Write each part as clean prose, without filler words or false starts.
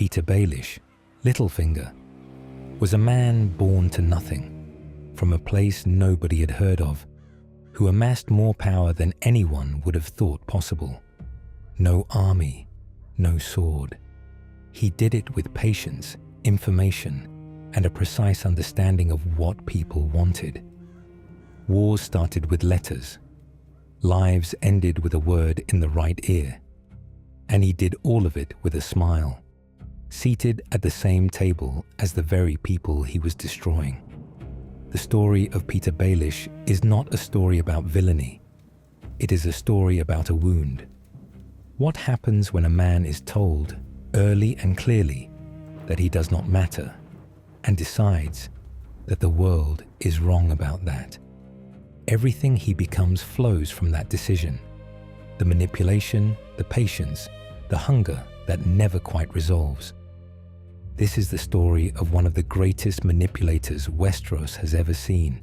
Petyr Baelish, Littlefinger, was a man born to nothing, from a place nobody had heard of, who amassed more power than anyone would have thought possible. No army, no sword. He did it with patience, information, and a precise understanding of what people wanted. Wars started with letters. Lives ended with a word in the right ear. And he did all of it with a smile, seated at the same table as the very people he was destroying. The story of Petyr Baelish is not a story about villainy. It is a story about a wound. What happens when a man is told, early and clearly, that he does not matter, and decides that the world is wrong about that? Everything he becomes flows from that decision. The manipulation, the patience, the hunger that never quite resolves. This is the story of one of the greatest manipulators Westeros has ever seen.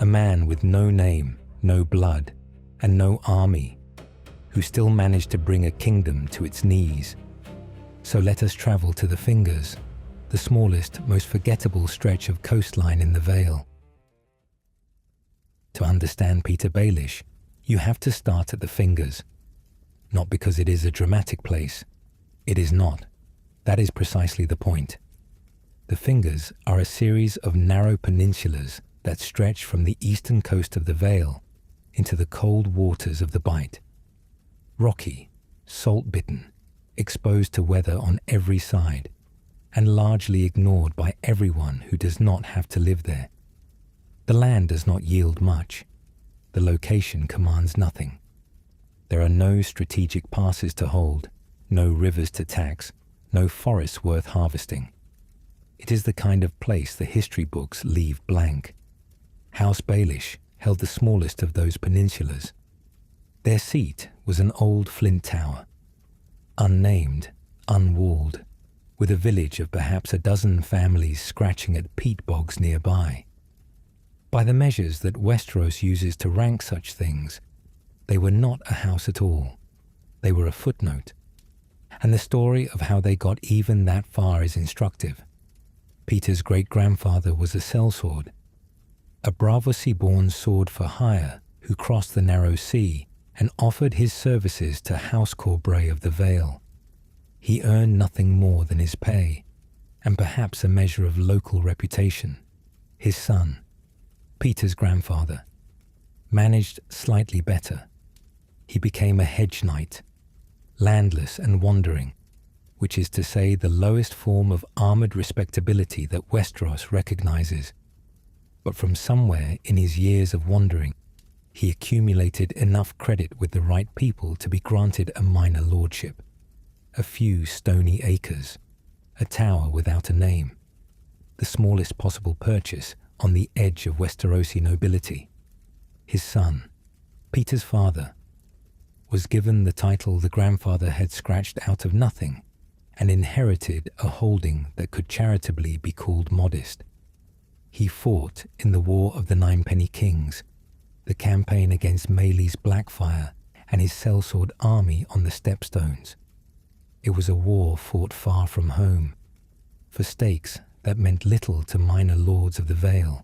A man with no name, no blood, and no army, who still managed to bring a kingdom to its knees. So let us travel to the Fingers, the smallest, most forgettable stretch of coastline in the Vale. To understand Petyr Baelish, you have to start at the Fingers. Not because it is a dramatic place. It is not. That is precisely the point. The Fingers are a series of narrow peninsulas that stretch from the eastern coast of the Vale into the cold waters of the Bight. Rocky, salt-bitten, exposed to weather on every side, and largely ignored by everyone who does not have to live there. The land does not yield much. The location commands nothing. There are no strategic passes to hold, no rivers to tax, no forests worth harvesting. It is the kind of place the history books leave blank. House Baelish held the smallest of those peninsulas. Their seat was an old flint tower, unnamed, unwalled, with a village of perhaps a dozen families scratching at peat bogs nearby. By the measures that Westeros uses to rank such things, they were not a house at all. They were a footnote. And the story of how they got even that far is instructive. Petyr's great-grandfather was a sellsword, a Braavosi-born sword for hire who crossed the narrow sea and offered his services to House Corbray of the Vale. He earned nothing more than his pay, and perhaps a measure of local reputation. His son, Petyr's grandfather, managed slightly better. He became a hedge knight, landless and wandering, which is to say the lowest form of armoured respectability that Westeros recognizes. But from somewhere in his years of wandering, he accumulated enough credit with the right people to be granted a minor lordship, a few stony acres, a tower without a name, the smallest possible purchase on the edge of Westerosi nobility. His son, Petyr's father, was given the title the grandfather had scratched out of nothing and inherited a holding that could charitably be called modest. He fought in the War of the Ninepenny Kings, the campaign against Maelys Blackfire and his sellsword army on the Stepstones. It was a war fought far from home, for stakes that meant little to minor lords of the Vale.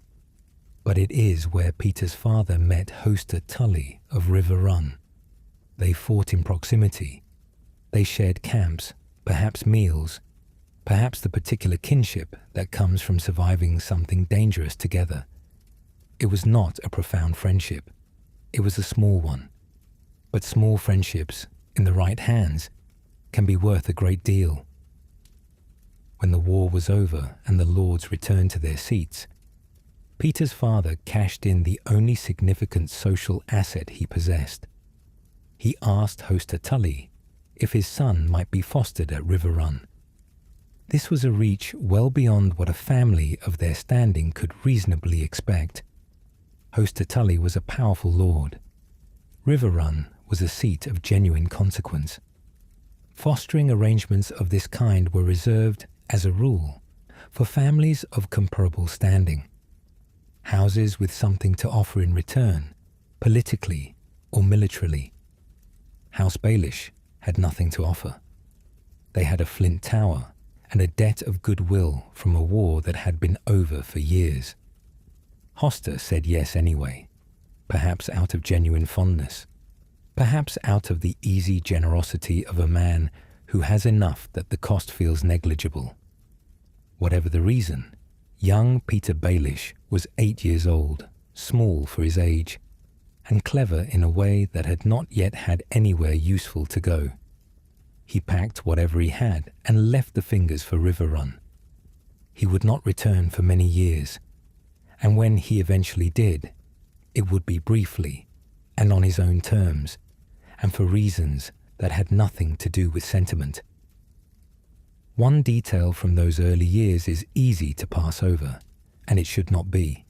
But it is where Petyr's father met Hoster Tully of River Run. They fought in proximity. They shared camps, perhaps meals, perhaps the particular kinship that comes from surviving something dangerous together. It was not a profound friendship. It was a small one. But small friendships, in the right hands, can be worth a great deal. When the war was over and the lords returned to their seats, Petyr's father cashed in the only significant social asset he possessed. He asked Hoster Tully if his son might be fostered at River Run. This was a reach well beyond what a family of their standing could reasonably expect. Hoster Tully was a powerful lord. River Run was a seat of genuine consequence. Fostering arrangements of this kind were reserved, as a rule, for families of comparable standing. Houses with something to offer in return, politically or militarily. House Baelish had nothing to offer. They had a flint tower and a debt of goodwill from a war that had been over for years. Hoster said yes anyway, perhaps out of genuine fondness, perhaps out of the easy generosity of a man who has enough that the cost feels negligible. Whatever the reason, young Petyr Baelish was 8 years old, small for his age, and clever in a way that had not yet had anywhere useful to go. He packed whatever he had and left the Fingers for Riverrun. He would not return for many years, and when he eventually did, it would be briefly and on his own terms, and for reasons that had nothing to do with sentiment. One detail from those early years is easy to pass over, and it should not be.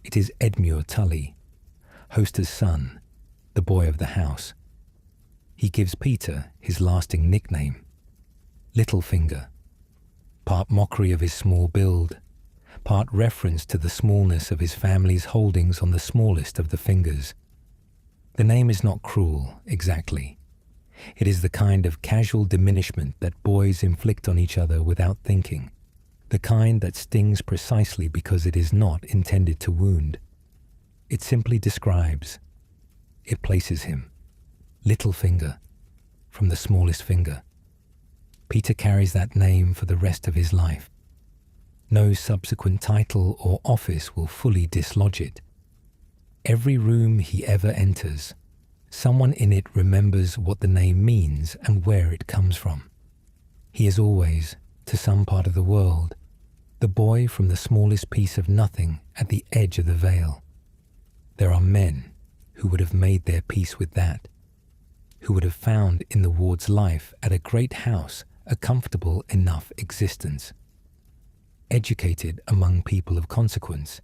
It is Edmure Tully, Hoster's son, the boy of the house. He gives Petyr his lasting nickname, Littlefinger, part mockery of his small build, part reference to the smallness of his family's holdings on the smallest of the fingers. The name is not cruel, exactly. It is the kind of casual diminishment that boys inflict on each other without thinking, the kind that stings precisely because it is not intended to wound. It simply describes. It places him, Littlefinger, from the smallest finger. Petyr carries that name for the rest of his life. No subsequent title or office will fully dislodge it. Every room he ever enters, someone in it remembers what the name means and where it comes from. He is always, to some part of the world, the boy from the smallest piece of nothing at the edge of the veil. There are men who would have made their peace with that, who would have found in the ward's life at a great house a comfortable enough existence. Educated among people of consequence,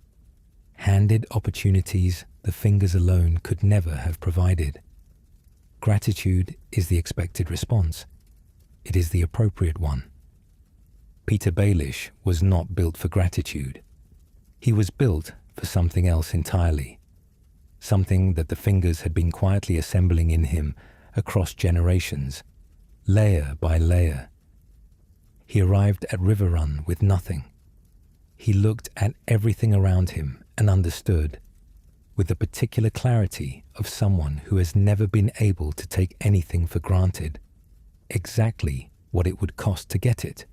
handed opportunities the Fingers alone could never have provided. Gratitude is the expected response. It is the appropriate one. Petyr Baelish was not built for gratitude. He was built for something else entirely, something that the Fingers had been quietly assembling in him across generations, layer by layer. He arrived at Riverrun with nothing. He looked at everything around him and understood, with the particular clarity of someone who has never been able to take anything for granted, exactly what it would cost to get it.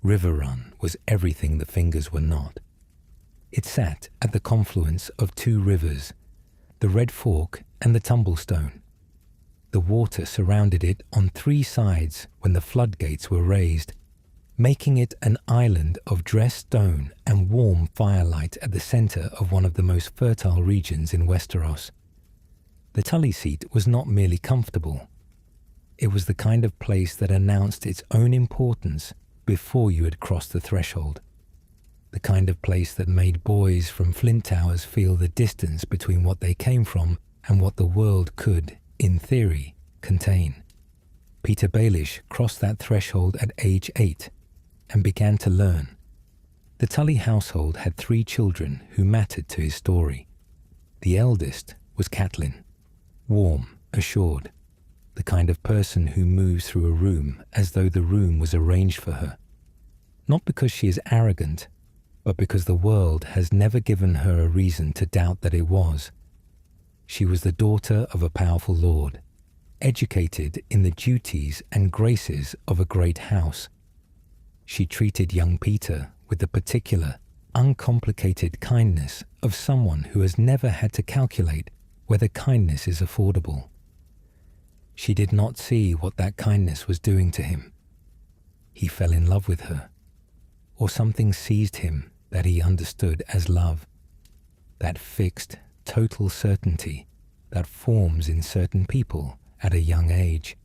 Riverrun was everything the Fingers were not. It sat at the confluence of two rivers, the Red Fork and the Tumblestone. The water surrounded it on three sides when the floodgates were raised, making it an island of dressed stone and warm firelight at the center of one of the most fertile regions in Westeros. The Tully seat was not merely comfortable. It was the kind of place that announced its own importance before you had crossed the threshold. The kind of place that made boys from Flint Towers feel the distance between what they came from and what the world could, in theory, contain. Petyr Baelish crossed that threshold at age 8 and began to learn. The Tully household had 3 children who mattered to his story. The eldest was Catelyn, warm, assured, the kind of person who moves through a room as though the room was arranged for her. Not because she is arrogant, but because the world has never given her a reason to doubt that it was. She was the daughter of a powerful lord, educated in the duties and graces of a great house. She treated young Petyr with the particular, uncomplicated kindness of someone who has never had to calculate whether kindness is affordable. She did not see what that kindness was doing to him. He fell in love with her, or something seized him that he understood as love, that fixed, total certainty that forms in certain people at a young age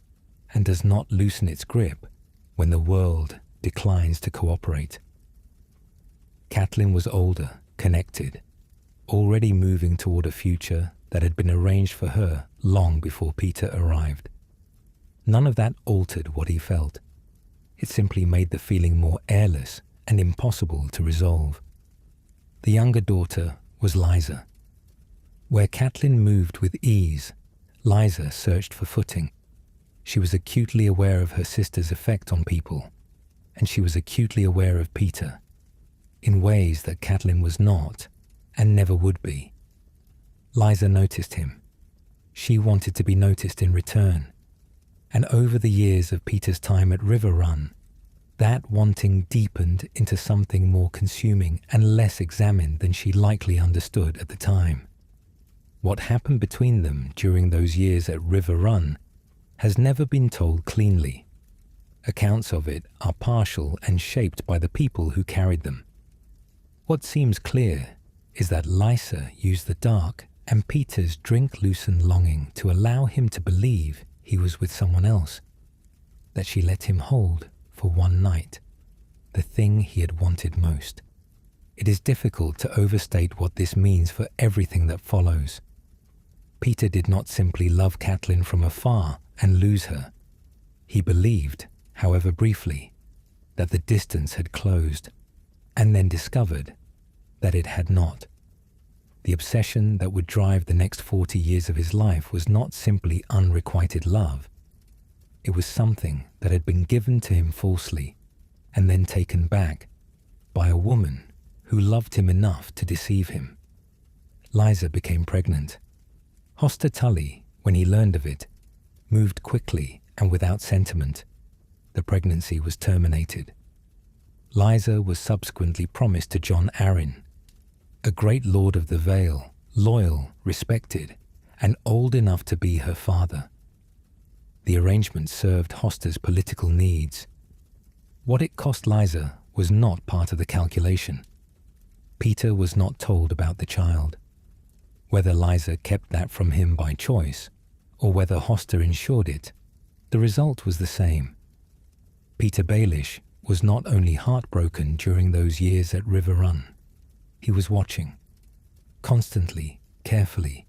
and does not loosen its grip when the world declines to cooperate. Catelyn was older, connected, already moving toward a future that had been arranged for her long before Petyr arrived. None of that altered what he felt. It simply made the feeling more airless and impossible to resolve. The younger daughter was Lysa. Where Catelyn moved with ease, Lysa searched for footing. She was acutely aware of her sister's effect on people, and she was acutely aware of Petyr, in ways that Catelyn was not, and never would be. Lysa noticed him. She wanted to be noticed in return, and over the years of Petyr's time at Riverrun, that wanting deepened into something more consuming and less examined than she likely understood at the time. What happened between them during those years at Riverrun has never been told cleanly. Accounts of it are partial and shaped by the people who carried them. What seems clear is that Lysa used the dark and Petyr's drink-loosened longing to allow him to believe he was with someone else, that she let him hold for one night, the thing he had wanted most. It is difficult to overstate what this means for everything that follows. Petyr did not simply love Catelyn from afar and lose her. He believed, however briefly, that the distance had closed, and then discovered that it had not. The obsession that would drive the next 40 years of his life was not simply unrequited love. It was something that had been given to him falsely and then taken back by a woman who loved him enough to deceive him. Lysa became pregnant. Hoster Tully, when he learned of it, moved quickly and without sentiment. The pregnancy was terminated. Lysa was subsequently promised to Jon Arryn, a great lord of the Vale, loyal, respected, and old enough to be her father. The arrangement served Hoster's political needs. What it cost Lysa was not part of the calculation. Petyr was not told about the child. Whether Lysa kept that from him by choice, or whether Hoster ensured it, the result was the same. Petyr Baelish was not only heartbroken during those years at Riverrun. He was watching, constantly, carefully,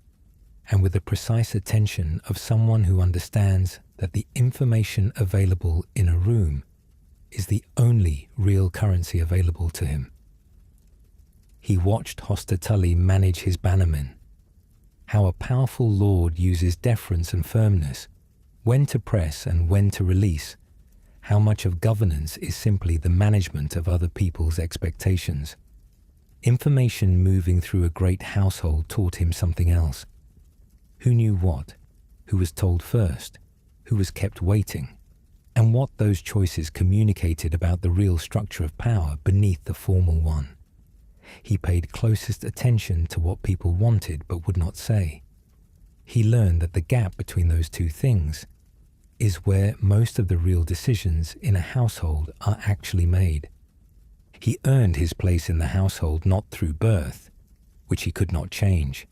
and with the precise attention of someone who understands that the information available in a room is the only real currency available to him. He watched Hoster Tully manage his bannermen, how a powerful lord uses deference and firmness, when to press and when to release, how much of governance is simply the management of other people's expectations. Information moving through a great household taught him something else. Who knew what, who was told first, who was kept waiting, and what those choices communicated about the real structure of power beneath the formal one. He paid closest attention to what people wanted but would not say. He learned that the gap between those two things is where most of the real decisions in a household are actually made. He earned his place in the household not through birth, which he could not change,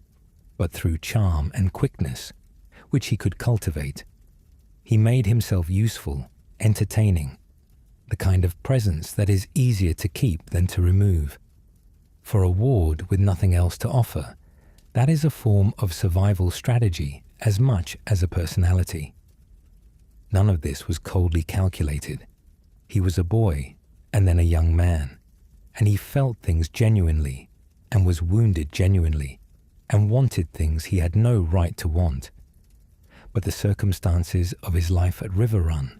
but through charm and quickness, which he could cultivate. He made himself useful, entertaining, the kind of presence that is easier to keep than to remove. For a ward with nothing else to offer, that is a form of survival strategy as much as a personality. None of this was coldly calculated. He was a boy and then a young man, and he felt things genuinely and was wounded genuinely and wanted things he had no right to want. But the circumstances of his life at Riverrun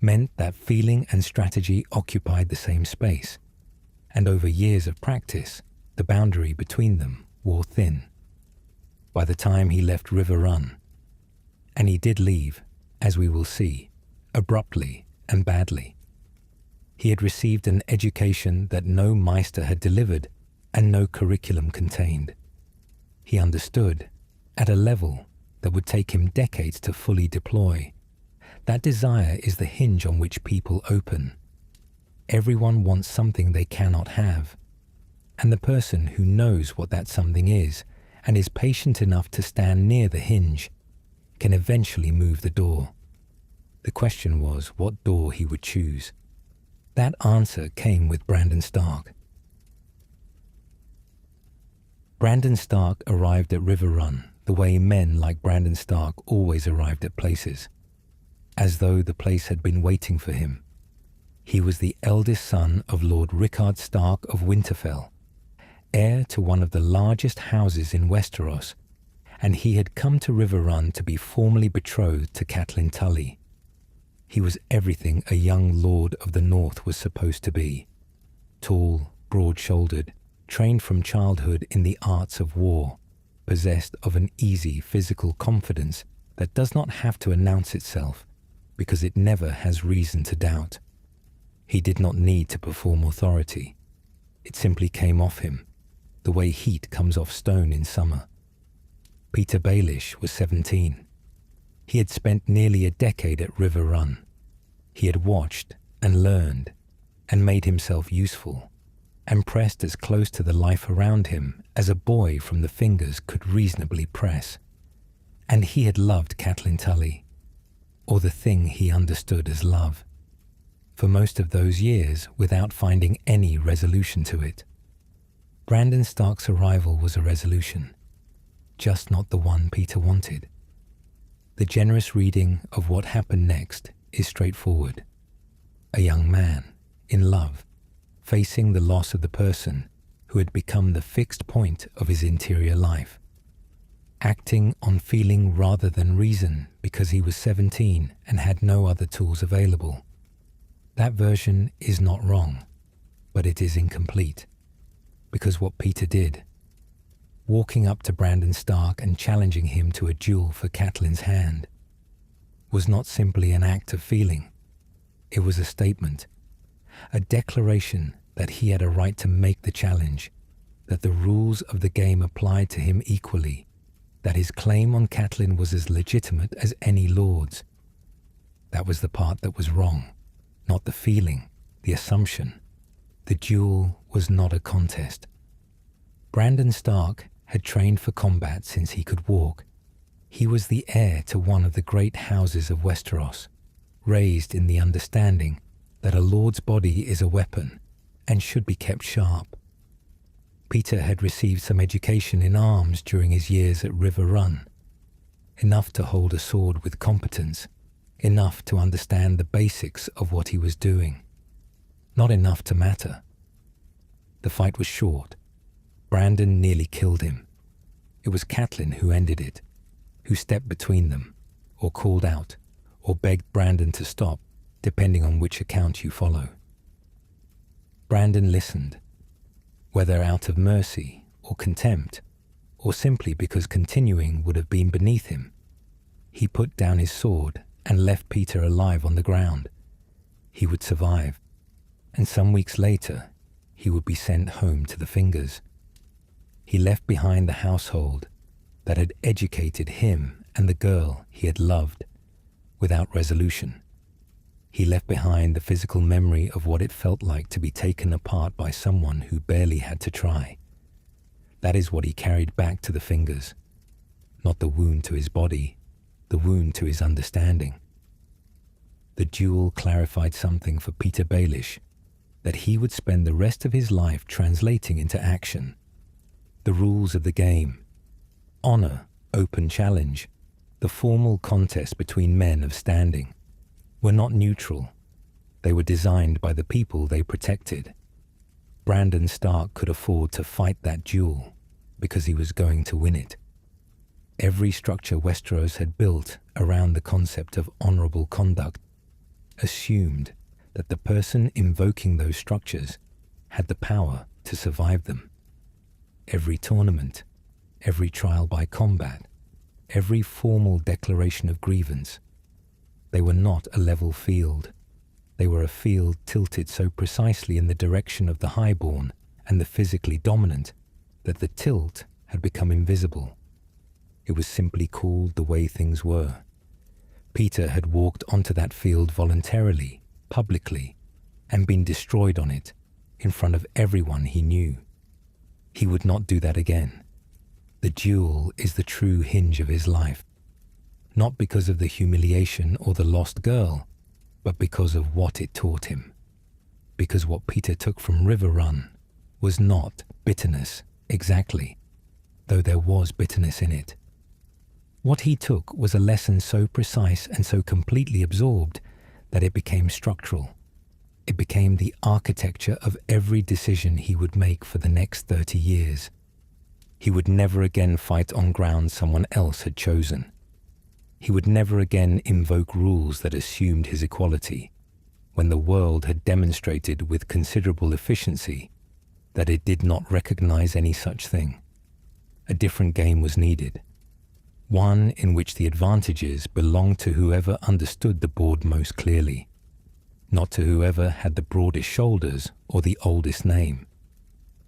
meant that feeling and strategy occupied the same space, and over years of practice, the boundary between them wore thin. By the time he left Riverrun, and he did leave, as we will see, abruptly and badly, he had received an education that no Meister had delivered and no curriculum contained. He understood, at a level that would take him decades to fully deploy, that desire is the hinge on which people open. Everyone wants something they cannot have, and the person who knows what that something is and is patient enough to stand near the hinge can eventually move the door. The question was what door he would choose. That answer came with Brandon Stark. Brandon Stark arrived at Riverrun the way men like Brandon Stark always arrived at places, as though the place had been waiting for him. He was the eldest son of Lord Rickard Stark of Winterfell, heir to one of the largest houses in Westeros, and he had come to Riverrun to be formally betrothed to Catelyn Tully, He was everything a young lord of the North was supposed to be. Tall, broad-shouldered, trained from childhood in the arts of war, possessed of an easy physical confidence that does not have to announce itself because it never has reason to doubt. He did not need to perform authority. It simply came off him, the way heat comes off stone in summer. Petyr Baelish was 17. He had spent nearly a decade at River Run. He had watched and learned and made himself useful and pressed as close to the life around him as a boy from the Fingers could reasonably press. And he had loved Catelyn Tully, or the thing he understood as love, for most of those years without finding any resolution to it. Brandon Stark's arrival was a resolution, just not the one Petyr wanted. The generous reading of what happened next is straightforward. A young man, in love, facing the loss of the person who had become the fixed point of his interior life, acting on feeling rather than reason because he was 17 and had no other tools available. That version is not wrong, but it is incomplete, because what Petyr did, walking up to Brandon Stark and challenging him to a duel for Catelyn's hand, was not simply an act of feeling. It was a statement, a declaration that he had a right to make the challenge, that the rules of the game applied to him equally, that his claim on Catelyn was as legitimate as any lord's. That was the part that was wrong, not the feeling, the assumption. The duel was not a contest. Brandon Stark had trained for combat since he could walk. He was the heir to one of the great houses of Westeros, raised in the understanding that a lord's body is a weapon and should be kept sharp. Petyr had received some education in arms during his years at River Run, enough to hold a sword with competence, enough to understand the basics of what he was doing, not enough to matter. The fight was short. Brandon nearly killed him. It was Catelyn who ended it, who stepped between them, or called out, or begged Brandon to stop, depending on which account you follow. Brandon listened, whether out of mercy or contempt, or simply because continuing would have been beneath him. He put down his sword and left Petyr alive on the ground. He would survive, and some weeks later, he would be sent home to the Fingers. He left behind the household that had educated him and the girl he had loved without resolution. He left behind the physical memory of what it felt like to be taken apart by someone who barely had to try. That is what he carried back to the Fingers, not the wound to his body, the wound to his understanding. The duel clarified something for Petyr Baelish that he would spend the rest of his life translating into action. The rules of the game, honor, open challenge, the formal contest between men of standing, were not neutral. They were designed by the people they protected. Brandon Stark could afford to fight that duel because he was going to win it. Every structure Westeros had built around the concept of honorable conduct assumed that the person invoking those structures had the power to survive them. Every tournament, every trial by combat, every formal declaration of grievance, they were not a level field. They were a field tilted so precisely in the direction of the highborn and the physically dominant that the tilt had become invisible. It was simply called the way things were. Petyr had walked onto that field voluntarily, publicly, and been destroyed on it, in front of everyone he knew. He would not do that again. The duel is the true hinge of his life, not because of the humiliation or the lost girl, but because of what it taught him. Because what Petyr took from River Run was not bitterness, exactly, though there was bitterness in it. What he took was a lesson so precise and so completely absorbed that it became structural. It became the architecture of every decision he would make for the next 30 years. He would never again fight on ground someone else had chosen. He would never again invoke rules that assumed his equality, when the world had demonstrated with considerable efficiency that it did not recognize any such thing. A different game was needed, one in which the advantages belonged to whoever understood the board most clearly, not to whoever had the broadest shoulders or the oldest name.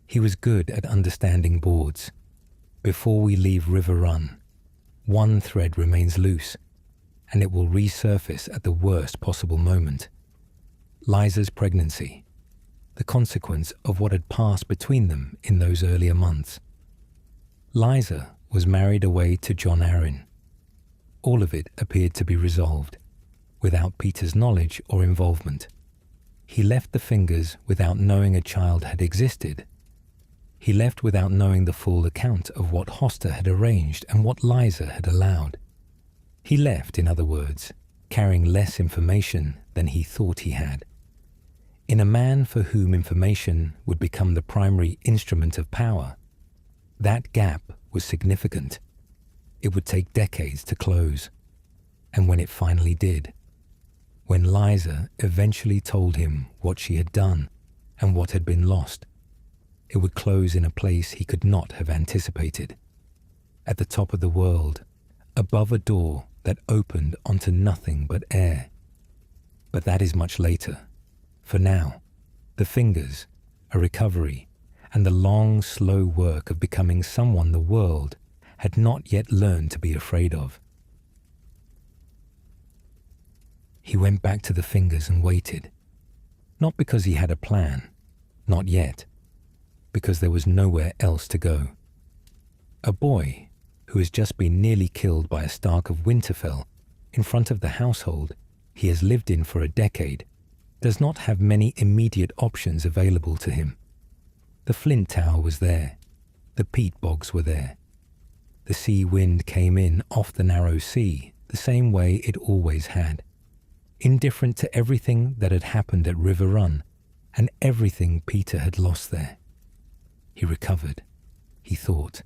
He was good at understanding boards. Before we leave River Run, one thread remains loose, and it will resurface at the worst possible moment. Lysa's pregnancy, the consequence of what had passed between them in those earlier months. Lysa was married away to Jon Arryn. All of it appeared to be resolved, without Petyr's knowledge or involvement. He left the Fingers without knowing a child had existed. He left without knowing the full account of what Hoster had arranged and what Lysa had allowed. He left, in other words, carrying less information than he thought he had. In a man for whom information would become the primary instrument of power, that gap was significant. It would take decades to close. And when it finally did, when Lysa eventually told him what she had done and what had been lost, it would close in a place he could not have anticipated. At the top of the world, above a door that opened onto nothing but air. But that is much later. For now, the Fingers, a recovery, and the long, slow work of becoming someone the world had not yet learned to be afraid of. He went back to the Fingers and waited. Not because he had a plan, not yet, because there was nowhere else to go. A boy who has just been nearly killed by a Stark of Winterfell in front of the household he has lived in for a decade does not have many immediate options available to him. The Flint Tower was there. The peat bogs were there. The sea wind came in off the narrow sea the same way it always had, indifferent to everything that had happened at River Run and everything Petyr had lost there. He recovered, he thought,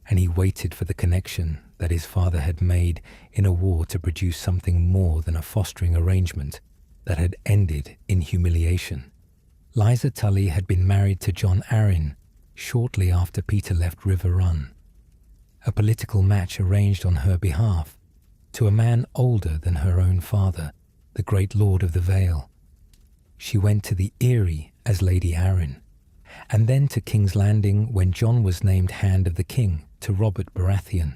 and he waited for the connection that his father had made in a war to produce something more than a fostering arrangement that had ended in humiliation. Lysa Tully had been married to Jon Arryn shortly after Petyr left River Run. A political match arranged on her behalf to a man older than her own father, the great Lord of the Vale. She went to the Eyrie as Lady Arryn, and then to King's Landing when Jon was named Hand of the King to Robert Baratheon.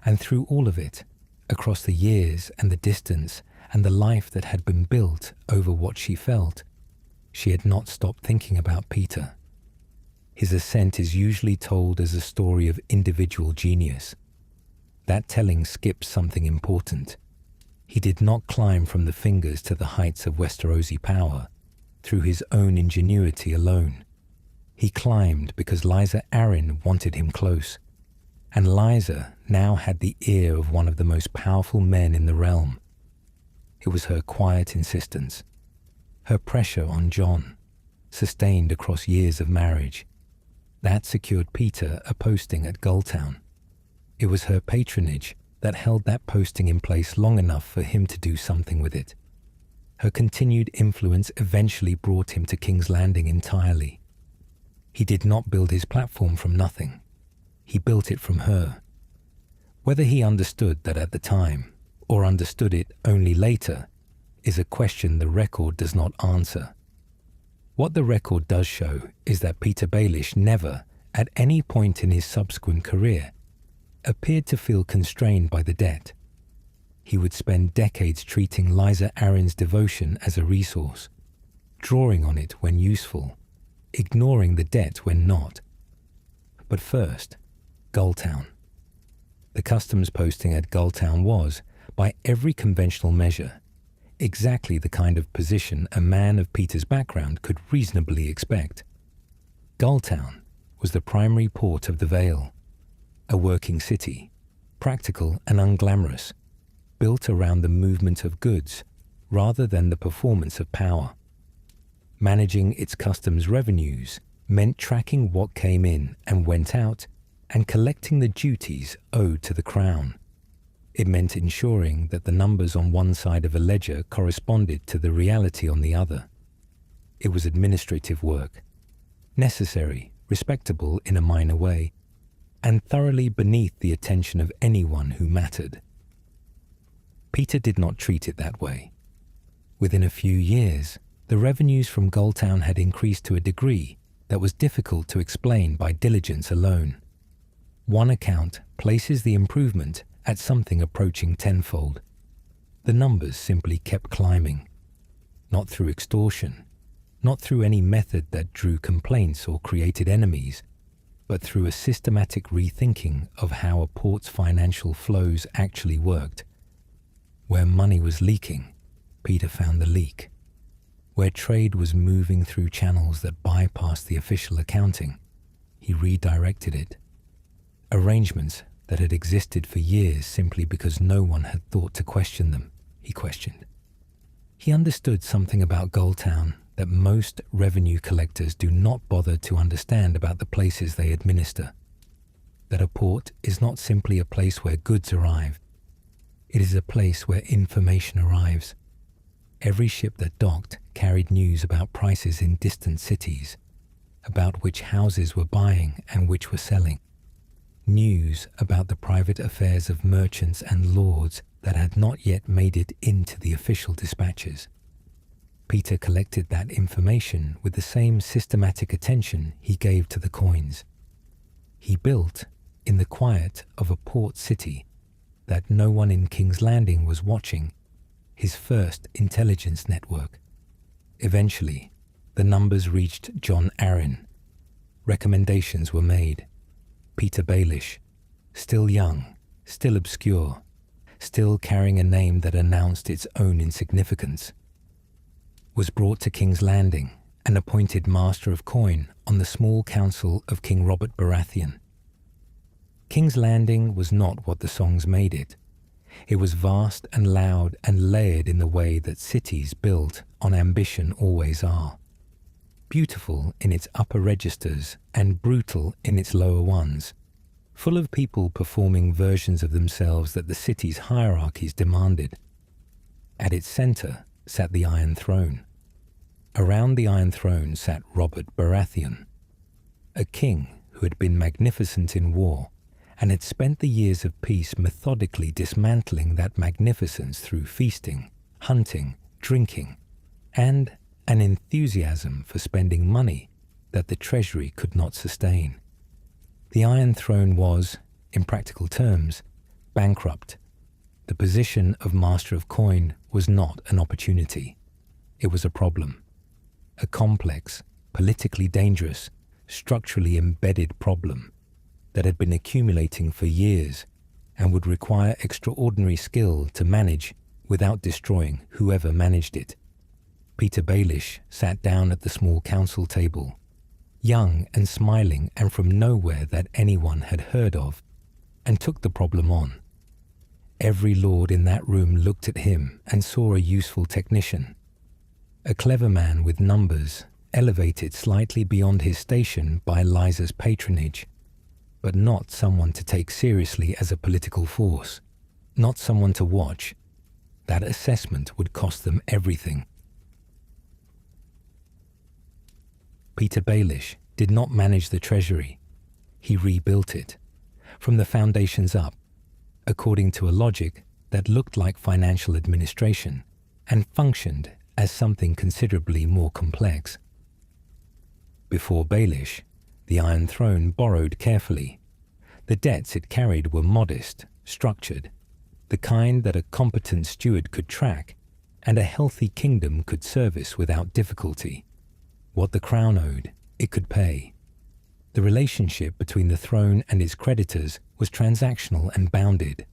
And through all of it, across the years and the distance and the life that had been built over what she felt, she had not stopped thinking about Petyr. His ascent is usually told as a story of individual genius. That telling skips something important. He did not climb from the Fingers to the heights of Westerosi power through his own ingenuity alone. He climbed because Lysa Arryn wanted him close, and Lysa now had the ear of one of the most powerful men in the realm. It was her quiet insistence, her pressure on Jon, sustained across years of marriage, that secured Petyr a posting at Gulltown. It was her patronage that held that posting in place long enough for him to do something with it. Her continued influence eventually brought him to King's Landing entirely. He did not build his platform from nothing. He built it from her. Whether he understood that at the time, or understood it only later, is a question the record does not answer. What the record does show is that Petyr Baelish never, at any point in his subsequent career, appeared to feel constrained by the debt. He would spend decades treating Lysa Arryn's devotion as a resource, drawing on it when useful, ignoring the debt when not. But first, Gulltown. The customs posting at Gulltown was, by every conventional measure, exactly the kind of position a man of Petyr's background could reasonably expect. Gulltown was the primary port of the Vale, a working city, practical and unglamorous, built around the movement of goods rather than the performance of power. Managing its customs revenues meant tracking what came in and went out and collecting the duties owed to the crown. It meant ensuring that the numbers on one side of a ledger corresponded to the reality on the other. It was administrative work, necessary, respectable in a minor way, and thoroughly beneath the attention of anyone who mattered. Petyr did not treat it that way. Within a few years, the revenues from Gulltown had increased to a degree that was difficult to explain by diligence alone. One account places the improvement at something approaching tenfold. The numbers simply kept climbing, not through extortion, not through any method that drew complaints or created enemies, but through a systematic rethinking of how a port's financial flows actually worked. Where money was leaking, Petyr found the leak. Where trade was moving through channels that bypassed the official accounting, he redirected it. Arrangements that had existed for years simply because no one had thought to question them, he questioned. He understood something about Gulltown that most revenue collectors do not bother to understand about the places they administer. That a port is not simply a place where goods arrive. It is a place where information arrives. Every ship that docked carried news about prices in distant cities, about which houses were buying and which were selling. News about the private affairs of merchants and lords that had not yet made it into the official dispatches. Petyr collected that information with the same systematic attention he gave to the coins. He built, in the quiet of a port city that no one in King's Landing was watching, his first intelligence network. Eventually, the numbers reached John Arryn. Recommendations were made. Petyr Baelish, still young, still obscure, still carrying a name that announced its own insignificance, was brought to King's Landing and appointed Master of Coin on the small council of King Robert Baratheon. King's Landing was not what the songs made it. It was vast and loud and layered in the way that cities built on ambition always are. Beautiful in its upper registers and brutal in its lower ones, full of people performing versions of themselves that the city's hierarchies demanded. At its center sat the Iron Throne. Around the Iron Throne sat Robert Baratheon, a king who had been magnificent in war and had spent the years of peace methodically dismantling that magnificence through feasting, hunting, drinking, and an enthusiasm for spending money that the treasury could not sustain. The Iron Throne was, in practical terms, bankrupt. The position of Master of Coin was not an opportunity. It was a problem. A complex, politically dangerous, structurally embedded problem that had been accumulating for years and would require extraordinary skill to manage without destroying whoever managed it. Petyr Baelish sat down at the small council table, young and smiling and from nowhere that anyone had heard of, and took the problem on. Every lord in that room looked at him and saw a useful technician, a clever man with numbers, elevated slightly beyond his station by Lysa's patronage, but not someone to take seriously as a political force, not someone to watch. That assessment would cost them everything. Petyr Baelish did not manage the treasury. He rebuilt it, from the foundations up, according to a logic that looked like financial administration and functioned as something considerably more complex. Before Baelish, the Iron Throne borrowed carefully. The debts it carried were modest, structured, the kind that a competent steward could track and a healthy kingdom could service without difficulty. What the crown owed, it could pay. The relationship between the throne and its creditors was transactional and bounded,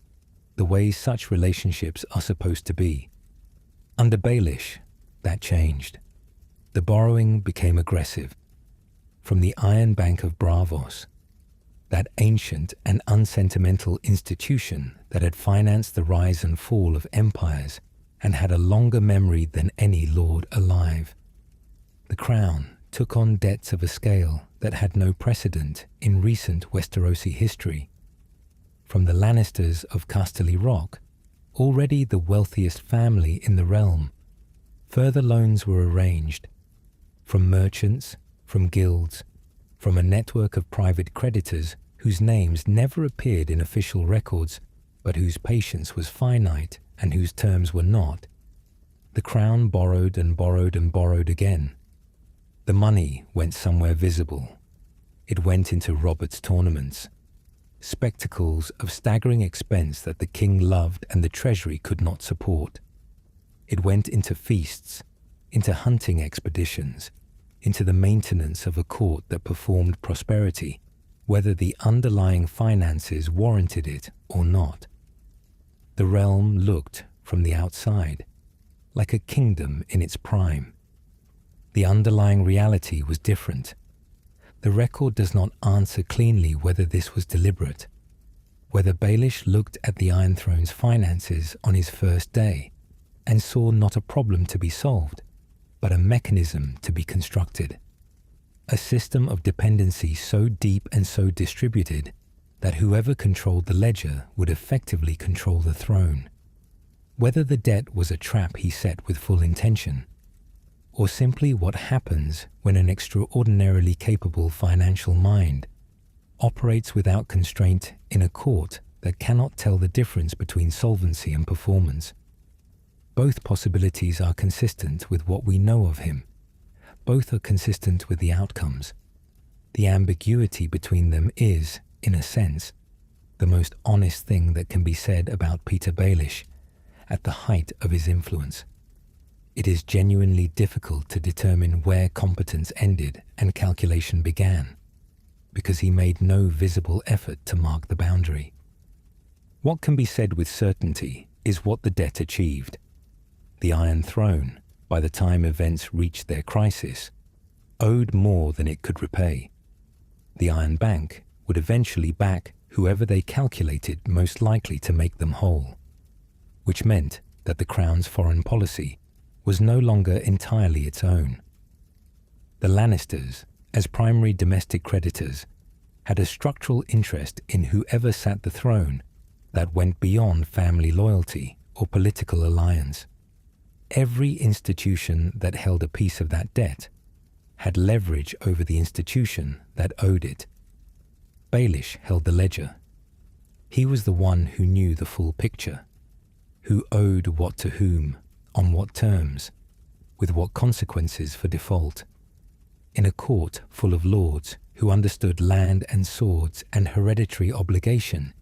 the way such relationships are supposed to be. Under Baelish, that changed. The borrowing became aggressive. From the Iron Bank of Braavos, that ancient and unsentimental institution that had financed the rise and fall of empires and had a longer memory than any lord alive. The crown took on debts of a scale that had no precedent in recent Westerosi history. from the Lannisters of Casterly Rock, already the wealthiest family in the realm, further loans were arranged from merchants, from guilds, from a network of private creditors whose names never appeared in official records, but whose patience was finite and whose terms were not. The crown borrowed and borrowed and borrowed again. The money went somewhere visible. It went into Robert's tournaments, spectacles of staggering expense that the king loved and the treasury could not support. It went into feasts, into hunting expeditions, into the maintenance of a court that performed prosperity, whether the underlying finances warranted it or not. The realm looked, from the outside, like a kingdom in its prime. The underlying reality was different. The record does not answer cleanly whether this was deliberate, whether Baelish looked at the Iron Throne's finances on his first day and saw not a problem to be solved, but a mechanism to be constructed, a system of dependency so deep and so distributed that whoever controlled the ledger would effectively control the throne. Whether the debt was a trap he set with full intention, or simply what happens when an extraordinarily capable financial mind operates without constraint in a court that cannot tell the difference between solvency and performance. Both possibilities are consistent with what we know of him. Both are consistent with the outcomes. The ambiguity between them is, in a sense, the most honest thing that can be said about Petyr Baelish at the height of his influence. It is genuinely difficult to determine where competence ended and calculation began, because he made no visible effort to mark the boundary. What can be said with certainty is what the debt achieved. The Iron Throne, by the time events reached their crisis, owed more than it could repay. The Iron Bank would eventually back whoever they calculated most likely to make them whole, which meant that the Crown's foreign policy was no longer entirely its own. The Lannisters, as primary domestic creditors, had a structural interest in whoever sat the throne that went beyond family loyalty or political alliance. Every institution that held a piece of that debt had leverage over the institution that owed it. Baelish held the ledger. He was the one who knew the full picture, who owed what to whom, on what terms, with what consequences for default. In a court full of lords who understood land and swords and hereditary obligation,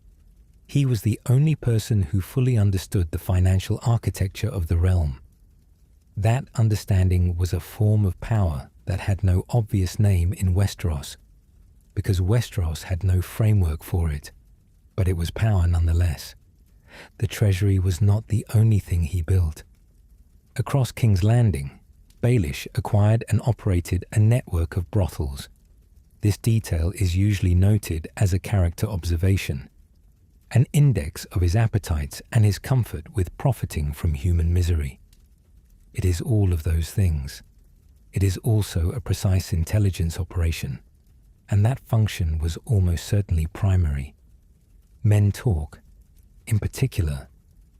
he was the only person who fully understood the financial architecture of the realm. That understanding was a form of power that had no obvious name in Westeros, because Westeros had no framework for it, but it was power nonetheless. The treasury was not the only thing he built. Across King's Landing, Baelish acquired and operated a network of brothels. This detail is usually noted as a character observation, an index of his appetites and his comfort with profiting from human misery. It is all of those things. It is also a precise intelligence operation, and that function was almost certainly primary. Men talk. In particular,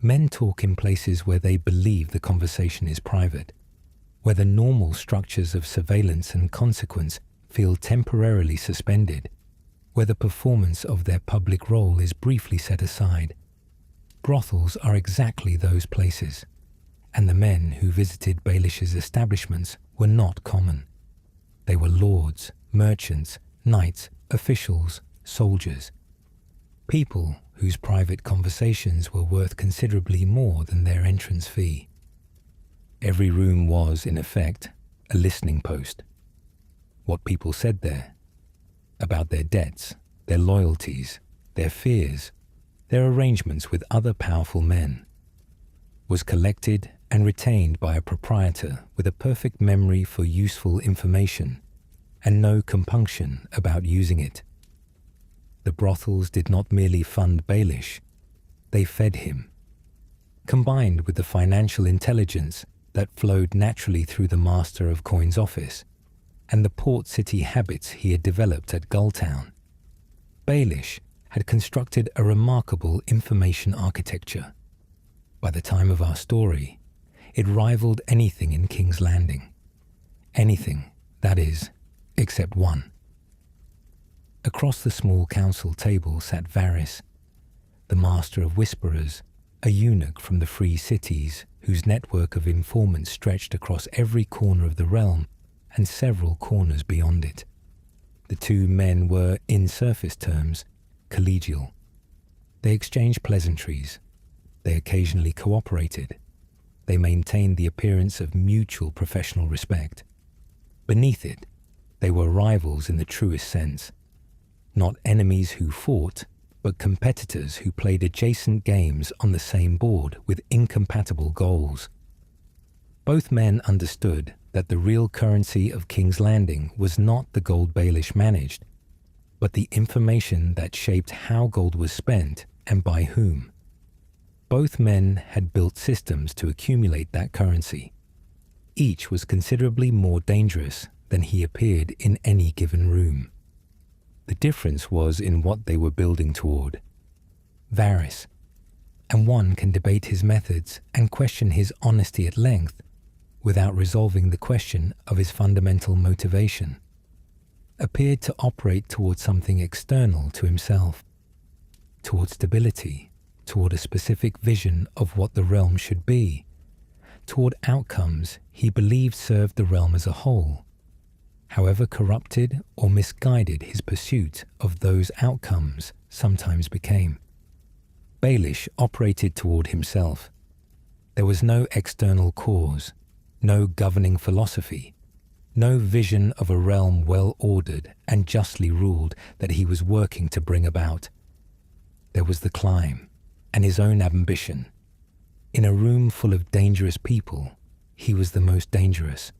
men talk in places where they believe the conversation is private, where the normal structures of surveillance and consequence feel temporarily suspended, where the performance of their public role is briefly set aside. Brothels are exactly those places, and the men who visited Baelish's establishments were not common. They were lords, merchants, knights, officials, soldiers, people whose private conversations were worth considerably more than their entrance fee. Every room was, in effect, a listening post. What people said there, about their debts, their loyalties, their fears, their arrangements with other powerful men, was collected and retained by a proprietor with a perfect memory for useful information and no compunction about using it. The brothels did not merely fund Baelish, they fed him. Combined with the financial intelligence that flowed naturally through the Master of Coin's office and the port city habits he had developed at Gulltown, Baelish had constructed a remarkable information architecture. By the time of our story, it rivaled anything in King's Landing. Anything, that is, except one. Across the small council table sat Varys, the master of whisperers, a eunuch from the free cities whose network of informants stretched across every corner of the realm and several corners beyond it. The two men were, in surface terms, collegial. They exchanged pleasantries. They occasionally cooperated. They maintained the appearance of mutual professional respect. Beneath it, they were rivals in the truest sense. Not enemies who fought, but competitors who played adjacent games on the same board with incompatible goals. Both men understood that the real currency of King's Landing was not the gold Baelish managed, but the information that shaped how gold was spent and by whom. Both men had built systems to accumulate that currency. Each was considerably more dangerous than he appeared in any given room. The difference was in what they were building toward. Varys, and one can debate his methods and question his honesty at length without resolving the question of his fundamental motivation, appeared to operate toward something external to himself, toward stability, toward a specific vision of what the realm should be, toward outcomes he believed served the realm as a whole, however corrupted or misguided his pursuit of those outcomes sometimes became. Baelish operated toward himself. There was no external cause, no governing philosophy, no vision of a realm well ordered and justly ruled that he was working to bring about. There was the climb and his own ambition. In a room full of dangerous people, he was the most dangerous.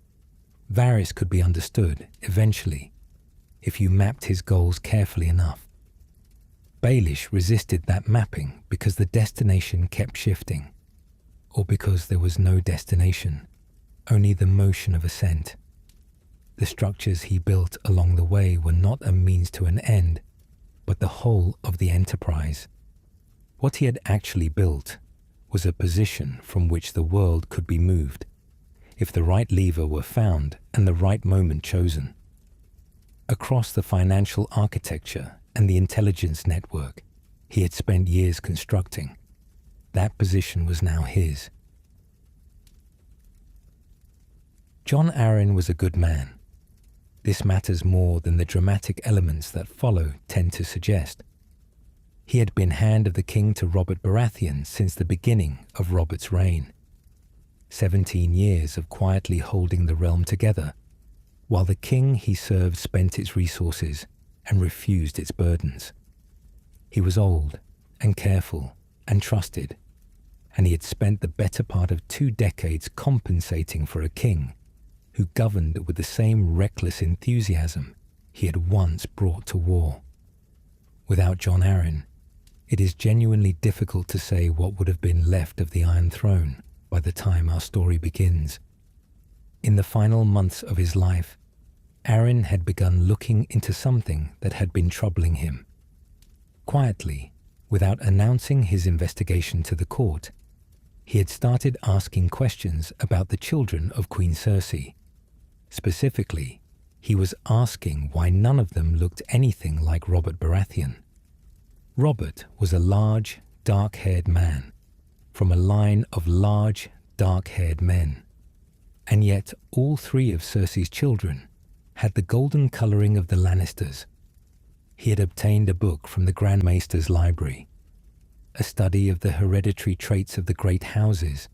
Varys could be understood, eventually, if you mapped his goals carefully enough. Baelish resisted that mapping because the destination kept shifting, or because there was no destination, only the motion of ascent. The structures he built along the way were not a means to an end, but the whole of the enterprise. What he had actually built was a position from which the world could be moved, if the right lever were found and the right moment chosen. Across the financial architecture and the intelligence network he had spent years constructing, that position was now his. Jon Arryn was a good man. This matters more than the dramatic elements that follow tend to suggest. He had been Hand of the King to Robert Baratheon since the beginning of Robert's reign. 17 years of quietly holding the realm together, while the king he served spent its resources and refused its burdens. He was old and careful and trusted, and he had spent the better part of 2 decades compensating for a king who governed with the same reckless enthusiasm he had once brought to war. Without Jon Arryn, it is genuinely difficult to say what would have been left of the Iron Throne by the time our story begins. In the final months of his life, Arryn had begun looking into something that had been troubling him. Quietly, without announcing his investigation to the court, he had started asking questions about the children of Queen Cersei. Specifically, he was asking why none of them looked anything like Robert Baratheon. Robert was a large, dark-haired man, from a line of large, dark-haired men. And yet all 3 of Cersei's children had the golden colouring of the Lannisters. He had obtained a book from the Grand Maester's library, a study of the hereditary traits of the great houses,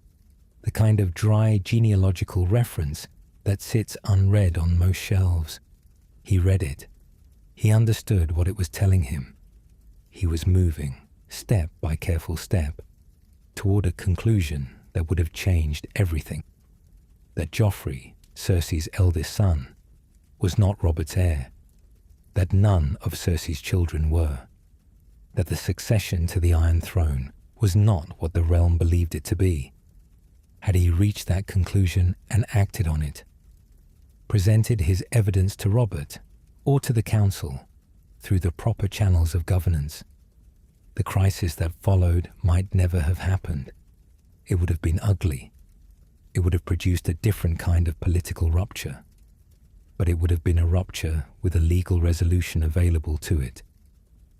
the kind of dry genealogical reference that sits unread on most shelves. He read it. He understood what it was telling him. He was moving, step by careful step, toward a conclusion that would have changed everything. That Joffrey, Cersei's eldest son, was not Robert's heir. That none of Cersei's children were. That the succession to the Iron Throne was not what the realm believed it to be. Had he reached that conclusion and acted on it, presented his evidence to Robert or to the council through the proper channels of governance, The crisis that followed might never have happened. It would have been ugly. It would have produced a different kind of political rupture. But it would have been a rupture with a legal resolution available to it,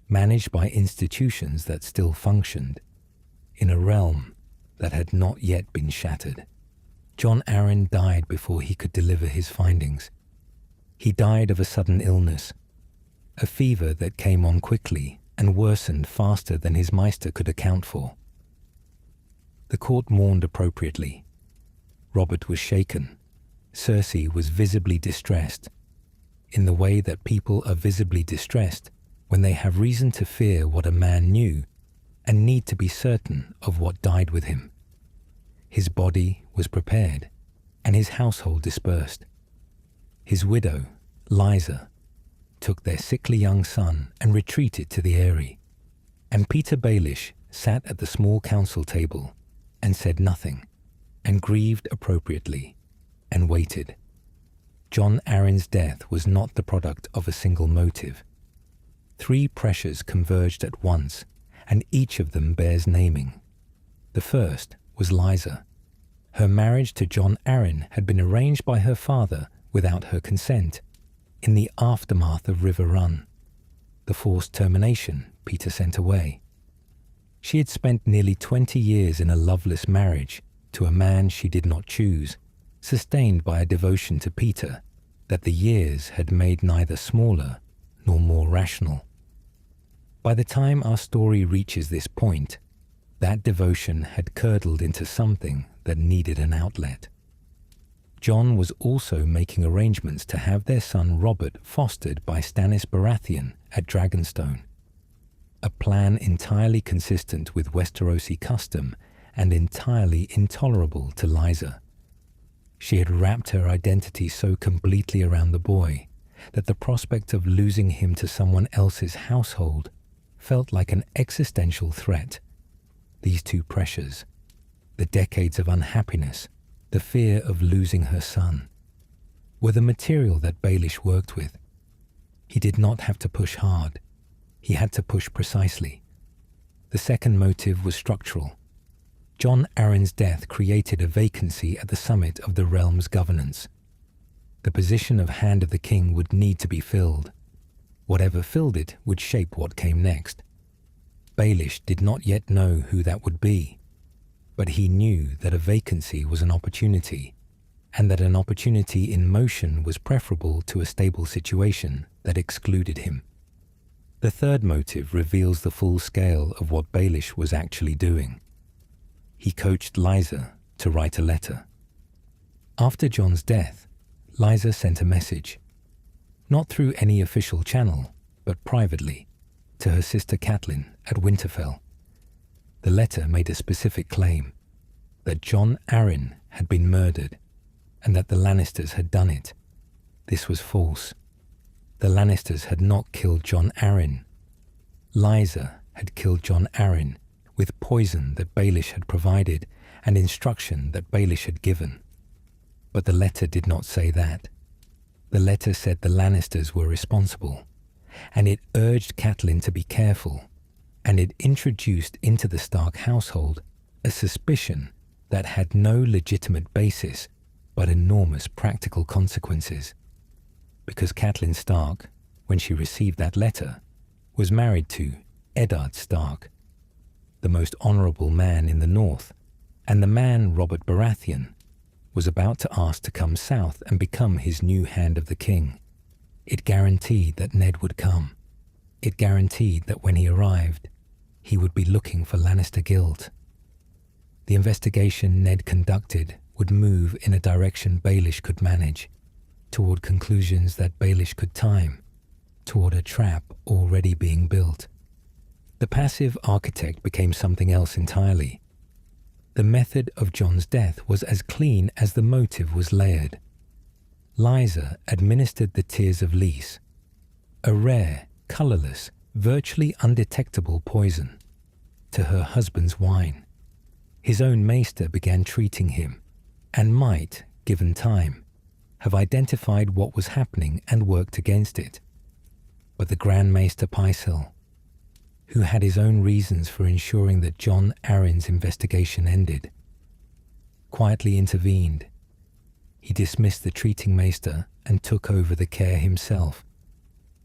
managed by institutions that still functioned, in a realm that had not yet been shattered. Jon Arryn died before he could deliver his findings. He died of a sudden illness, a fever that came on quickly and worsened faster than his maester could account for. The court mourned appropriately. Robert was shaken. Cersei was visibly distressed, in the way that people are visibly distressed when they have reason to fear what a man knew and need to be certain of what died with him. His body was prepared, and his household dispersed. His widow, Lysa, took their sickly young son and retreated to the Eyrie, and Petyr Baelish sat at the small council table and said nothing, and grieved appropriately, and waited. Jon Arryn's death was not the product of a single motive. 3 pressures converged at once, and each of them bears naming. The first was Lysa. Her marriage to Jon Arryn had been arranged by her father without her consent, in the aftermath of River Run, the forced termination Petyr sent away. She had spent nearly 20 years in a loveless marriage to a man she did not choose, sustained by a devotion to Petyr that the years had made neither smaller nor more rational. By the time our story reaches this point, that devotion had curdled into something that needed an outlet. Jon was also making arrangements to have their son Robert fostered by Stannis Baratheon at Dragonstone, a plan entirely consistent with Westerosi custom and entirely intolerable to Lysa. She had wrapped her identity so completely around the boy that the prospect of losing him to someone else's household felt like an existential threat. These 2 pressures, the decades of unhappiness, the fear of losing her son, were the material that Baelish worked with. He did not have to push hard. He had to push precisely. The second motive was structural. Jon Arryn's death created a vacancy at the summit of the realm's governance. The position of Hand of the King would need to be filled. Whatever filled it would shape what came next. Baelish did not yet know who that would be, but he knew that a vacancy was an opportunity, and that an opportunity in motion was preferable to a stable situation that excluded him. The third motive reveals the full scale of what Baelish was actually doing. He coached Lysa to write a letter. After Jon's death, Lysa sent a message, not through any official channel, but privately, to her sister Catelyn at Winterfell. The letter made a specific claim, that Jon Arryn had been murdered, and that the Lannisters had done it. This was false. The Lannisters had not killed Jon Arryn. Lysa had killed Jon Arryn with poison that Baelish had provided and instruction that Baelish had given. But the letter did not say that. The letter said the Lannisters were responsible, and it urged Catelyn to be careful, and it introduced into the Stark household a suspicion that had no legitimate basis but enormous practical consequences. Because Catelyn Stark, when she received that letter, was married to Eddard Stark, the most honourable man in the north, and the man Robert Baratheon was about to ask to come south and become his new Hand of the King. It guaranteed that Ned would come. It guaranteed that when he arrived, he would be looking for Lannister guilt. The investigation Ned conducted would move in a direction Baelish could manage, toward conclusions that Baelish could time, toward a trap already being built. The passive architect became something else entirely. The method of Jon's death was as clean as the motive was layered. Lysa administered the Tears of Lys, a rare, colourless, virtually undetectable poison, to her husband's wine. His own maester began treating him, and might, given time, have identified what was happening and worked against it. But the Grand Maester Pycelle, who had his own reasons for ensuring that Jon Arryn's investigation ended, quietly intervened. He dismissed the treating maester and took over the care himself,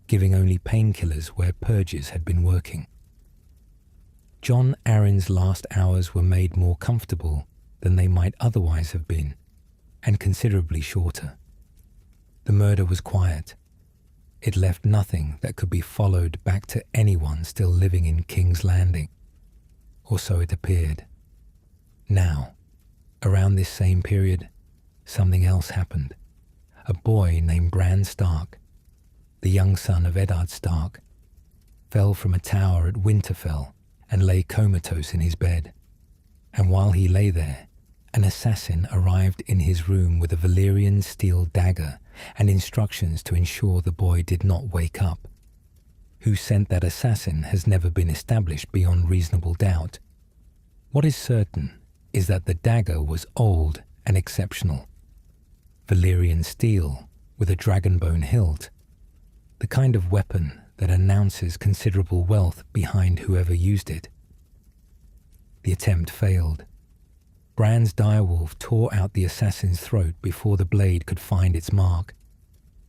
giving only painkillers where purges had been working. Jon Arryn's last hours were made more comfortable than they might otherwise have been, and considerably shorter. The murder was quiet. It left nothing that could be followed back to anyone still living in King's Landing, or so it appeared. Now, around this same period, something else happened. A boy named Bran Stark, the young son of Eddard Stark, fell from a tower at Winterfell and lay comatose in his bed. And while he lay there, an assassin arrived in his room with a Valyrian steel dagger and instructions to ensure the boy did not wake up. Who sent that assassin has never been established beyond reasonable doubt. What is certain is that the dagger was old and exceptional. Valyrian steel with a dragonbone hilt, the kind of weapon that announces considerable wealth behind whoever used it. The attempt failed. Bran's direwolf tore out the assassin's throat before the blade could find its mark,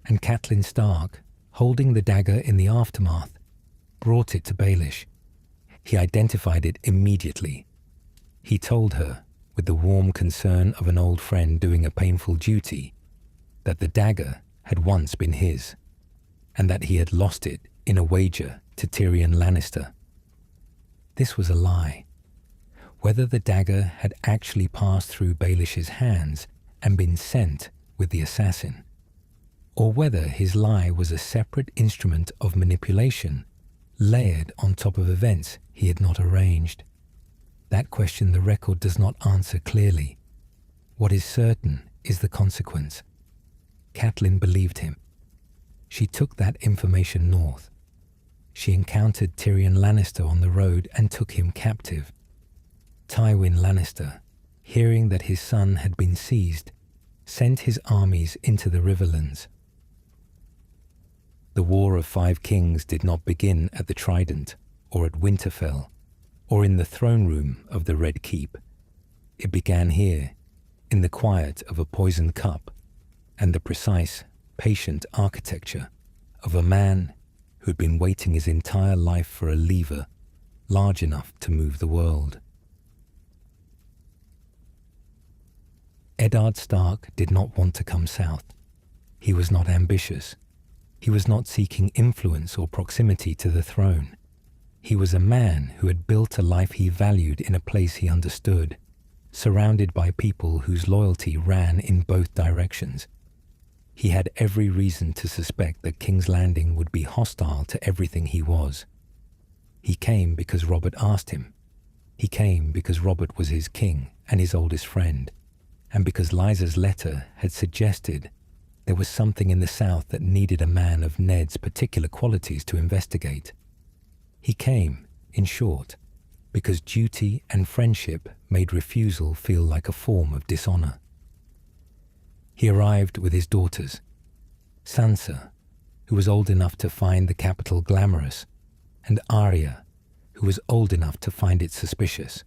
and Catelyn Stark, holding the dagger in the aftermath, brought it to Baelish. He identified it immediately. He told her, with the warm concern of an old friend doing a painful duty, that the dagger had once been his, and that he had lost it in a wager to Tyrion Lannister. This was a lie. Whether the dagger had actually passed through Baelish's hands and been sent with the assassin, or whether his lie was a separate instrument of manipulation layered on top of events he had not arranged, that question the record does not answer clearly. What is certain is the consequence. Catelyn believed him. She took that information north. She encountered Tyrion Lannister on the road and took him captive. Tywin Lannister, hearing that his son had been seized, sent his armies into the Riverlands. The War of Five Kings did not begin at the Trident, or at Winterfell, or in the throne room of the Red Keep. It began here, in the quiet of a poisoned cup, and the precise, patient architecture of a man who had been waiting his entire life for a lever large enough to move the world. Eddard Stark did not want to come south. He was not ambitious. He was not seeking influence or proximity to the throne. He was a man who had built a life he valued in a place he understood, surrounded by people whose loyalty ran in both directions. He had every reason to suspect that King's Landing would be hostile to everything he was. He came because Robert asked him. He came because Robert was his king and his oldest friend, and because Lysa's letter had suggested there was something in the south that needed a man of Ned's particular qualities to investigate. He came, in short, because duty and friendship made refusal feel like a form of dishonor. He arrived with his daughters, Sansa, who was old enough to find the capital glamorous, and Arya, who was old enough to find it suspicious.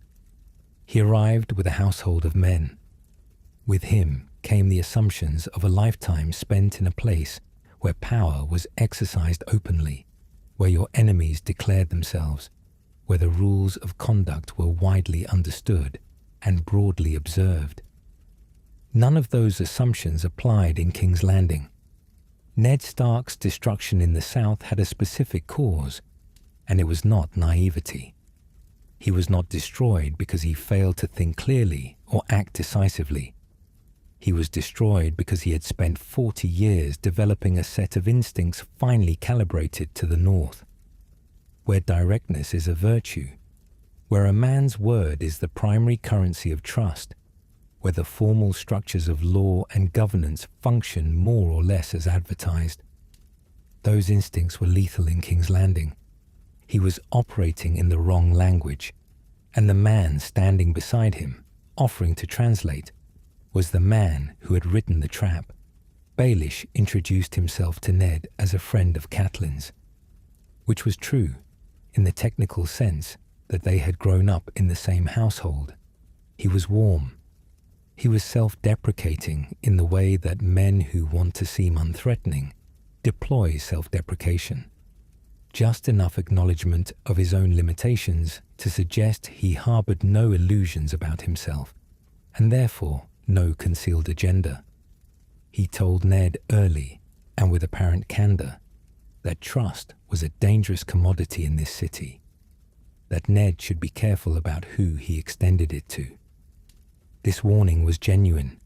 He arrived with a household of men. With him came the assumptions of a lifetime spent in a place where power was exercised openly, where your enemies declared themselves, where the rules of conduct were widely understood and broadly observed. None of those assumptions applied in King's Landing. Ned Stark's destruction in the south had a specific cause, and it was not naivety. He was not destroyed because he failed to think clearly or act decisively. He was destroyed because he had spent 40 years developing a set of instincts finely calibrated to the north, where directness is a virtue, where a man's word is the primary currency of trust, where the formal structures of law and governance function more or less as advertised. Those instincts were lethal in King's Landing. He was operating in the wrong language, and the man standing beside him, offering to translate, was the man who had written the trap. Baelish introduced himself to Ned as a friend of Catelyn's, which was true. in the technical sense that they had grown up in the same household. He was warm. He was self-deprecating in the way that men who want to seem unthreatening deploy self-deprecation. Just enough acknowledgement of his own limitations to suggest he harbored no illusions about himself, and therefore no concealed agenda. He told Ned early, and with apparent candor, that trust was a dangerous commodity in this city, that Ned should be careful about who he extended it to. This warning was genuine.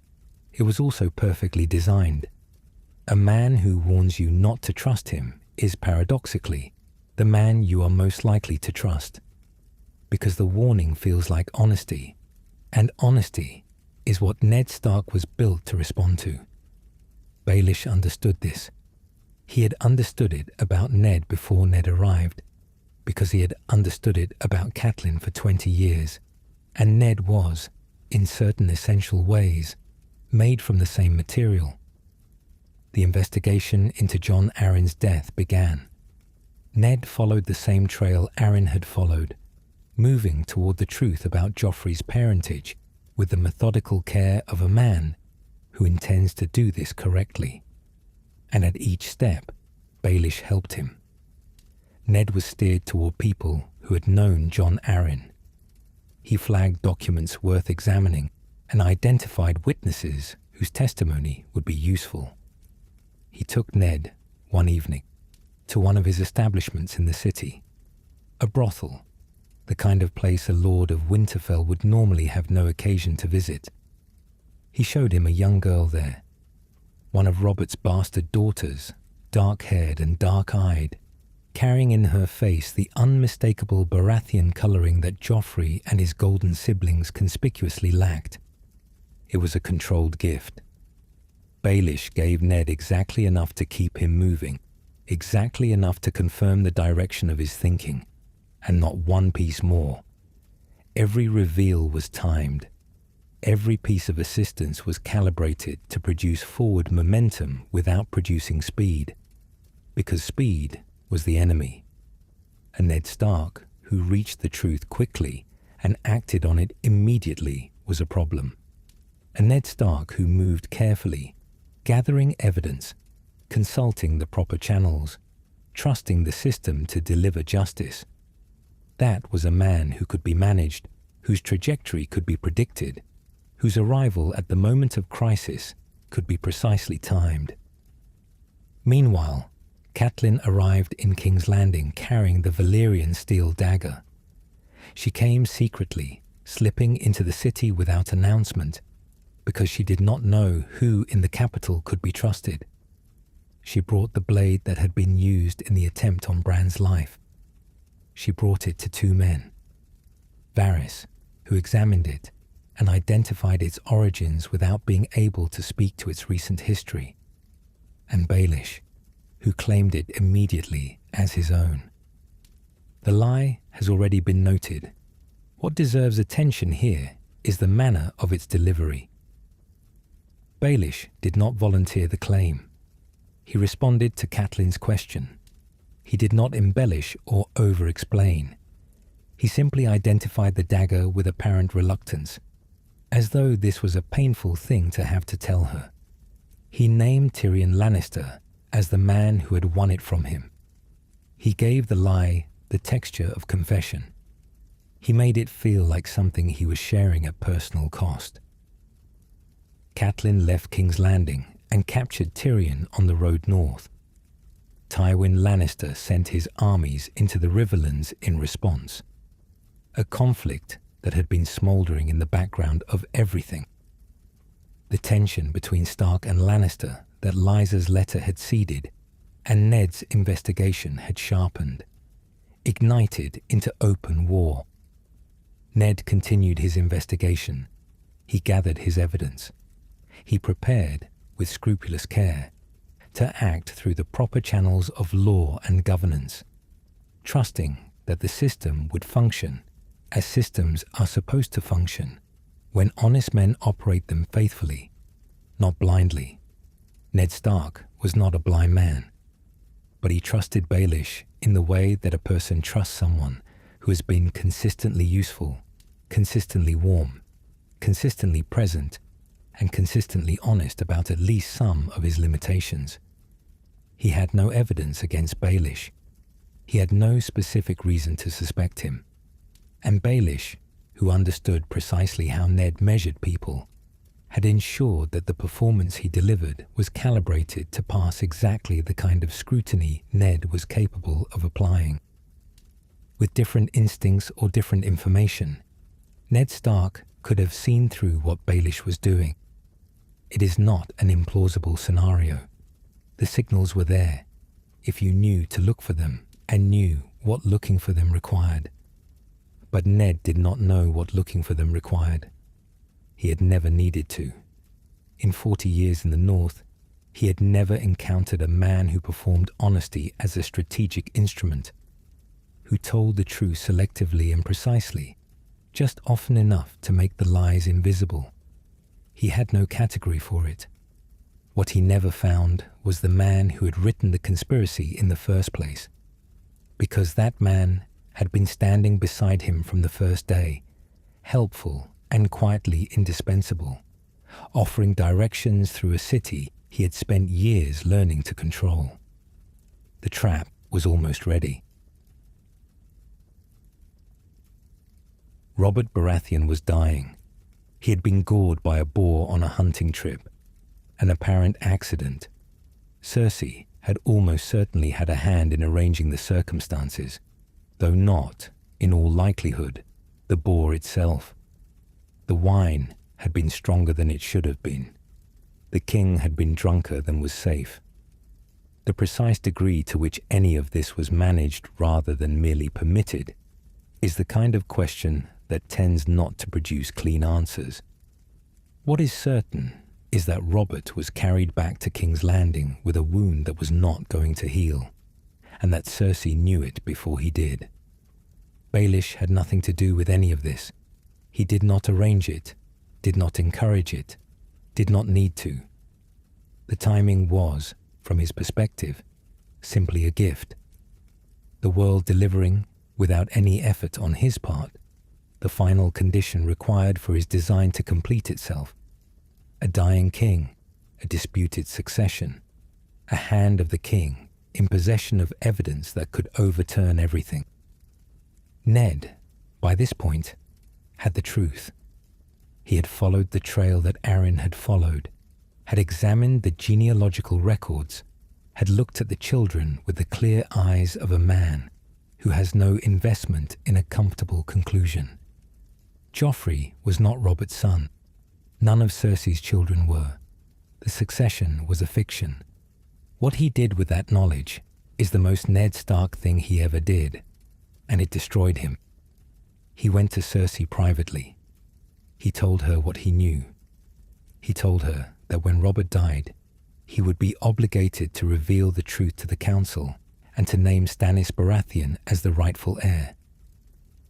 It was also perfectly designed. A man who warns you not to trust him is paradoxically the man you are most likely to trust, because the warning feels like honesty, and honesty is what Ned Stark was built to respond to. Baelish understood this. He had understood it about Ned before Ned arrived, because he had understood it about Catelyn for 20 years, and Ned was, in certain essential ways, made from the same material. The investigation into Jon Arryn's death began. Ned followed the same trail Arryn had followed, moving toward the truth about Joffrey's parentage with the methodical care of a man who intends to do this correctly. And at each step, Baelish helped him. Ned was steered toward people who had known Jon Arryn. He flagged documents worth examining and identified witnesses whose testimony would be useful. He took Ned, one evening, to one of his establishments in the city, a brothel, the kind of place a lord of Winterfell would normally have no occasion to visit. He showed him a young girl there, one of Robert's bastard daughters, dark-haired and dark-eyed, carrying in her face the unmistakable Baratheon colouring that Joffrey and his golden siblings conspicuously lacked. It was a controlled gift. Baelish gave Ned exactly enough to keep him moving, exactly enough to confirm the direction of his thinking, and not one piece more. Every reveal was timed. Every piece of assistance was calibrated to produce forward momentum without producing speed, because speed was the enemy. A Ned Stark who reached the truth quickly and acted on it immediately was a problem. A Ned Stark who moved carefully, gathering evidence, consulting the proper channels, trusting the system to deliver justice. That was a man who could be managed, whose trajectory could be predicted, whose arrival at the moment of crisis could be precisely timed. Meanwhile, Catelyn arrived in King's Landing carrying the Valyrian steel dagger. She came secretly, slipping into the city without announcement, because she did not know who in the capital could be trusted. She brought the blade that had been used in the attempt on Bran's life. She brought it to two men, Varys, who examined it and identified its origins without being able to speak to its recent history, and Baelish, who claimed it immediately as his own. The lie has already been noted. What deserves attention here is the manner of its delivery. Baelish did not volunteer the claim. He responded to Catelyn's question. He did not embellish or over-explain. He simply identified the dagger with apparent reluctance, as though this was a painful thing to have to tell her. He named Tyrion Lannister as the man who had won it from him. He gave the lie the texture of confession. He made it feel like something he was sharing at personal cost. Catelyn left King's Landing and captured Tyrion on the road north. Tywin Lannister sent his armies into the Riverlands in response. A conflict that had been smouldering in the background of everything. The tension between Stark and Lannister that Lysa's letter had seeded and Ned's investigation had sharpened, ignited into open war. Ned continued his investigation. He gathered his evidence. He prepared, with scrupulous care, to act through the proper channels of law and governance, trusting that the system would function as systems are supposed to function when honest men operate them faithfully, not blindly. Ned Stark was not a blind man, but he trusted Baelish in the way that a person trusts someone who has been consistently useful, consistently warm, consistently present, and consistently honest about at least some of his limitations. He had no evidence against Baelish. He had no specific reason to suspect him. And Baelish, who understood precisely how Ned measured people, had ensured that the performance he delivered was calibrated to pass exactly the kind of scrutiny Ned was capable of applying. With different instincts or different information, Ned Stark could have seen through what Baelish was doing. It is not an implausible scenario. The signals were there, if you knew to look for them and knew what looking for them required. But Ned did not know what looking for them required. He had never needed to. In 40 years in the North, he had never encountered a man who performed honesty as a strategic instrument, who told the truth selectively and precisely, just often enough to make the lies invisible. He had no category for it. What he never found was the man who had written the conspiracy in the first place, because that man had been standing beside him from the first day, helpful and quietly indispensable, offering directions through a city he had spent years learning to control. The trap was almost ready. Robert Baratheon was dying. He had been gored by a boar on a hunting trip. An apparent accident. Cersei had almost certainly had a hand in arranging the circumstances, though not, in all likelihood, the boar itself. The wine had been stronger than it should have been. The king had been drunker than was safe. The precise degree to which any of this was managed rather than merely permitted is the kind of question that tends not to produce clean answers. What is certain is that Robert was carried back to King's Landing with a wound that was not going to heal, and that Cersei knew it before he did. Baelish had nothing to do with any of this. He did not arrange it, did not encourage it, did not need to. The timing was, from his perspective, simply a gift. The world delivering, without any effort on his part, the final condition required for his design to complete itself. A dying king, a disputed succession, a hand of the king in possession of evidence that could overturn everything. Ned, by this point, had the truth. He had followed the trail that Arryn had followed, had examined the genealogical records, had looked at the children with the clear eyes of a man who has no investment in a comfortable conclusion. Joffrey was not Robert's son. None of Cersei's children were. The succession was a fiction. What he did with that knowledge is the most Ned Stark thing he ever did, and it destroyed him. He went to Cersei privately. He told her what he knew. He told her that when Robert died, he would be obligated to reveal the truth to the council and to name Stannis Baratheon as the rightful heir.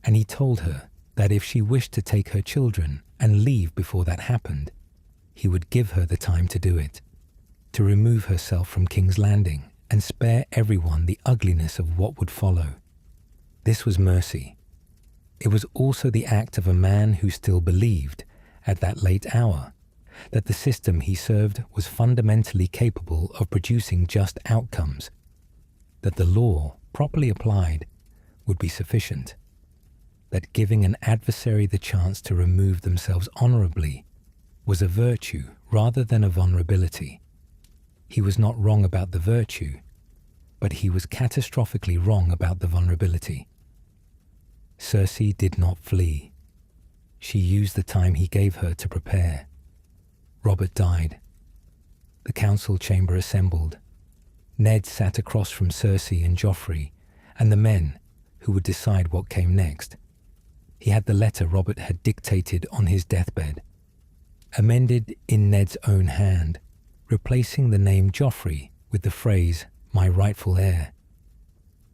And he told her that if she wished to take her children and leave before that happened, he would give her the time to do it, to remove herself from King's Landing and spare everyone the ugliness of what would follow. This was mercy. It was also the act of a man who still believed, at that late hour, that the system he served was fundamentally capable of producing just outcomes, that the law, properly applied, would be sufficient, that giving an adversary the chance to remove themselves honorably was a virtue rather than a vulnerability. He was not wrong about the virtue, but he was catastrophically wrong about the vulnerability. Cersei did not flee. She used the time he gave her to prepare. Robert died. The council chamber assembled. Ned sat across from Cersei and Joffrey and the men who would decide what came next. He had the letter Robert had dictated on his deathbed, amended in Ned's own hand, replacing the name Joffrey with the phrase, "my rightful heir."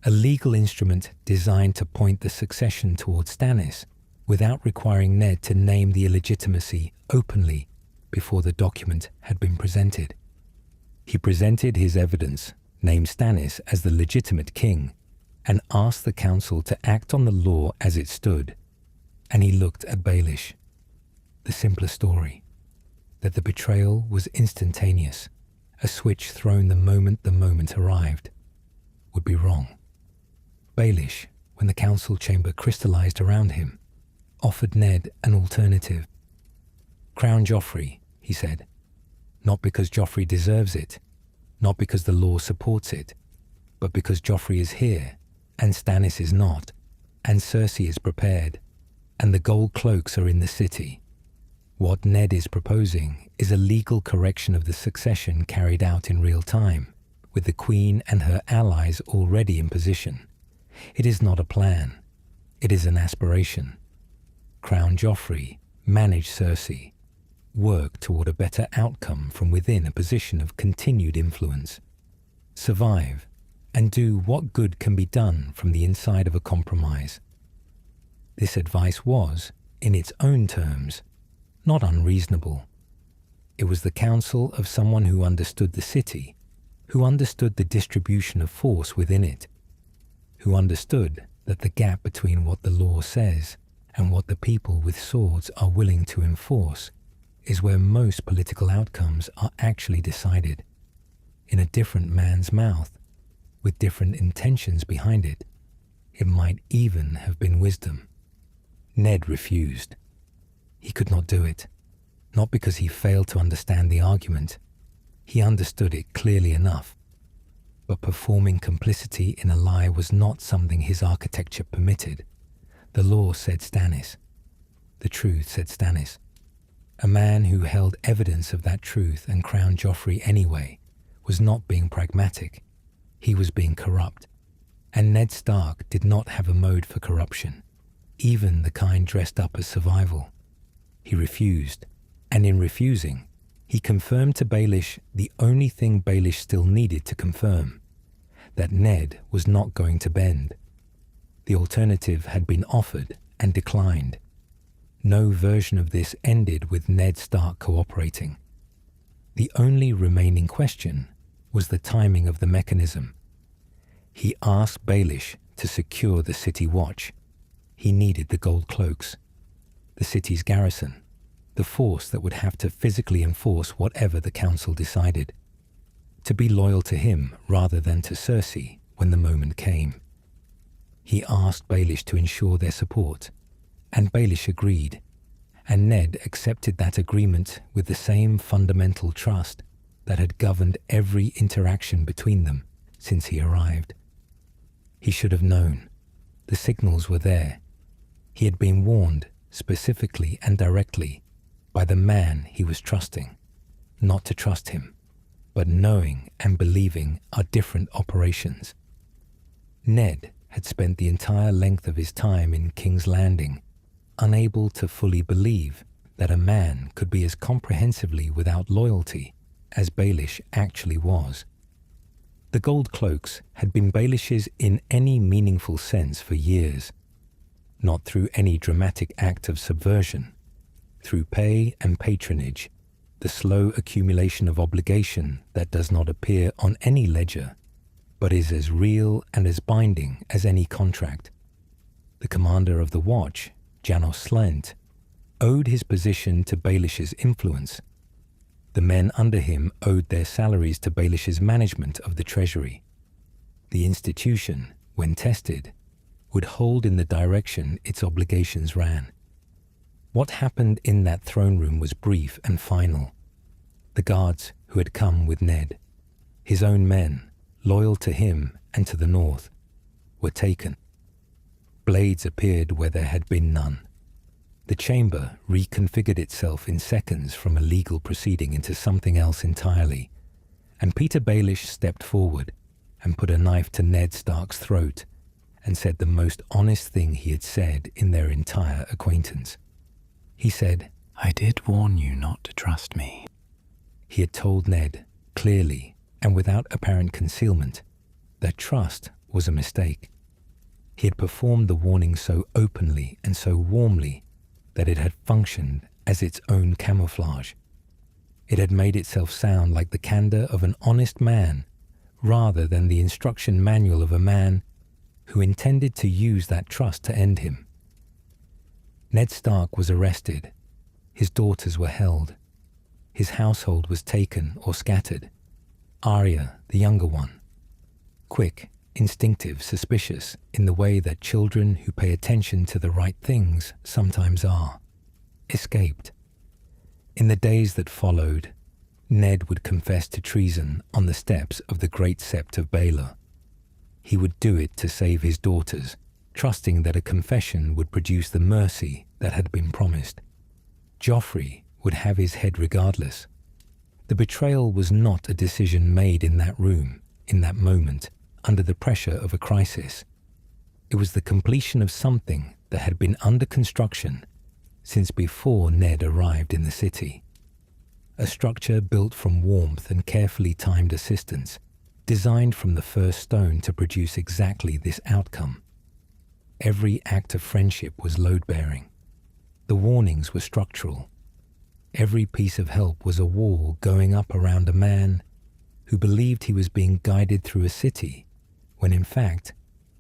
A legal instrument designed to point the succession towards Stannis without requiring Ned to name the illegitimacy openly before the document had been presented. He presented his evidence, named Stannis as the legitimate king, and asked the council to act on the law as it stood. And he looked at Baelish. The simpler story, that the betrayal was instantaneous, a switch thrown the moment arrived, would be wrong. Baelish, when the council chamber crystallized around him, offered Ned an alternative. "Crown Joffrey," he said, "not because Joffrey deserves it, not because the law supports it, but because Joffrey is here, and Stannis is not, and Cersei is prepared, and the gold cloaks are in the city. What Ned is proposing is a legal correction of the succession carried out in real time, with the Queen and her allies already in position. It is not a plan. It is an aspiration. Crown Joffrey, manage Cersei, work toward a better outcome from within a position of continued influence. Survive, and do what good can be done from the inside of a compromise." This advice was, in its own terms, not unreasonable. It was the counsel of someone who understood the city, who understood the distribution of force within it, who understood that the gap between what the law says and what the people with swords are willing to enforce is where most political outcomes are actually decided, in a different man's mouth, with different intentions behind it. It might even have been wisdom. Ned refused. He could not do it, not because he failed to understand the argument. He understood it clearly enough. But performing complicity in a lie was not something his architecture permitted. The law said Stannis. The truth said Stannis. A man who held evidence of that truth and crowned Joffrey anyway was not being pragmatic. He was being corrupt. And Ned Stark did not have a mode for corruption, even the kind dressed up as survival. He refused, and in refusing, he confirmed to Baelish the only thing Baelish still needed to confirm, that Ned was not going to bend. The alternative had been offered and declined. No version of this ended with Ned Stark cooperating. The only remaining question was the timing of the mechanism. He asked Baelish to secure the city watch. He needed the gold cloaks, the city's garrison, the force that would have to physically enforce whatever the council decided, to be loyal to him rather than to Cersei when the moment came. He asked Baelish to ensure their support, and Baelish agreed, and Ned accepted that agreement with the same fundamental trust that had governed every interaction between them since he arrived. He should have known. The signals were there. He had been warned specifically and directly by the man he was trusting. Not to trust him, but knowing and believing are different operations. Ned had spent the entire length of his time in King's Landing, unable to fully believe that a man could be as comprehensively without loyalty as Baelish actually was. The gold cloaks had been Baelish's in any meaningful sense for years, not through any dramatic act of subversion, through pay and patronage, the slow accumulation of obligation that does not appear on any ledger, but is as real and as binding as any contract. The commander of the watch, Janos Slynt, owed his position to Baelish's influence. The men under him owed their salaries to Baelish's management of the treasury. The institution, when tested, would hold in the direction its obligations ran. What happened in that throne room was brief and final. The guards who had come with Ned, his own men, loyal to him and to the north, were taken. Blades appeared where there had been none. The chamber reconfigured itself in seconds from a legal proceeding into something else entirely, and Petyr Baelish stepped forward and put a knife to Ned Stark's throat and said the most honest thing he had said in their entire acquaintance. He said, "I did warn you not to trust me." He had told Ned, clearly and without apparent concealment, that trust was a mistake. He had performed the warning so openly and so warmly that it had functioned as its own camouflage. It had made itself sound like the candor of an honest man rather than the instruction manual of a man who intended to use that trust to end him. Ned Stark was arrested. His daughters were held. His household was taken or scattered. Arya, the younger one, quick, instinctive, suspicious in the way that children who pay attention to the right things sometimes are, escaped. In the days that followed, Ned would confess to treason on the steps of the great sept of Baelor. He would do it to save his daughters, trusting that a confession would produce the mercy that had been promised. Joffrey would have his head regardless. The betrayal was not a decision made in that room, in that moment, under the pressure of a crisis. It was the completion of something that had been under construction since before Ned arrived in the city. A structure built from warmth and carefully timed assistance, designed from the first stone to produce exactly this outcome. Every act of friendship was load-bearing. The warnings were structural. Every piece of help was a wall going up around a man who believed he was being guided through a city, when in fact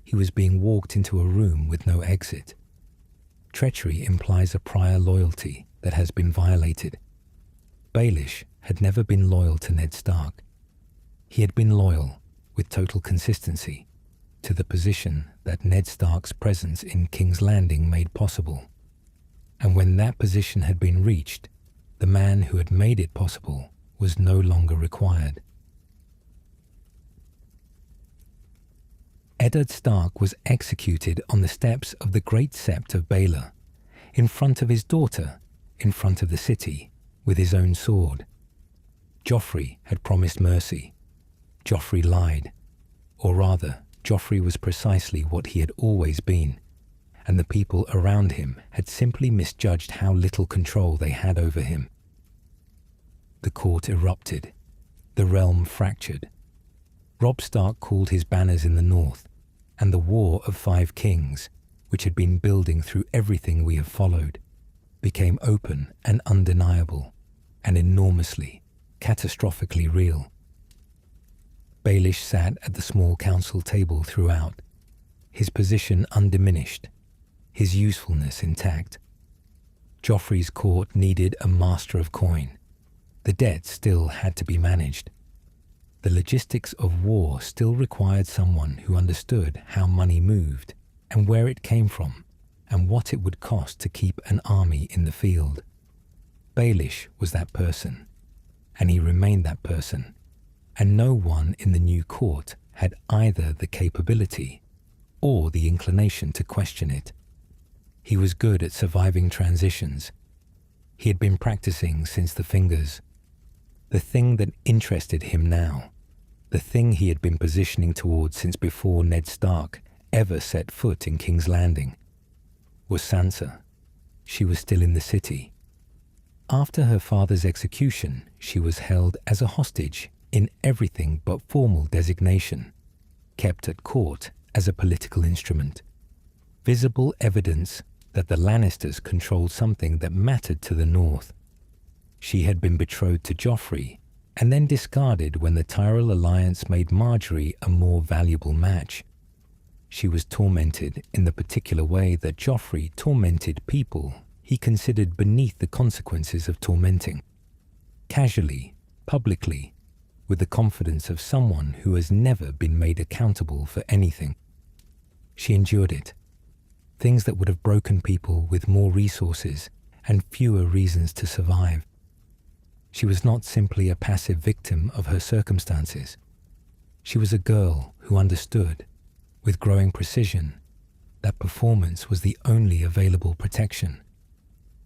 he was being walked into a room with no exit. Treachery implies a prior loyalty that has been violated. Baelish had never been loyal to Ned Stark. He had been loyal, with total consistency, to the position that Ned Stark's presence in King's Landing made possible. And when that position had been reached, the man who had made it possible was no longer required. Eddard Stark was executed on the steps of the great sept of Baelor, in front of his daughter, in front of the city, with his own sword. Joffrey had promised mercy. Joffrey lied. Or rather, Joffrey was precisely what he had always been, and the people around him had simply misjudged how little control they had over him. The court erupted. The realm fractured. Robb Stark called his banners in the north, and the War of Five Kings, which had been building through everything we have followed, became open and undeniable, and enormously, catastrophically real. Baelish sat at the small council table throughout, his position undiminished, his usefulness intact. Joffrey's court needed a master of coin. The debt still had to be managed. The logistics of war still required someone who understood how money moved and where it came from and what it would cost to keep an army in the field. Baelish was that person, and he remained that person, and no one in the new court had either the capability or the inclination to question it. He was good at surviving transitions. He had been practicing since the Fingers. The thing that interested him now, the thing he had been positioning towards since before Ned Stark ever set foot in King's Landing, was Sansa. She was still in the city. After her father's execution, she was held as a hostage in everything but formal designation, kept at court as a political instrument. Visible evidence that the Lannisters controlled something that mattered to the North. She had been betrothed to Joffrey and then discarded when the Tyrell alliance made Margaery a more valuable match. She was tormented in the particular way that Joffrey tormented people he considered beneath the consequences of tormenting. Casually, publicly, with the confidence of someone who has never been made accountable for anything. She endured it. Things that would have broken people with more resources and fewer reasons to survive. She was not simply a passive victim of her circumstances. She was a girl who understood, with growing precision, that performance was the only available protection,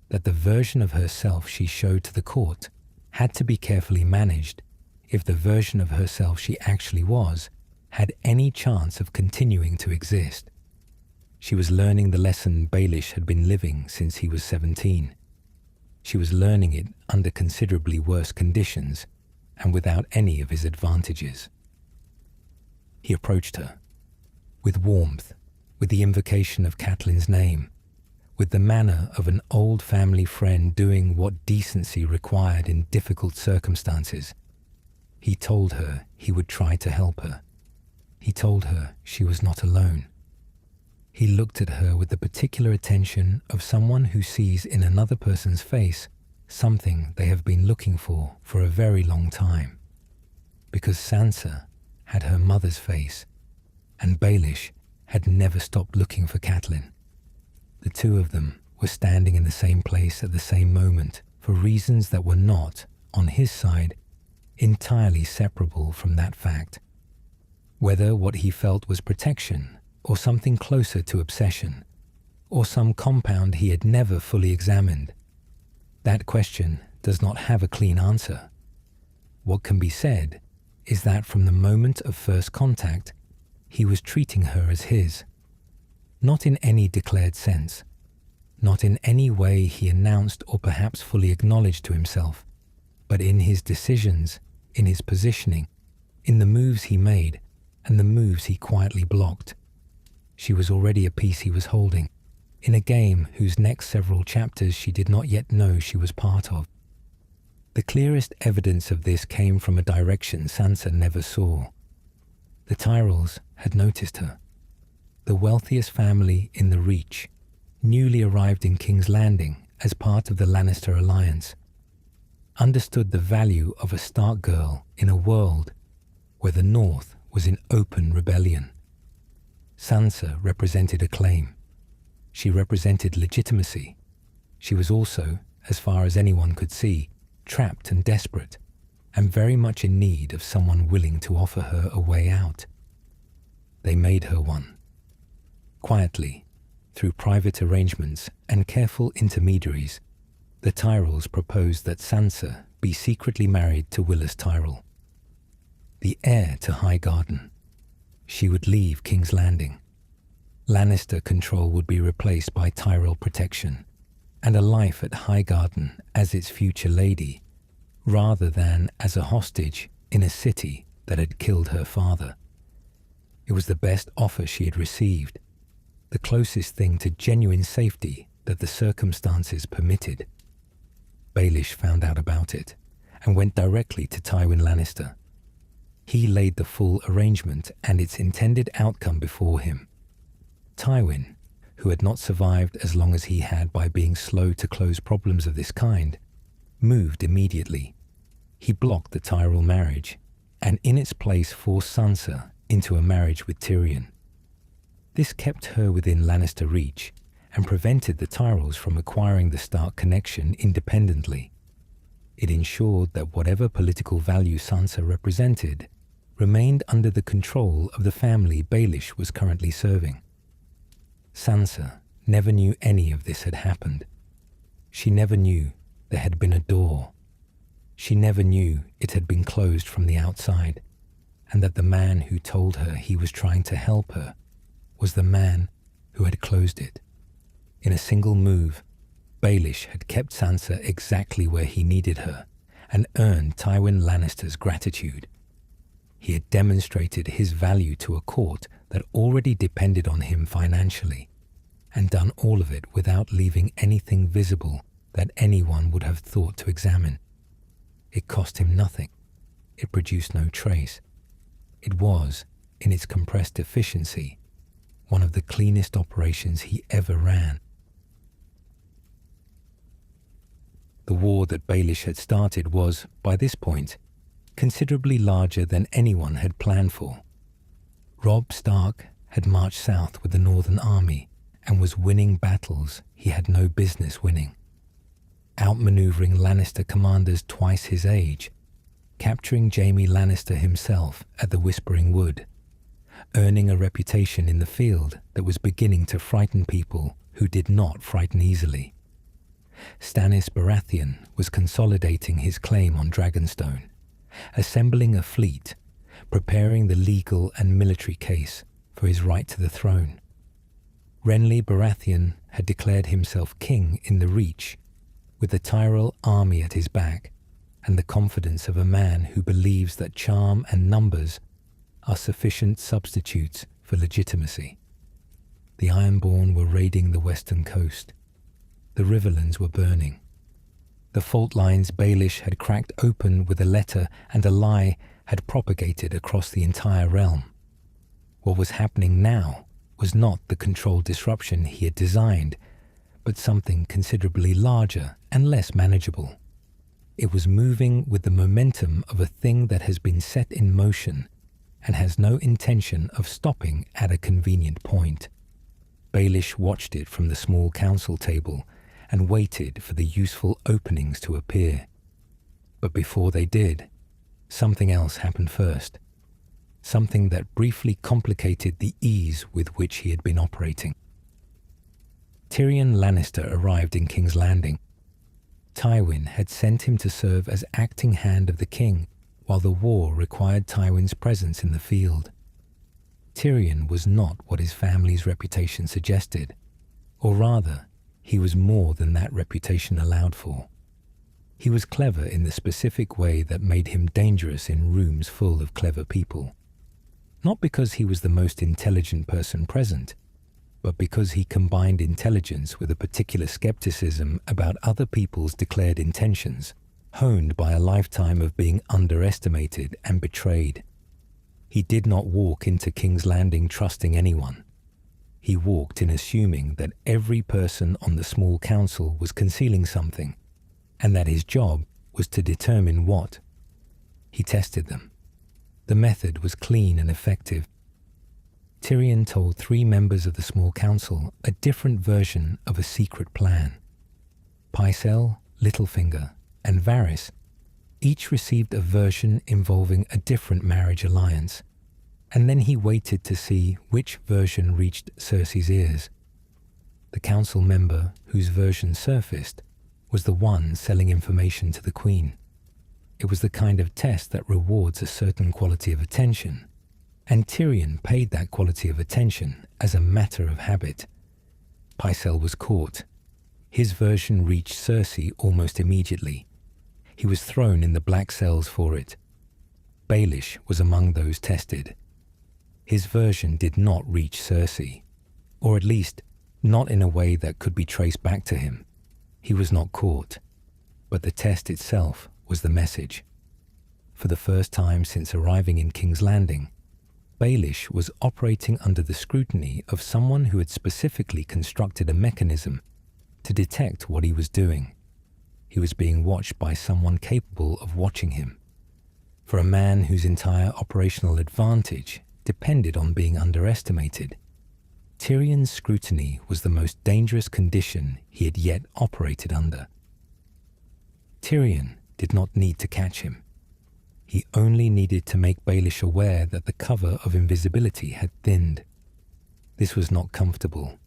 that the version of herself she showed to the court had to be carefully managed if the version of herself she actually was had any chance of continuing to exist. She was learning the lesson Baelish had been living since he was 17. She was learning it under considerably worse conditions and without any of his advantages. He approached her, with warmth, with the invocation of Catelyn's name, with the manner of an old family friend doing what decency required in difficult circumstances. He told her he would try to help her. He told her she was not alone. He looked at her with the particular attention of someone who sees in another person's face something they have been looking for a very long time. Because Sansa had her mother's face, and Baelish had never stopped looking for Catelyn. The two of them were standing in the same place at the same moment for reasons that were not, on his side, entirely separable from that fact. Whether what he felt was protection, or something closer to obsession, or some compound he had never fully examined, that question does not have a clean answer. What can be said is that from the moment of first contact, he was treating her as his. Not in any declared sense, not in any way he announced or perhaps fully acknowledged to himself, but in his decisions, in his positioning, in the moves he made and the moves he quietly blocked. She was already a piece he was holding, in a game whose next several chapters she did not yet know she was part of. The clearest evidence of this came from a direction Sansa never saw. The Tyrells had noticed her. The wealthiest family in the Reach, newly arrived in King's Landing as part of the Lannister alliance, understood the value of a Stark girl in a world where the North was in open rebellion. Sansa represented a claim. She represented legitimacy. She was also, as far as anyone could see, trapped and desperate, and very much in need of someone willing to offer her a way out. They made her one. Quietly, through private arrangements and careful intermediaries, the Tyrells proposed that Sansa be secretly married to Willas Tyrell, the heir to Highgarden. She would leave King's Landing. Lannister control would be replaced by Tyrell protection, and a life at Highgarden as its future lady, rather than as a hostage in a city that had killed her father. It was the best offer she had received, the closest thing to genuine safety that the circumstances permitted. Baelish found out about it, and went directly to Tywin Lannister. He laid the full arrangement and its intended outcome before him. Tywin, who had not survived as long as he had by being slow to close problems of this kind, moved immediately. He blocked the Tyrell marriage, and in its place forced Sansa into a marriage with Tyrion. This kept her within Lannister reach, and prevented the Tyrells from acquiring the Stark connection independently. It ensured that whatever political value Sansa represented remained under the control of the family Baelish was currently serving. Sansa never knew any of this had happened. She never knew there had been a door. She never knew it had been closed from the outside, and that the man who told her he was trying to help her was the man who had closed it. In a single move, Baelish had kept Sansa exactly where he needed her and earned Tywin Lannister's gratitude. He had demonstrated his value to a court that already depended on him financially, and done all of it without leaving anything visible that anyone would have thought to examine. It cost him nothing. It produced no trace. It was, in its compressed efficiency, one of the cleanest operations he ever ran. The war that Baelish had started was, by this point, considerably larger than anyone had planned for. Robb Stark had marched south with the Northern Army and was winning battles he had no business winning, outmaneuvering Lannister commanders twice his age, capturing Jaime Lannister himself at the Whispering Wood, earning a reputation in the field that was beginning to frighten people who did not frighten easily. Stannis Baratheon was consolidating his claim on Dragonstone, assembling a fleet, preparing the legal and military case for his right to the throne. Renly Baratheon had declared himself king in the Reach, with the Tyrell army at his back, and the confidence of a man who believes that charm and numbers are sufficient substitutes for legitimacy. The Ironborn were raiding the western coast. The Riverlands were burning. The fault lines Baelish had cracked open with a letter and a lie had propagated across the entire realm. What was happening now was not the controlled disruption he had designed, but something considerably larger and less manageable. It was moving with the momentum of a thing that has been set in motion and has no intention of stopping at a convenient point. Baelish watched it from the small council table and waited for the useful openings to appear. But before they did, something else happened first. Something that briefly complicated the ease with which he had been operating. Tyrion Lannister arrived in King's Landing. Tywin had sent him to serve as acting hand of the king while the war required Tywin's presence in the field. Tyrion was not what his family's reputation suggested, or rather, he was more than that reputation allowed for. He was clever in the specific way that made him dangerous in rooms full of clever people. Not because he was the most intelligent person present, but because he combined intelligence with a particular skepticism about other people's declared intentions, honed by a lifetime of being underestimated and betrayed. He did not walk into King's Landing trusting anyone. He walked in assuming that every person on the small council was concealing something, and that his job was to determine what. He tested them. The method was clean and effective. Tyrion told 3 members of the small council a different version of a secret plan. Pycelle, Littlefinger, and Varys each received a version involving a different marriage alliance, and then he waited to see which version reached Cersei's ears. The council member whose version surfaced was the one selling information to the Queen. It was the kind of test that rewards a certain quality of attention, and Tyrion paid that quality of attention as a matter of habit. Pycelle was caught. His version reached Cersei almost immediately. He was thrown in the black cells for it. Baelish was among those tested. His version did not reach Cersei, or at least not in a way that could be traced back to him. He was not caught, but the test itself was the message. For the first time since arriving in King's Landing, Baelish was operating under the scrutiny of someone who had specifically constructed a mechanism to detect what he was doing. He was being watched by someone capable of watching him. For a man whose entire operational advantage depended on being underestimated, Tyrion's scrutiny was the most dangerous condition he had yet operated under. Tyrion did not need to catch him. He only needed to make Baelish aware that the cover of invisibility had thinned. This was not comfortable.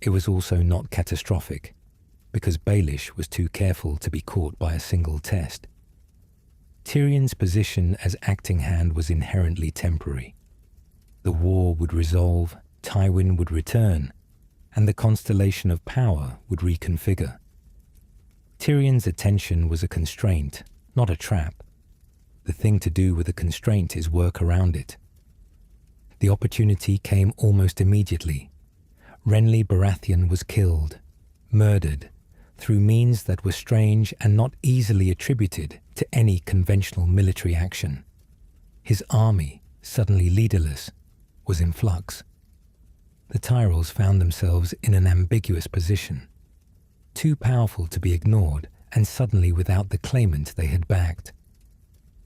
It was also not catastrophic, because Baelish was too careful to be caught by a single test. Tyrion's position as acting hand was inherently temporary. The war would resolve, Tywin would return, and the constellation of power would reconfigure. Tyrion's attention was a constraint, not a trap. The thing to do with a constraint is work around it. The opportunity came almost immediately. Renly Baratheon was killed, murdered, through means that were strange and not easily attributed to any conventional military action. His army, suddenly leaderless, was in flux. The Tyrells found themselves in an ambiguous position, too powerful to be ignored and suddenly without the claimant they had backed.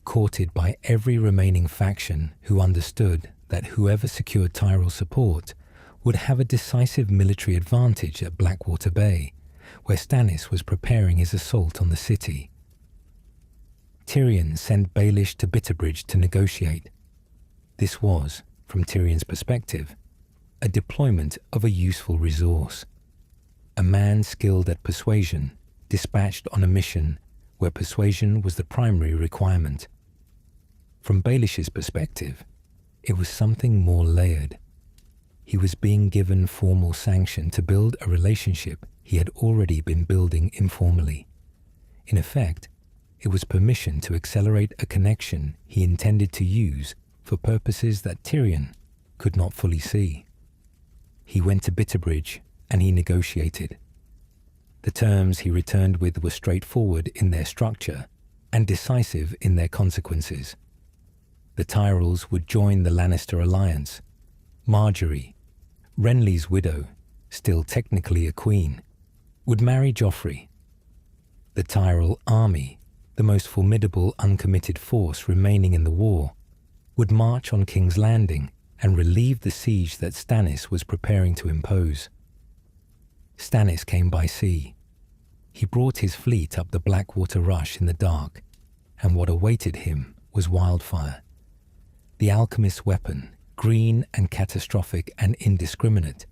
Courted by every remaining faction who understood that whoever secured Tyrell support would have a decisive military advantage at Blackwater Bay, where Stannis was preparing his assault on the city. Tyrion sent Baelish to Bitterbridge to negotiate. This was, from Tyrion's perspective, a deployment of a useful resource. A man skilled at persuasion, dispatched on a mission where persuasion was the primary requirement. From Baelish's perspective, it was something more layered. He was being given formal sanction to build a relationship he had already been building informally. In effect, it was permission to accelerate a connection he intended to use for purposes that Tyrion could not fully see. He went to Bitterbridge and he negotiated. The terms he returned with were straightforward in their structure and decisive in their consequences. The Tyrells would join the Lannister alliance. Margaery, Renly's widow, still technically a queen, would marry Joffrey. The Tyrell army, the most formidable uncommitted force remaining in the war, would march on King's Landing and relieve the siege that Stannis was preparing to impose. Stannis came by sea. He brought his fleet up the Blackwater Rush in the dark, and what awaited him was wildfire. The alchemist's weapon, green and catastrophic and indiscriminate,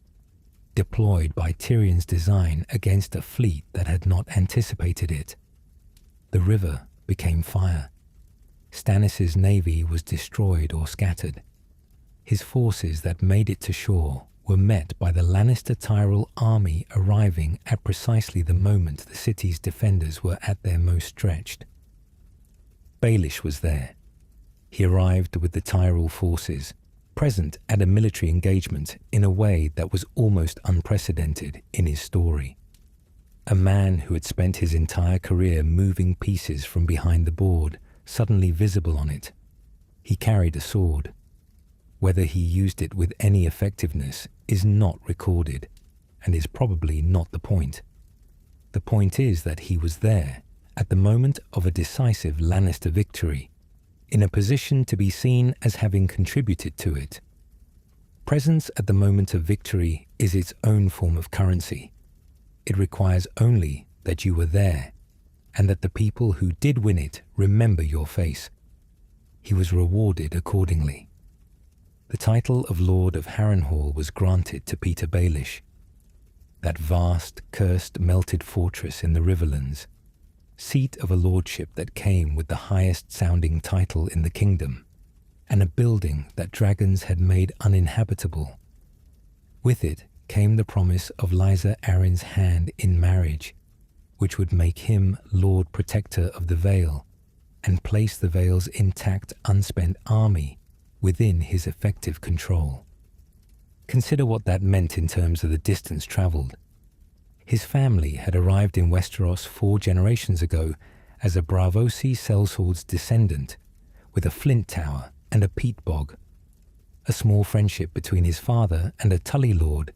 deployed by Tyrion's design against a fleet that had not anticipated it. The river became fire. Stannis' navy was destroyed or scattered. His forces that made it to shore were met by the Lannister Tyrell army arriving at precisely the moment the city's defenders were at their most stretched. Baelish was there. He arrived with the Tyrell forces, present at a military engagement in a way that was almost unprecedented in his story. A man who had spent his entire career moving pieces from behind the board, suddenly visible on it. He carried a sword. Whether he used it with any effectiveness is not recorded, and is probably not the point. The point is that he was there, at the moment of a decisive Lannister victory, in a position to be seen as having contributed to it. Presence at the moment of victory is its own form of currency. It requires only that you were there, and that the people who did win it remember your face. He was rewarded accordingly. The title of Lord of Harrenhal was granted to Petyr Baelish. That vast, cursed, melted fortress in the Riverlands, seat of a lordship that came with the highest-sounding title in the kingdom, and a building that dragons had made uninhabitable. With it came the promise of Lysa Arryn's hand in marriage, which would make him Lord Protector of the Vale, and place the Vale's intact, unspent army within his effective control. Consider what that meant in terms of the distance travelled. His family had arrived in Westeros 4 generations ago as a Braavosi sellsword's descendant, with a flint tower and a peat bog. A small friendship between his father and a Tully lord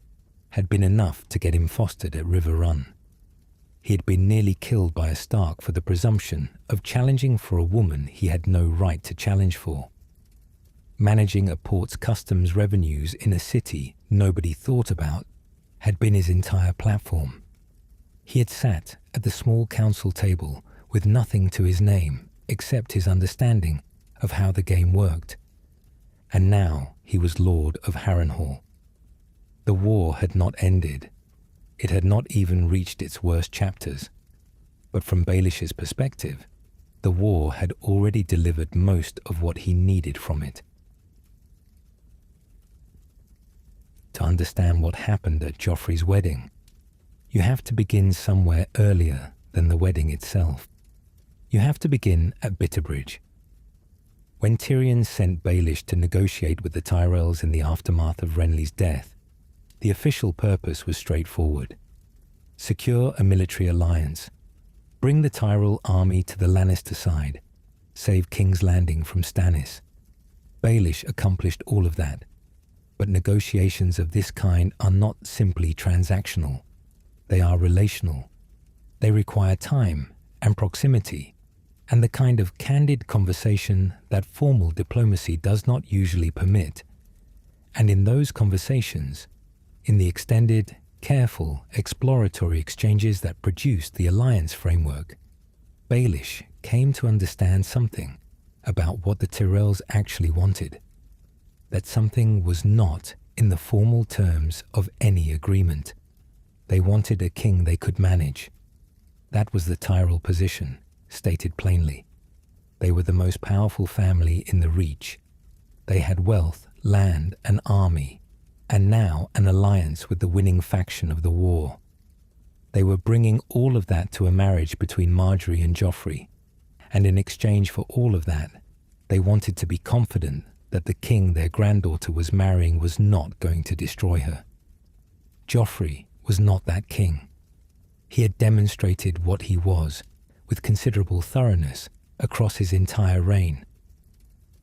had been enough to get him fostered at River Run. He had been nearly killed by a Stark for the presumption of challenging for a woman he had no right to challenge for. Managing a port's customs revenues in a city nobody thought about had been his entire platform. He had sat at the small council table with nothing to his name except his understanding of how the game worked. And now he was Lord of Harrenhal. The war had not ended. It had not even reached its worst chapters. But from Baelish's perspective, the war had already delivered most of what he needed from it. To understand what happened at Joffrey's wedding, you have to begin somewhere earlier than the wedding itself. You have to begin at Bitterbridge. When Tyrion sent Baelish to negotiate with the Tyrells in the aftermath of Renly's death, the official purpose was straightforward. Secure a military alliance. Bring the Tyrell army to the Lannister side. Save King's Landing from Stannis. Baelish accomplished all of that. But negotiations of this kind are not simply transactional. They are relational. They require time and proximity, and the kind of candid conversation that formal diplomacy does not usually permit. And in those conversations, in the extended, careful, exploratory exchanges that produced the alliance framework, Baelish came to understand something about what the Tyrells actually wanted. That something was not in the formal terms of any agreement. They wanted a king they could manage. That was the Tyrell position, stated plainly. They were the most powerful family in the Reach. They had wealth, land, an army, and now an alliance with the winning faction of the war. They were bringing all of that to a marriage between Margaery and Joffrey, and in exchange for all of that, they wanted to be confident that the king their granddaughter was marrying was not going to destroy her. Joffrey was not that king. He had demonstrated what he was with considerable thoroughness across his entire reign.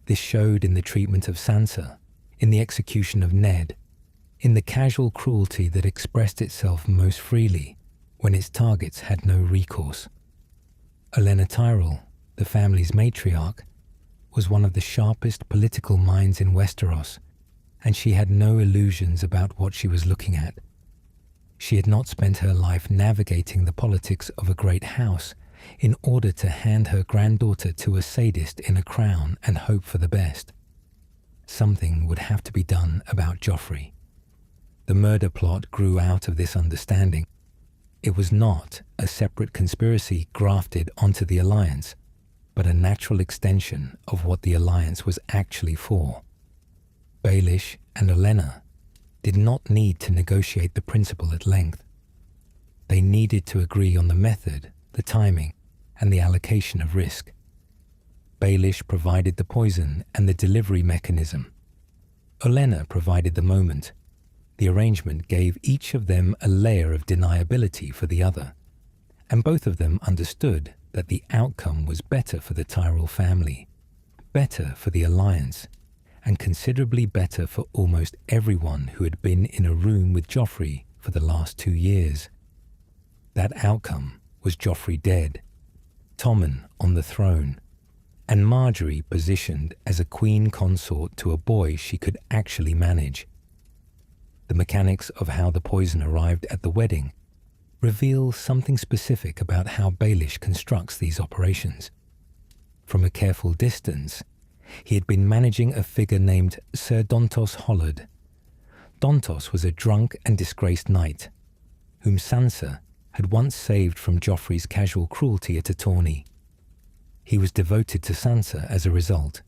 This showed in the treatment of Sansa, in the execution of Ned, in the casual cruelty that expressed itself most freely when its targets had no recourse. Olenna Tyrell, the family's matriarch, was one of the sharpest political minds in Westeros, and she had no illusions about what she was looking at. She had not spent her life navigating the politics of a great house in order to hand her granddaughter to a sadist in a crown and hope for the best. Something would have to be done about Joffrey. The murder plot grew out of this understanding. It was not a separate conspiracy grafted onto the alliance, but a natural extension of what the alliance was actually for. Baelish and Olenna did not need to negotiate the principle at length. They needed to agree on the method, the timing, and the allocation of risk. Baelish provided the poison and the delivery mechanism. Olenna provided the moment. The arrangement gave each of them a layer of deniability for the other, and both of them understood that the outcome was better for the Tyrell family, better for the alliance, and considerably better for almost everyone who had been in a room with Joffrey for the last 2 years. That outcome was Joffrey dead, Tommen on the throne, and Margaery positioned as a queen consort to a boy she could actually manage. The mechanics of how the poison arrived at the wedding reveal something specific about how Baelish constructs these operations. From a careful distance, he had been managing a figure named Sir Dontos Hollard. Dontos was a drunk and disgraced knight, whom Sansa had once saved from Joffrey's casual cruelty at a tourney. He was devoted to Sansa as a result,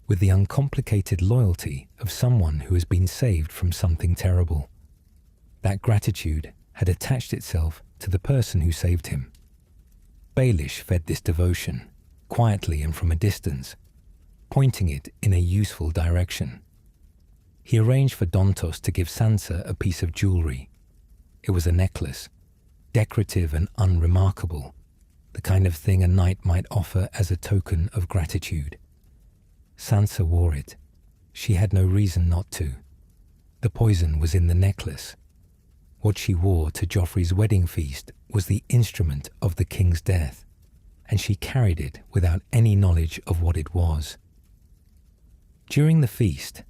with the uncomplicated loyalty of someone who has been saved from something terrible. That gratitude had attached itself to the person who saved him. Baelish fed this devotion, quietly and from a distance, pointing it in a useful direction. He arranged for Dontos to give Sansa a piece of jewelry. It was a necklace, decorative and unremarkable, the kind of thing a knight might offer as a token of gratitude. Sansa wore it. She had no reason not to. The poison was in the necklace. What she wore to Joffrey's wedding feast was the instrument of the king's death, and she carried it without any knowledge of what it was. During the feast,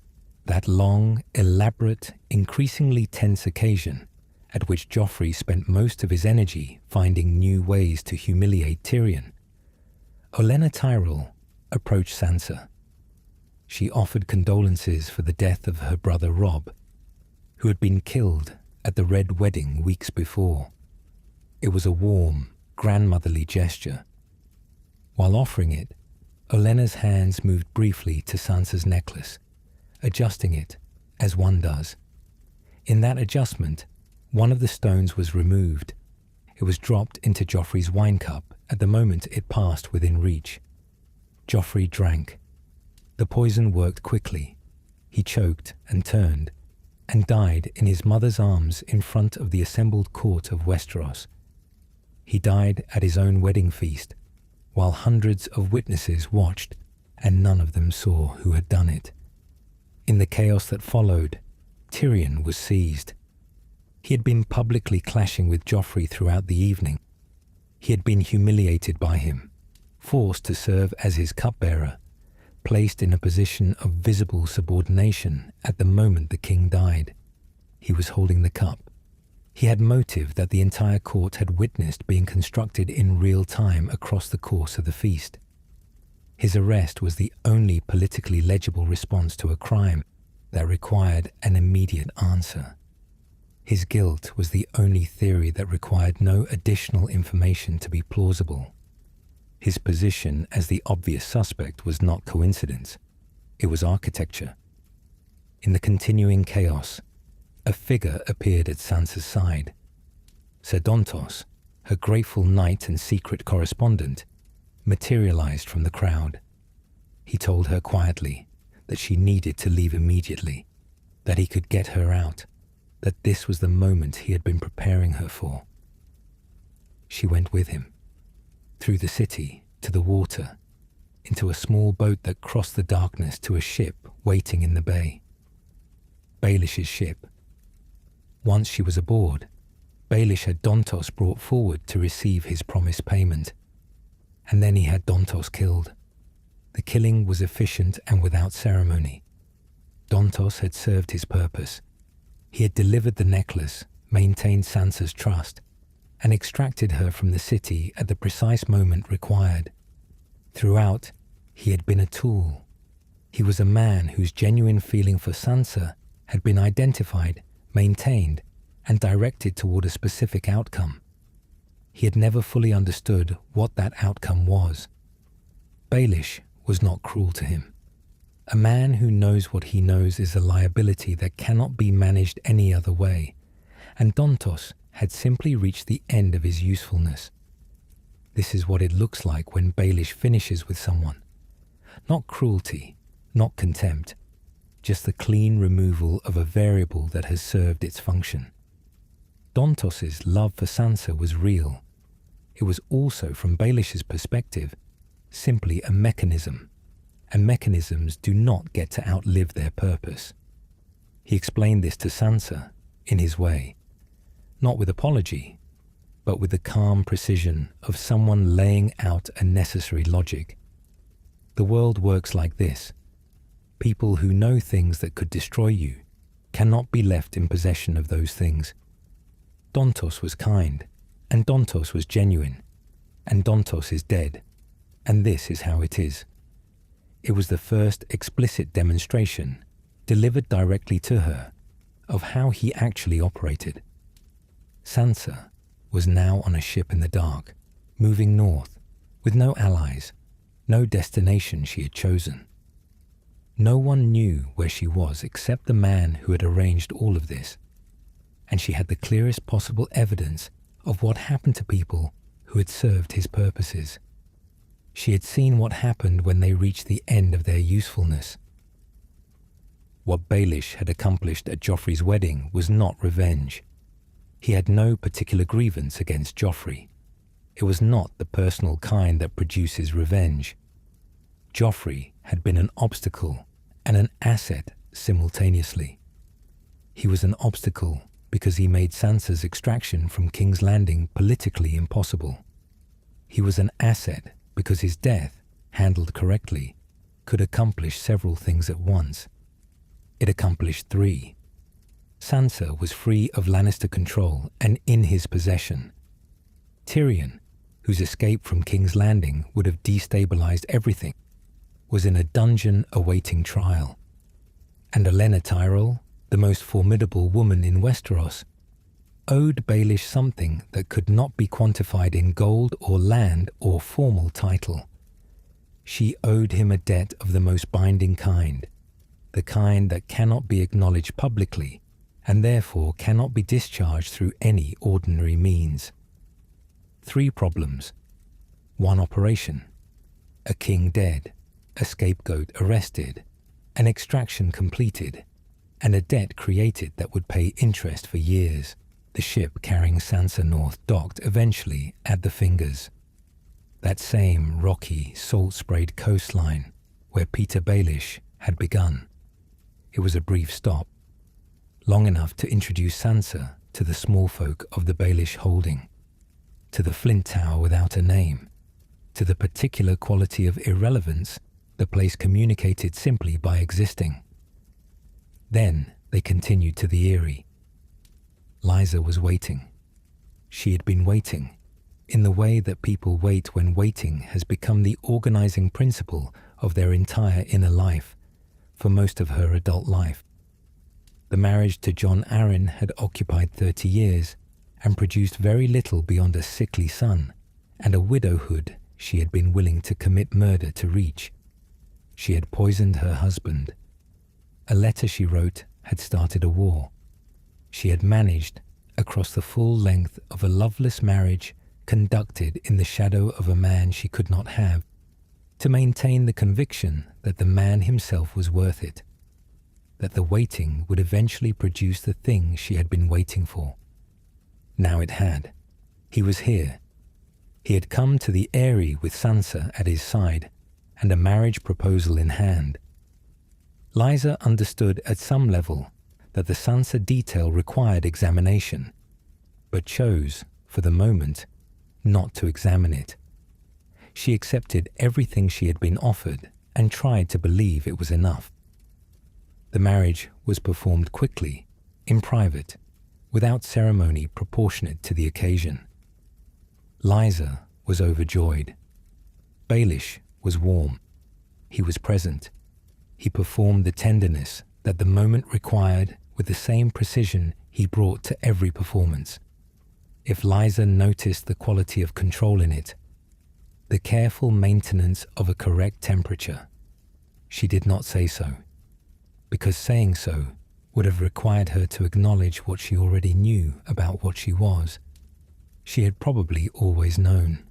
that long, elaborate, increasingly tense occasion at which Joffrey spent most of his energy finding new ways to humiliate Tyrion, Olenna Tyrell approached Sansa. She offered condolences for the death of her brother Robb, who had been killed at the Red Wedding weeks before. It was a warm, grandmotherly gesture. While offering it, Olenna's hands moved briefly to Sansa's necklace, adjusting it as one does. In that adjustment, one of the stones was removed. It was dropped into Joffrey's wine cup at the moment it passed within reach. Joffrey drank. The poison worked quickly. He choked and turned, and died in his mother's arms in front of the assembled court of Westeros. He died at his own wedding feast, while hundreds of witnesses watched, and none of them saw who had done it. In the chaos that followed, Tyrion was seized. He had been publicly clashing with Joffrey throughout the evening. He had been humiliated by him, forced to serve as his cupbearer, placed in a position of visible subordination at the moment the king died. He was holding the cup. He had motive that the entire court had witnessed being constructed in real time across the course of the feast. His arrest was the only politically legible response to a crime that required an immediate answer. His guilt was the only theory that required no additional information to be plausible. His position as the obvious suspect was not coincidence. It was architecture. In the continuing chaos, a figure appeared at Sansa's side. Sir Dontos, her grateful knight and secret correspondent, materialized from the crowd. He told her quietly that she needed to leave immediately, that he could get her out, that this was the moment he had been preparing her for. she went with him. Through the city, to the water, into a small boat that crossed the darkness to a ship waiting in the bay. Baelish's ship. Once she was aboard, Baelish had Dontos brought forward to receive his promised payment, and then he had Dontos killed. The killing was efficient and without ceremony. Dontos had served his purpose. He had delivered the necklace, maintained Sansa's trust, and extracted her from the city at the precise moment required. Throughout, he had been a tool. He was a man whose genuine feeling for Sansa had been identified, maintained, and directed toward a specific outcome. He had never fully understood what that outcome was. Baelish was not cruel to him. A man who knows what he knows is a liability that cannot be managed any other way, and Dontos had simply reached the end of his usefulness. This is what it looks like when Baelish finishes with someone. Not cruelty, not contempt, just the clean removal of a variable that has served its function. Dontos's love for Sansa was real. It was also, from Baelish's perspective, simply a mechanism, and mechanisms do not get to outlive their purpose. He explained this to Sansa, in his way, not with apology, but with the calm precision of someone laying out a necessary logic. The world works like this. People who know things that could destroy you cannot be left in possession of those things. Dontos was kind, and Dontos was genuine, and Dontos is dead, and this is how it is. It was the first explicit demonstration, delivered directly to her, of how he actually operated. Sansa was now on a ship in the dark, moving north, with no allies, no destination she had chosen. No one knew where she was except the man who had arranged all of this, and she had the clearest possible evidence of what happened to people who had served his purposes. She had seen what happened when they reached the end of their usefulness. What Baelish had accomplished at Joffrey's wedding was not revenge. He had no particular grievance against Joffrey. It was not the personal kind that produces revenge. Joffrey had been an obstacle and an asset simultaneously. He was an obstacle because he made Sansa's extraction from King's Landing politically impossible. He was an asset because his death, handled correctly, could accomplish several things at once. It accomplished 3. Sansa was free of Lannister control and in his possession. Tyrion, whose escape from King's Landing would have destabilized everything, was in a dungeon awaiting trial. And Olenna Tyrell, the most formidable woman in Westeros, owed Baelish something that could not be quantified in gold or land or formal title. She owed him a debt of the most binding kind, the kind that cannot be acknowledged publicly and therefore cannot be discharged through any ordinary means. 3 problems. 1 operation. A king dead, a scapegoat arrested, an extraction completed, and a debt created that would pay interest for years. The ship carrying Sansa north docked eventually at the Fingers, that same rocky, salt-sprayed coastline where Petyr Baelish had begun. It was a brief stop, long enough to introduce Sansa to the small folk of the Baelish holding, to the flint tower without a name, to the particular quality of irrelevance the place communicated simply by existing. Then they continued to the Eyrie. Lysa was waiting. She had been waiting, in the way that people wait when waiting has become the organizing principle of their entire inner life, for most of her adult life. The marriage to Jon Arryn had occupied 30 years and produced very little beyond a sickly son and a widowhood she had been willing to commit murder to reach. She had poisoned her husband. A letter she wrote had started a war. She had managed, across the full length of a loveless marriage conducted in the shadow of a man she could not have, to maintain the conviction that the man himself was worth it, that the waiting would eventually produce the thing she had been waiting for. Now it had. He was here, He had come to the Eyrie with Sansa at his side and a marriage proposal in hand. Lysa understood at some level that the Sansa detail required examination, but chose, for the moment, not to examine it. She accepted everything she had been offered and tried to believe it was enough. The marriage was performed quickly, in private, without ceremony proportionate to the occasion. Lysa was overjoyed. Baelish was warm. He was present. He performed the tenderness that the moment required with the same precision he brought to every performance. If Lysa noticed the quality of control in it, the careful maintenance of a correct temperature, she did not say so, because saying so would have required her to acknowledge what she already knew about what she was. She had probably always known.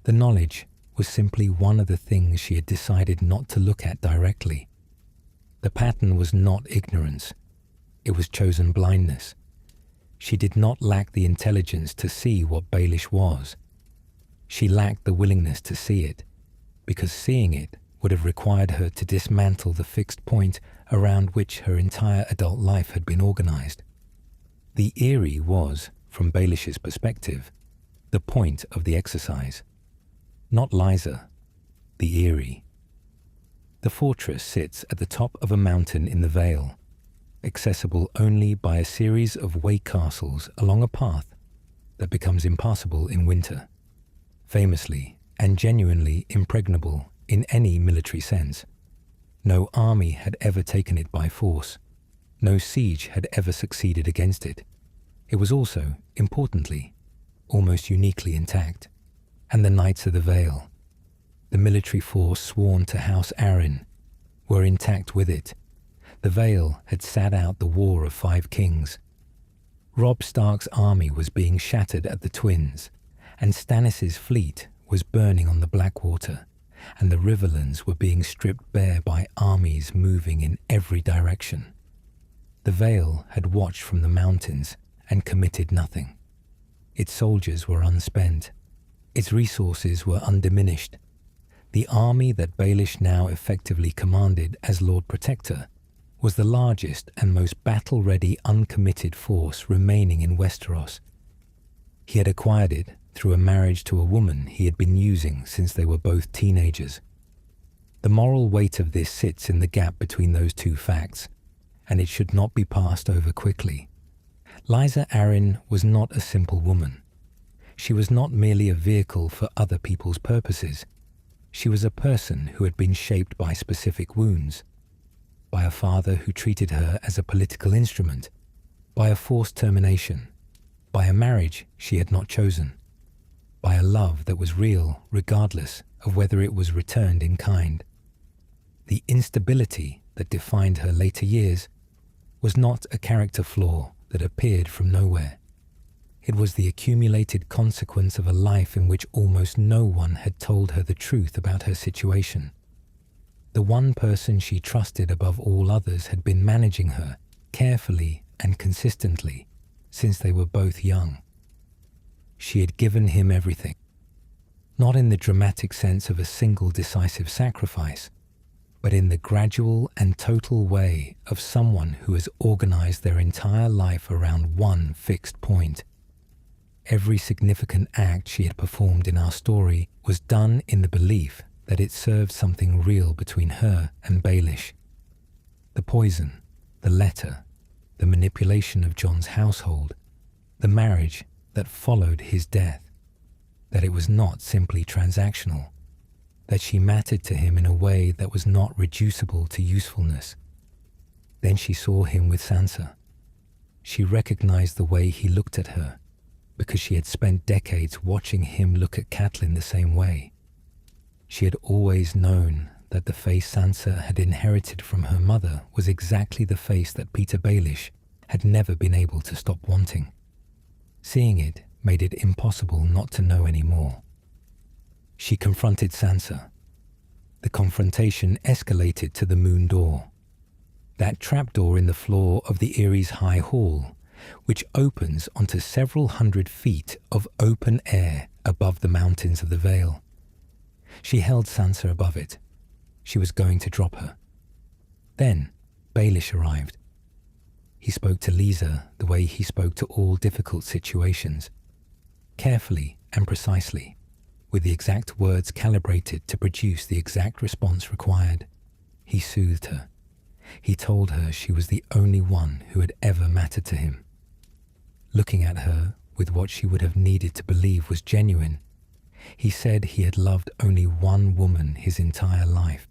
The knowledge was simply one of the things she had decided not to look at directly. The pattern was not ignorance. It was chosen blindness. She did not lack the intelligence to see what Baelish was. She lacked the willingness to see it, because seeing it would have required her to dismantle the fixed point around which her entire adult life had been organized. The Eyrie was, from Baelish's perspective, the point of the exercise. Not Lysa, the Eyrie. The fortress sits at the top of a mountain in the Vale, accessible only by a series of way castles along a path that becomes impassable in winter, famously and genuinely impregnable in any military sense. No army had ever taken it by force. No siege had ever succeeded against it. It was also, importantly, almost uniquely intact. And the Knights of the Vale, the military force sworn to House Arryn, were intact with it. The Vale had sat out the War of 5 Kings. Robb Stark's army was being shattered at the Twins, and Stannis' fleet was burning on the Blackwater, and the Riverlands were being stripped bare by armies moving in every direction. The Vale had watched from the mountains and committed nothing. Its soldiers were unspent. Its resources were undiminished. The army that Baelish now effectively commanded as Lord Protector was the largest and most battle-ready uncommitted force remaining in Westeros. He had acquired it through a marriage to a woman he had been using since they were both teenagers. The moral weight of this sits in the gap between those two facts, and it should not be passed over quickly. Lysa Arryn was not a simple woman. She was not merely a vehicle for other people's purposes. She was a person who had been shaped by specific wounds, by a father who treated her as a political instrument, by a forced termination, by a marriage she had not chosen, by a love that was real regardless of whether it was returned in kind. The instability that defined her later years was not a character flaw that appeared from nowhere. It was the accumulated consequence of a life in which almost no one had told her the truth about her situation. The one person she trusted above all others had been managing her carefully and consistently since they were both young. She had given him everything, not in the dramatic sense of a single decisive sacrifice, but in the gradual and total way of someone who has organized their entire life around one fixed point. Every significant act she had performed in our story was done in the belief that it served something real between her and Baelish. The poison, the letter, the manipulation of Jon's household, the marriage that followed his death, that it was not simply transactional, that she mattered to him in a way that was not reducible to usefulness. Then she saw him with Sansa. She recognized the way he looked at her, because she had spent decades watching him look at Catelyn the same way. She had always known that the face Sansa had inherited from her mother was exactly the face that Petyr Baelish had never been able to stop wanting. Seeing it made it impossible not to know any more. She confronted Sansa. The confrontation escalated to the Moon Door, that trapdoor in the floor of the Eyrie's High Hall, which opens onto several hundred feet of open air above the mountains of the Vale. She held Sansa above it. She was going to drop her. Then Baelish arrived. He spoke to Lysa the way he spoke to all difficult situations, carefully and precisely, with the exact words calibrated to produce the exact response required. He soothed her. He told her she was the only one who had ever mattered to him. Looking at her with what she would have needed to believe was genuine, he said he had loved only one woman his entire life.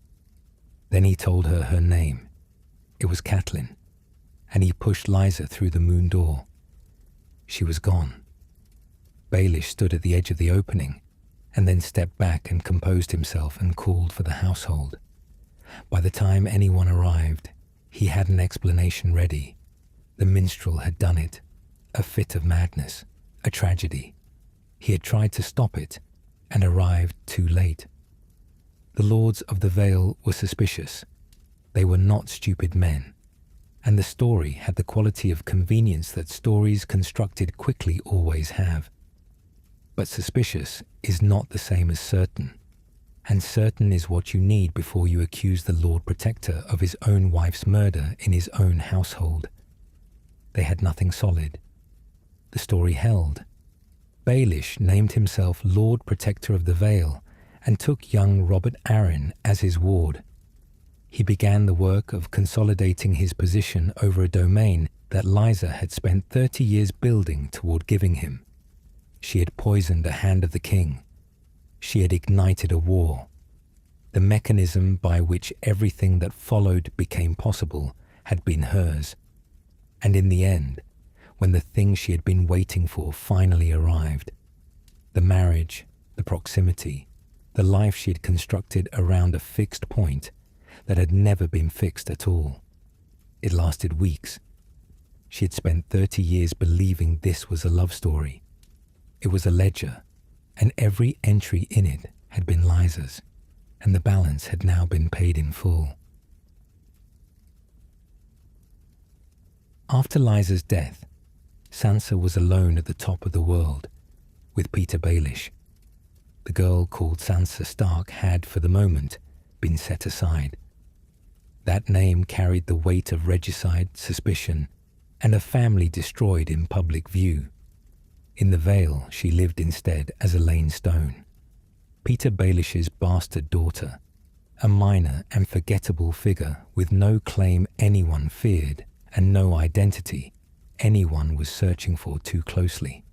Then he told her her name. It was Catelyn, and he pushed Lysa through the moon door. She was gone. Baelish stood at the edge of the opening, and then stepped back and composed himself and called for the household. By the time anyone arrived, he had an explanation ready. The minstrel had done it. A fit of madness, a tragedy. He had tried to stop it, and arrived too late. The lords of the Vale were suspicious. They were not stupid men, and the story had the quality of convenience that stories constructed quickly always have. But suspicious is not the same as certain, and certain is what you need before you accuse the Lord Protector of his own wife's murder in his own household. They had nothing solid. The story held. Baelish named himself Lord Protector of the Vale and took young Robert Arryn as his ward. He began the work of consolidating his position over a domain that Lysa had spent 30 years building toward giving him. She had poisoned the hand of the king. She had ignited a war. The mechanism by which everything that followed became possible had been hers. And in the end, when the thing she had been waiting for finally arrived, the marriage, the proximity, the life she had constructed around a fixed point that had never been fixed at all. It lasted weeks. She had spent 30 years believing this was a love story. It was a ledger, and every entry in it had been Lysa's, and the balance had now been paid in full. After Lysa's death, Sansa was alone at the top of the world, with Petyr Baelish. The girl called Sansa Stark had, for the moment, been set aside. That name carried the weight of regicide, suspicion, and a family destroyed in public view. In the Vale, she lived instead as Elaine Stone, Petyr Baelish's bastard daughter, a minor and forgettable figure with no claim anyone feared and no identity anyone was searching for too closely.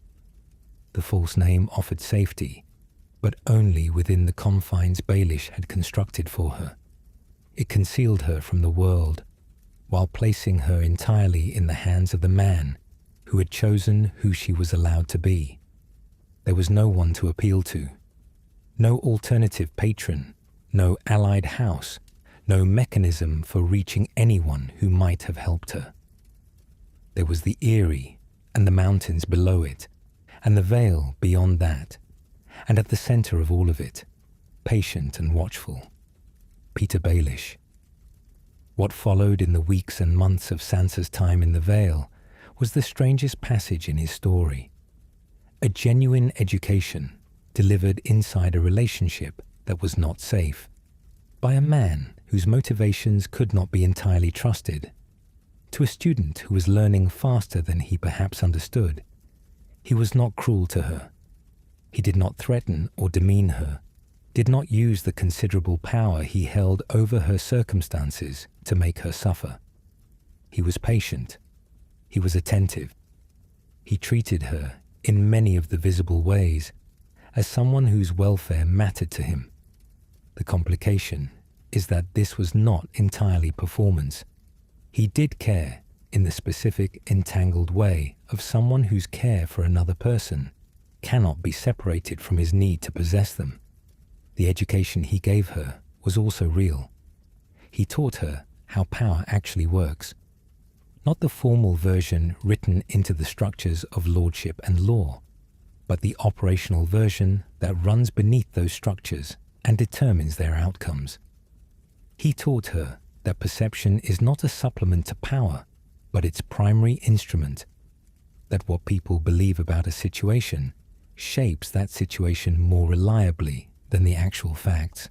The false name offered safety, but only within the confines Baelish had constructed for her. It concealed her from the world, while placing her entirely in the hands of the man who had chosen who she was allowed to be. There was no one to appeal to, no alternative patron, no allied house, no mechanism for reaching anyone who might have helped her. There was the Eyrie and the mountains below it, and the Vale beyond that, and at the center of all of it, patient and watchful, Petyr Baelish. What followed in the weeks and months of Sansa's time in the Vale was the strangest passage in his story. A genuine education delivered inside a relationship that was not safe, by a man whose motivations could not be entirely trusted, to a student who was learning faster than he perhaps understood. He was not cruel to her. He did not threaten or demean her, did not use the considerable power he held over her circumstances to make her suffer. He was patient. He was attentive. He treated her, in many of the visible ways, as someone whose welfare mattered to him. The complication is that this was not entirely performance. He did care in the specific, entangled way of someone whose care for another person cannot be separated from his need to possess them. The education he gave her was also real. He taught her how power actually works. Not the formal version written into the structures of lordship and law, but the operational version that runs beneath those structures and determines their outcomes. He taught her that perception is not a supplement to power, but its primary instrument, that what people believe about a situation shapes that situation more reliably than the actual facts.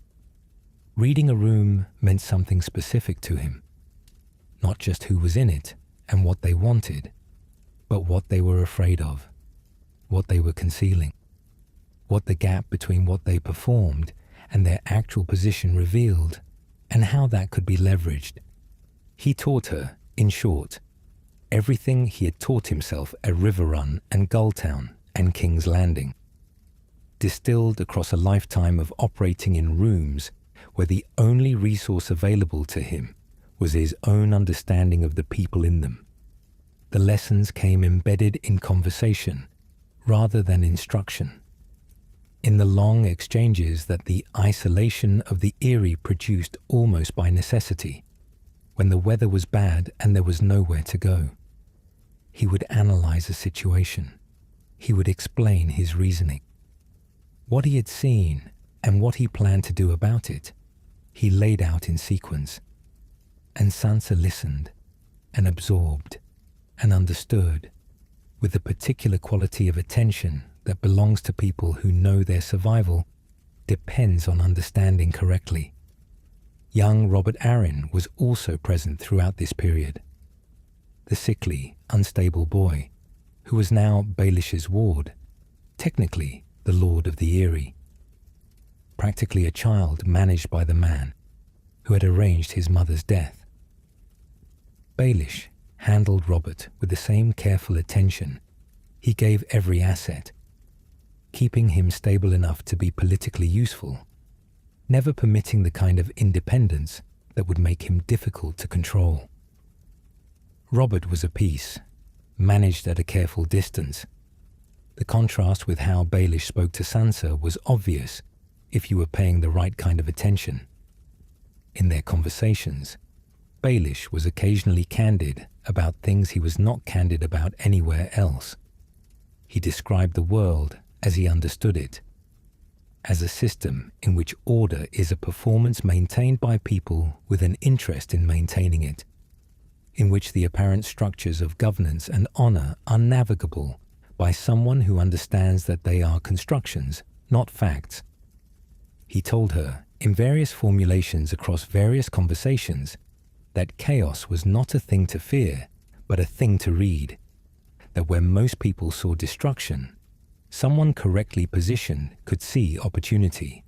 Reading a room meant something specific to him, not just who was in it and what they wanted, but what they were afraid of, what they were concealing, what the gap between what they performed and their actual position revealed, and how that could be leveraged. He taught her, in short, everything he had taught himself at River Run and Gulltown and King's Landing, distilled across a lifetime of operating in rooms where the only resource available to him was his own understanding of the people in them. The lessons came embedded in conversation rather than instruction, in the long exchanges that the isolation of the eyrie produced almost by necessity. When the weather was bad and there was nowhere to go, he would analyze a situation. He would explain his reasoning. What he had seen and what he planned to do about it, he laid out in sequence. And Sansa listened and absorbed and understood with the particular quality of attention that belongs to people who know their survival depends on understanding correctly. Young Robert Arryn was also present throughout this period. The sickly, unstable boy, who was now Baelish's ward, technically the Lord of the Eyrie. Practically a child managed by the man who had arranged his mother's death. Baelish handled Robert with the same careful attention he gave every asset, keeping him stable enough to be politically useful, never permitting the kind of independence that would make him difficult to control. Robert was a piece, managed at a careful distance. The contrast with how Baelish spoke to Sansa was obvious if you were paying the right kind of attention. In their conversations, Baelish was occasionally candid about things he was not candid about anywhere else. He described the world as he understood it, as a system in which order is a performance maintained by people with an interest in maintaining it, in which the apparent structures of governance and honor are navigable by someone who understands that they are constructions, not facts. He told her, in various formulations across various conversations, that chaos was not a thing to fear, but a thing to read, that where most people saw destruction, someone correctly positioned could see opportunity,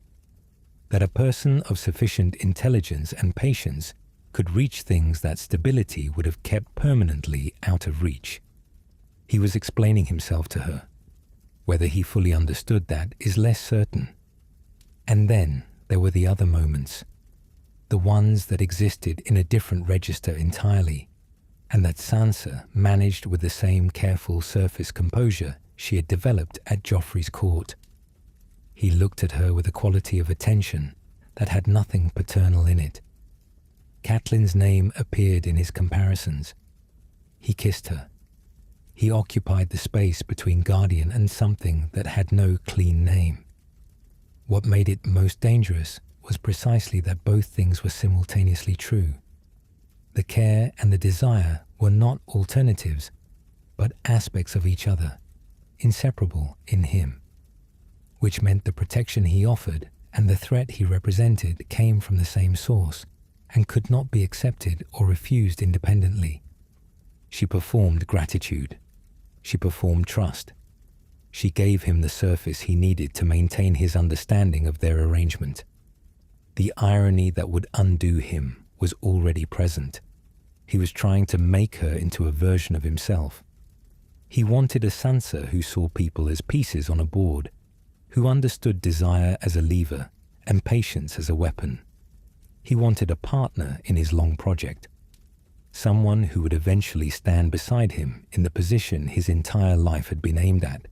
that a person of sufficient intelligence and patience could reach things that stability would have kept permanently out of reach. He was explaining himself to her. Whether he fully understood that is less certain. And then there were the other moments, the ones that existed in a different register entirely, and that Sansa managed with the same careful surface composure she had developed at Joffrey's court. He looked at her with a quality of attention that had nothing paternal in it. Catelyn's name appeared in his comparisons. He kissed her. He occupied the space between Guardian and something that had no clean name. What made it most dangerous was precisely that both things were simultaneously true. The care and the desire were not alternatives, but aspects of each other, inseparable in him, which meant the protection he offered and the threat he represented came from the same source and could not be accepted or refused independently. She performed gratitude. She performed trust. She gave him the surface he needed to maintain his understanding of their arrangement. The irony that would undo him was already present. He was trying to make her into a version of himself. He wanted a Sansa who saw people as pieces on a board, who understood desire as a lever and patience as a weapon. He wanted a partner in his long project, someone who would eventually stand beside him in the position his entire life had been aimed at,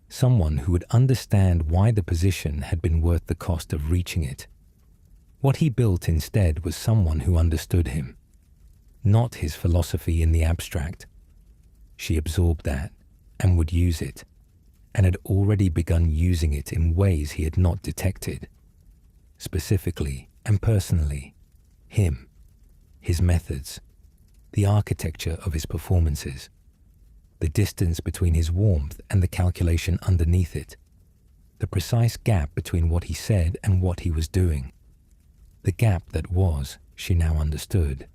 someone who would understand why the position had been worth the cost of reaching it. What he built instead was someone who understood him, not his philosophy in the abstract. She absorbed that and would use it, and had already begun using it in ways he had not detected. Specifically and personally, him, his methods, the architecture of his performances. the distance between his warmth and the calculation underneath it, the precise gap between what he said and what he was doing. The gap that was, she now understood,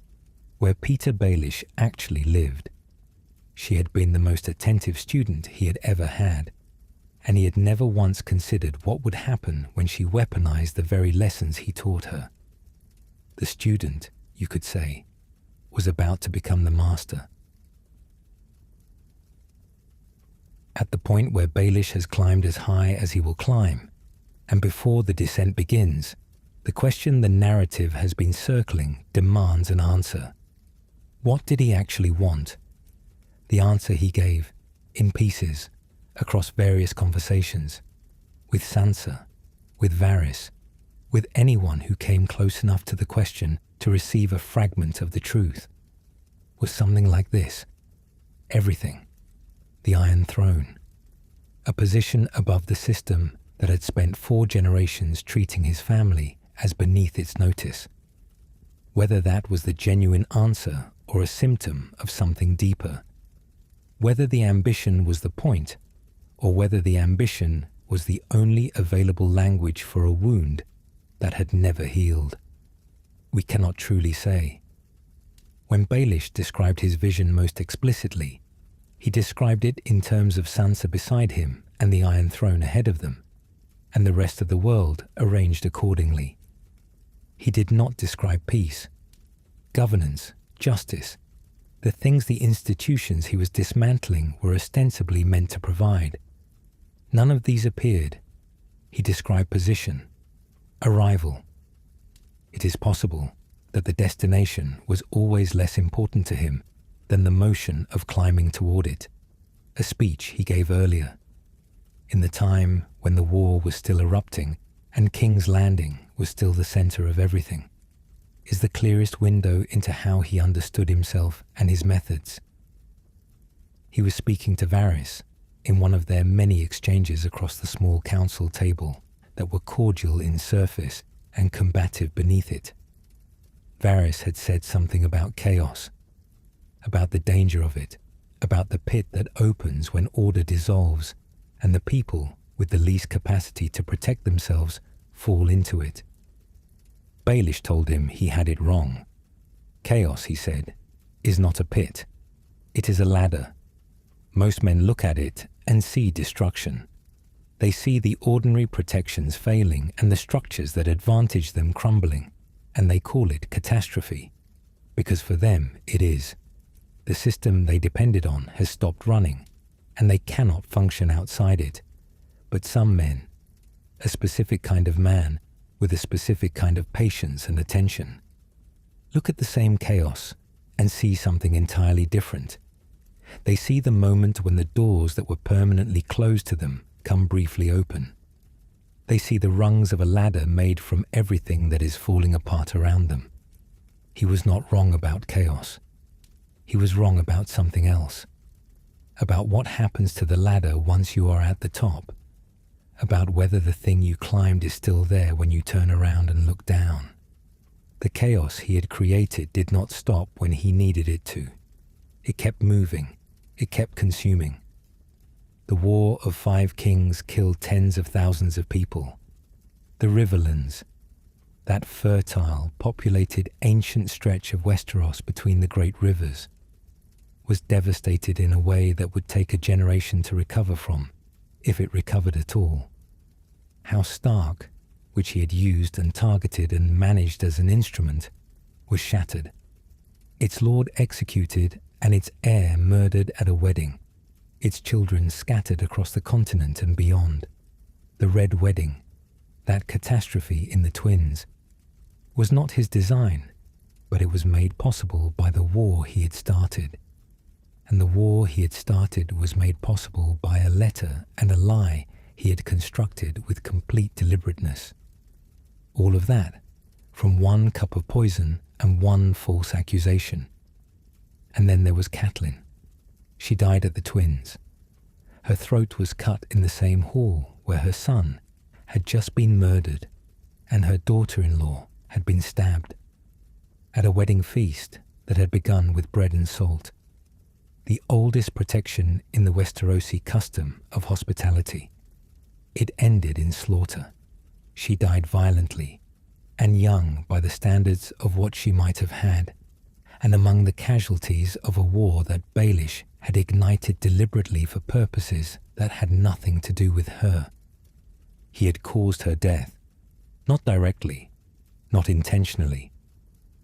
where Petyr Baelish actually lived. She had been the most attentive student he had ever had, and he had never once considered what would happen when she weaponized the very lessons he taught her. The student, you could say, was about to become the master. At the point where Baelish has climbed as high as he will climb, and before the descent begins, the question the narrative has been circling demands an answer. What did he actually want? The answer he gave, in pieces, across various conversations, with Sansa, with Varys, with anyone who came close enough to the question to receive a fragment of the truth, was something like this. Everything. The Iron Throne. A position above the system that had spent 4 generations treating his family as beneath its notice. Whether that was the genuine answer or a symptom of something deeper. Whether the ambition was the point, or whether the ambition was the only available language for a wound that had never healed. We cannot truly say. When Baelish described his vision most explicitly, he described it in terms of Sansa beside him and the Iron Throne ahead of them, and the rest of the world arranged accordingly. He did not describe peace, governance, justice, the things the institutions he was dismantling were ostensibly meant to provide. None of these appeared. He described position, arrival. It is possible that the destination was always less important to him than the motion of climbing toward it, a speech he gave earlier, in the time when the war was still erupting and King's Landing was still the center of everything, is the clearest window into how he understood himself and his methods. He was speaking to Varys in one of their many exchanges across the small council table that were cordial in surface and combative beneath it. Varys had said something about chaos, about the danger of it, about the pit that opens when order dissolves, and the people with the least capacity to protect themselves fall into it. Baelish told him he had it wrong. Chaos, he said, is not a pit. It is a ladder. Most men look at it and see destruction. They see the ordinary protections failing and the structures that advantage them crumbling, and they call it catastrophe, because for them it is. The system they depended on has stopped running, and they cannot function outside it. But some men, a specific kind of man, with a specific kind of patience and attention, look at the same chaos and see something entirely different. They see the moment when the doors that were permanently closed to them come briefly open. They see the rungs of a ladder made from everything that is falling apart around them. He was not wrong about chaos. He was wrong about something else. About what happens to the ladder once you are at the top. About whether the thing you climbed is still there when you turn around and look down. The chaos he had created did not stop when he needed it to. It kept moving. It kept consuming. The War of 5 Kings killed tens of thousands of people. The Riverlands, that fertile, populated ancient stretch of Westeros between the great rivers, was devastated in a way that would take a generation to recover from, if it recovered at all. House Stark, which he had used and targeted and managed as an instrument, was shattered. Its lord executed and its heir murdered at a wedding. Its children scattered across the continent and beyond. The Red Wedding, that catastrophe in the twins, was not his design, but it was made possible by the war he had started. And the war he had started was made possible by a letter and a lie he had constructed with complete deliberateness. All of that from one cup of poison and one false accusation. And then there was Catelyn. She died at the twins. Her throat was cut in the same hall where her son had just been murdered and her daughter-in-law had been stabbed. At a wedding feast that had begun with bread and salt. the oldest protection in the Westerosi custom of hospitality. It ended in slaughter. She died violently, and young by the standards of what she might have had, and among the casualties of a war that Baelish had ignited deliberately for purposes that had nothing to do with her. He had caused her death, not directly, not intentionally,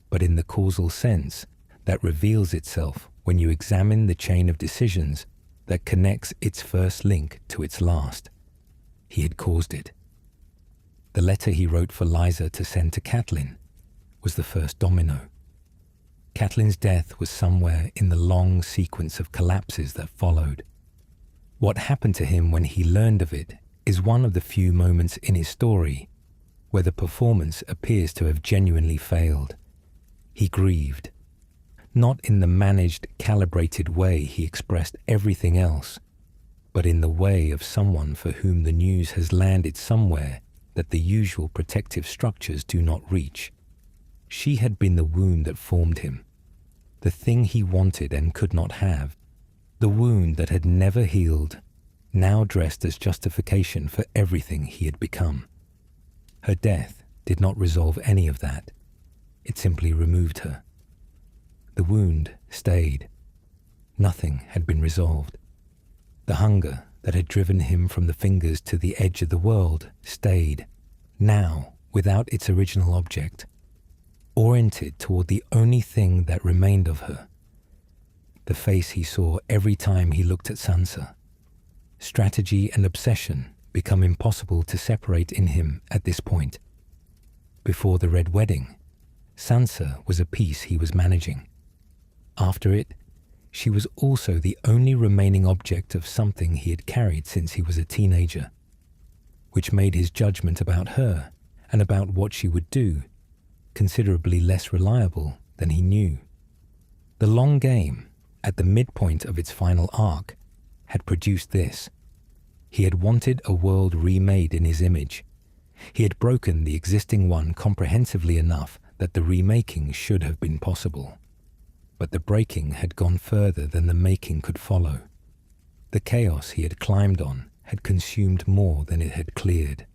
but in the causal sense that reveals itself when you examine the chain of decisions that connects its first link to its last. He had caused it. The letter he wrote for Lysa to send to Catelyn was the first domino. Catelyn's death was somewhere in the long sequence of collapses that followed. What happened to him when he learned of it is one of the few moments in his story where the performance appears to have genuinely failed. He grieved, not in the managed, calibrated way he expressed everything else, but in the way of someone for whom the news has landed somewhere that the usual protective structures do not reach. She had been the wound that formed him, the thing he wanted and could not have, the wound that had never healed, now dressed as justification for everything he had become. Her death did not resolve any of that. It simply removed her. The wound stayed. Nothing had been resolved. The hunger that had driven him from the fingers to the edge of the world stayed, now without its original object, oriented toward the only thing that remained of her, the face he saw every time he looked at Sansa. Strategy and obsession become impossible to separate in him at this point. Before the Red Wedding, Sansa was a piece he was managing. After it, she was also the only remaining object of something he had carried since he was a teenager, which made his judgment about her and about what she would do considerably less reliable than he knew. The long game, at the midpoint of its final arc, had produced this. He had wanted a world remade in his image. He had broken the existing one comprehensively enough that the remaking should have been possible. But the breaking had gone further than the making could follow. The chaos he had climbed on had consumed more than it had cleared.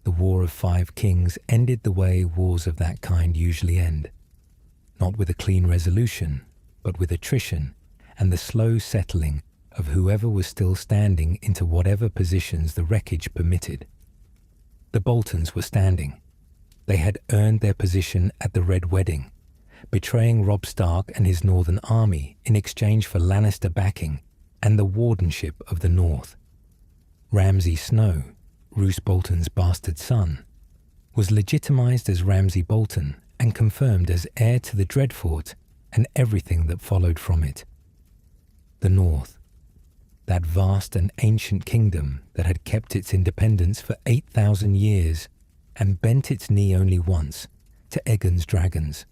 The War of Five Kings ended the way wars of that kind usually end, not with a clean resolution, but with attrition and the slow settling of whoever was still standing into whatever positions the wreckage permitted. The Boltons were standing. They had earned their position at the Red Wedding, betraying Robb Stark and his northern army in exchange for Lannister backing and the wardenship of the North. Ramsay Snow, Roose Bolton's bastard son, was legitimized as Ramsay Bolton and confirmed as heir to the Dreadfort and everything that followed from it. The North, that vast and ancient kingdom that had kept its independence for 8,000 years and bent its knee only once to Aegon's dragons,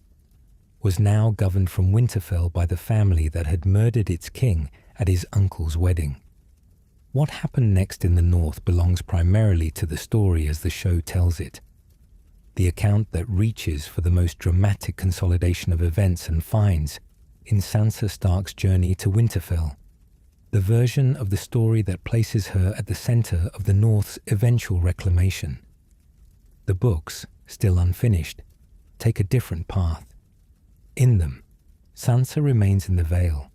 was now governed from Winterfell by the family that had murdered its king at his uncle's wedding. What happened next in the North belongs primarily to the story as the show tells it, the account that reaches for the most dramatic consolidation of events and finds in Sansa Stark's journey to Winterfell, the version of the story that places her at the center of the North's eventual reclamation. The books, still unfinished, take a different path. In them, Sansa remains in the Vale,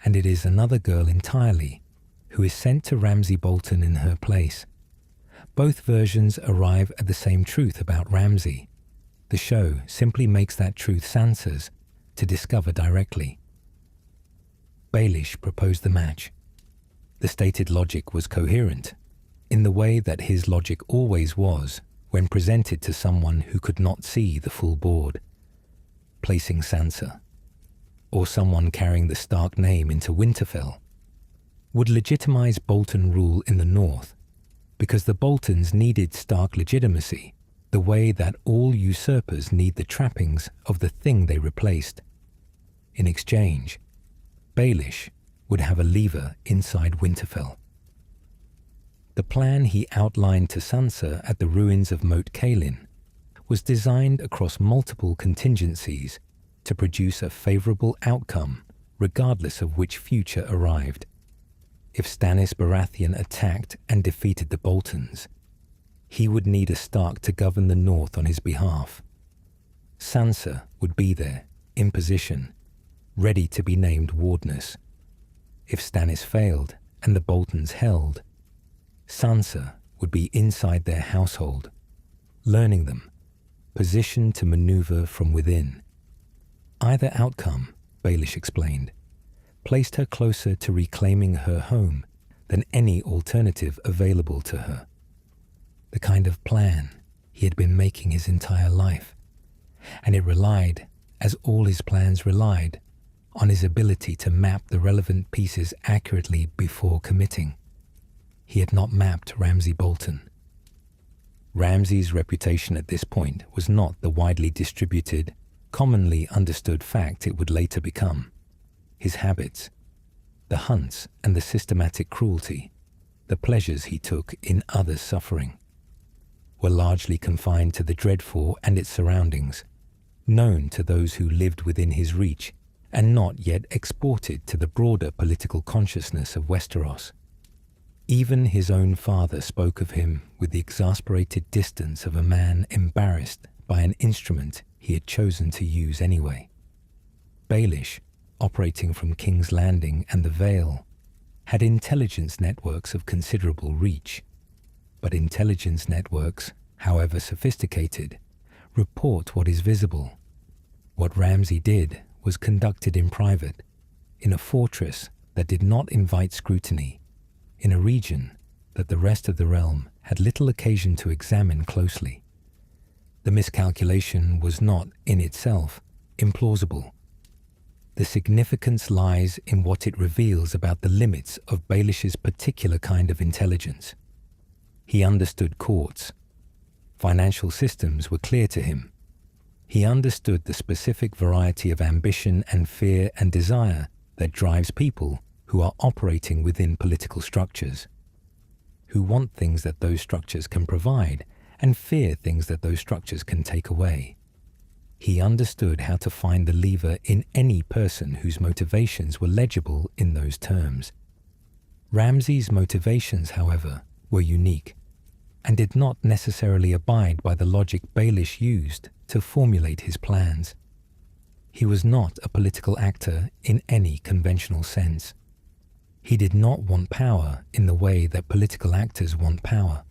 and it is another girl entirely who is sent to Ramsay Bolton in her place. Both versions arrive at the same truth about Ramsay. The show simply makes that truth Sansa's to discover directly. Baelish proposed the match. The stated logic was coherent, in the way that his logic always was when presented to someone who could not see the full board. Placing Sansa, or someone carrying the Stark name into Winterfell, would legitimize Bolton rule in the North, because the Boltons needed Stark legitimacy, the way that all usurpers need the trappings of the thing they replaced. In exchange, Baelish would have a lever inside Winterfell. The plan he outlined to Sansa at the ruins of Moat Cailin was designed across multiple contingencies to produce a favorable outcome regardless of which future arrived. If Stannis Baratheon attacked and defeated the Boltons, he would need a Stark to govern the North on his behalf. Sansa would be there, in position, ready to be named Wardness. If Stannis failed and the Boltons held, Sansa would be inside their household, learning them, positioned to maneuver from within. Either outcome, Baelish explained, placed her closer to reclaiming her home than any alternative available to her. The kind of plan he had been making his entire life, and it relied, as all his plans relied, on his ability to map the relevant pieces accurately before committing. He had not mapped Ramsay Bolton. Ramsay's reputation at this point was not the widely distributed, commonly understood fact it would later become. His habits, the hunts and the systematic cruelty, the pleasures he took in others' suffering, were largely confined to the Dreadfort and its surroundings, known to those who lived within his reach and not yet exported to the broader political consciousness of Westeros. Even his own father spoke of him with the exasperated distance of a man embarrassed by an instrument he had chosen to use anyway. Baelish, operating from King's Landing and the Vale, had intelligence networks of considerable reach. But intelligence networks, however sophisticated, report what is visible. What Ramsay did was conducted in private, in a fortress that did not invite scrutiny, in a region that the rest of the realm had little occasion to examine closely. The miscalculation was not, in itself, implausible. The significance lies in what it reveals about the limits of Baelish's particular kind of intelligence. He understood courts. Financial systems were clear to him. He understood the specific variety of ambition and fear and desire that drives people who are operating within political structures, who want things that those structures can provide and fear things that those structures can take away. He understood how to find the lever in any person whose motivations were legible in those terms. Ramsay's motivations, however, were unique and did not necessarily abide by the logic Baelish used to formulate his plans. He was not a political actor in any conventional sense. He did not want power in the way that political actors want power,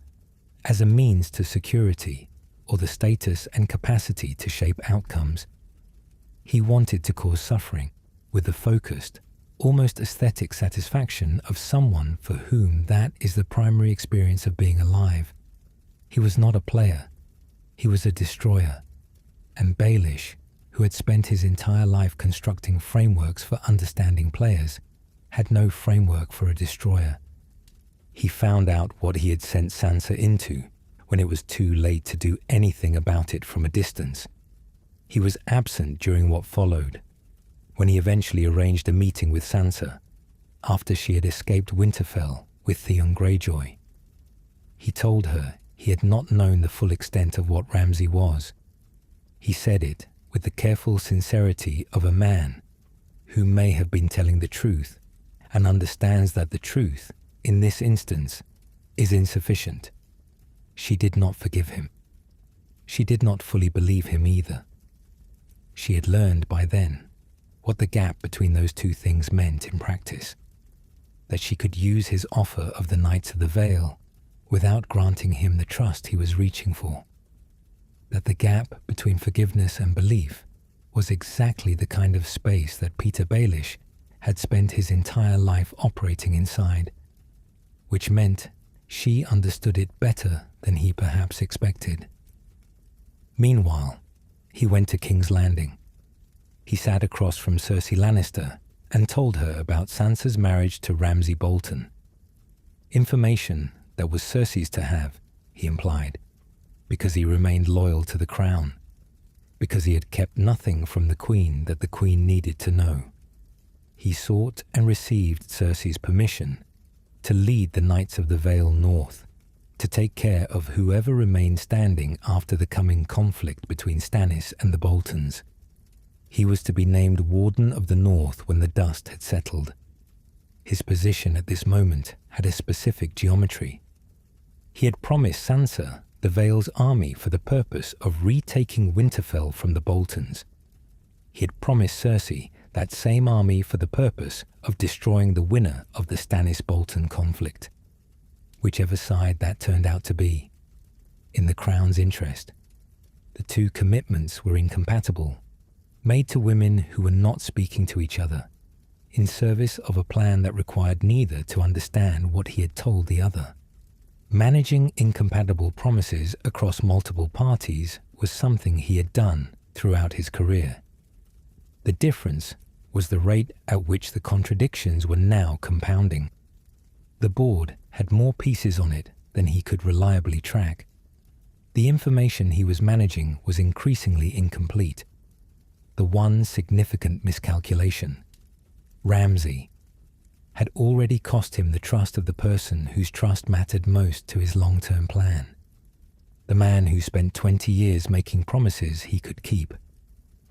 as a means to security or the status and capacity to shape outcomes. He wanted to cause suffering with the focused, almost aesthetic satisfaction of someone for whom that is the primary experience of being alive. He was not a player. He was a destroyer. And Baelish, who had spent his entire life constructing frameworks for understanding players, had no framework for a destroyer. He found out what he had sent Sansa into when it was too late to do anything about it from a distance. He was absent during what followed, when he eventually arranged a meeting with Sansa, after she had escaped Winterfell with Theon Greyjoy. He told her he had not known the full extent of what Ramsay was. He said it with the careful sincerity of a man who may have been telling the truth and understands that the truth, in this instance, is insufficient. She did not forgive him. She did not fully believe him either. She had learned by then what the gap between those two things meant in practice, that she could use his offer of the Knights of the Vale without granting him the trust he was reaching for, that the gap between forgiveness and belief was exactly the kind of space that Petyr Baelish had spent his entire life operating inside, which meant she understood it better than he perhaps expected. Meanwhile, he went to King's Landing. He sat across from Cersei Lannister and told her about Sansa's marriage to Ramsay Bolton. Information that was Cersei's to have, he implied, because he remained loyal to the crown, because he had kept nothing from the Queen that the Queen needed to know. He sought and received Cersei's permission to lead the Knights of the Vale north, to take care of whoever remained standing after the coming conflict between Stannis and the Boltons. He was to be named Warden of the North when the dust had settled. His position at this moment had a specific geometry. He had promised Sansa the Vale's army for the purpose of retaking Winterfell from the Boltons. He had promised Cersei that same army for the purpose of destroying the winner of the Stannis-Bolton conflict, whichever side that turned out to be. In the Crown's interest, the two commitments were incompatible, made to women who were not speaking to each other, in service of a plan that required neither to understand what he had told the other. Managing incompatible promises across multiple parties was something he had done throughout his career. The difference was the rate at which the contradictions were now compounding. The board had more pieces on it than he could reliably track. The information he was managing was increasingly incomplete. The one significant miscalculation, Ramsay, had already cost him the trust of the person whose trust mattered most to his long-term plan. The man who spent 20 years making promises he could keep,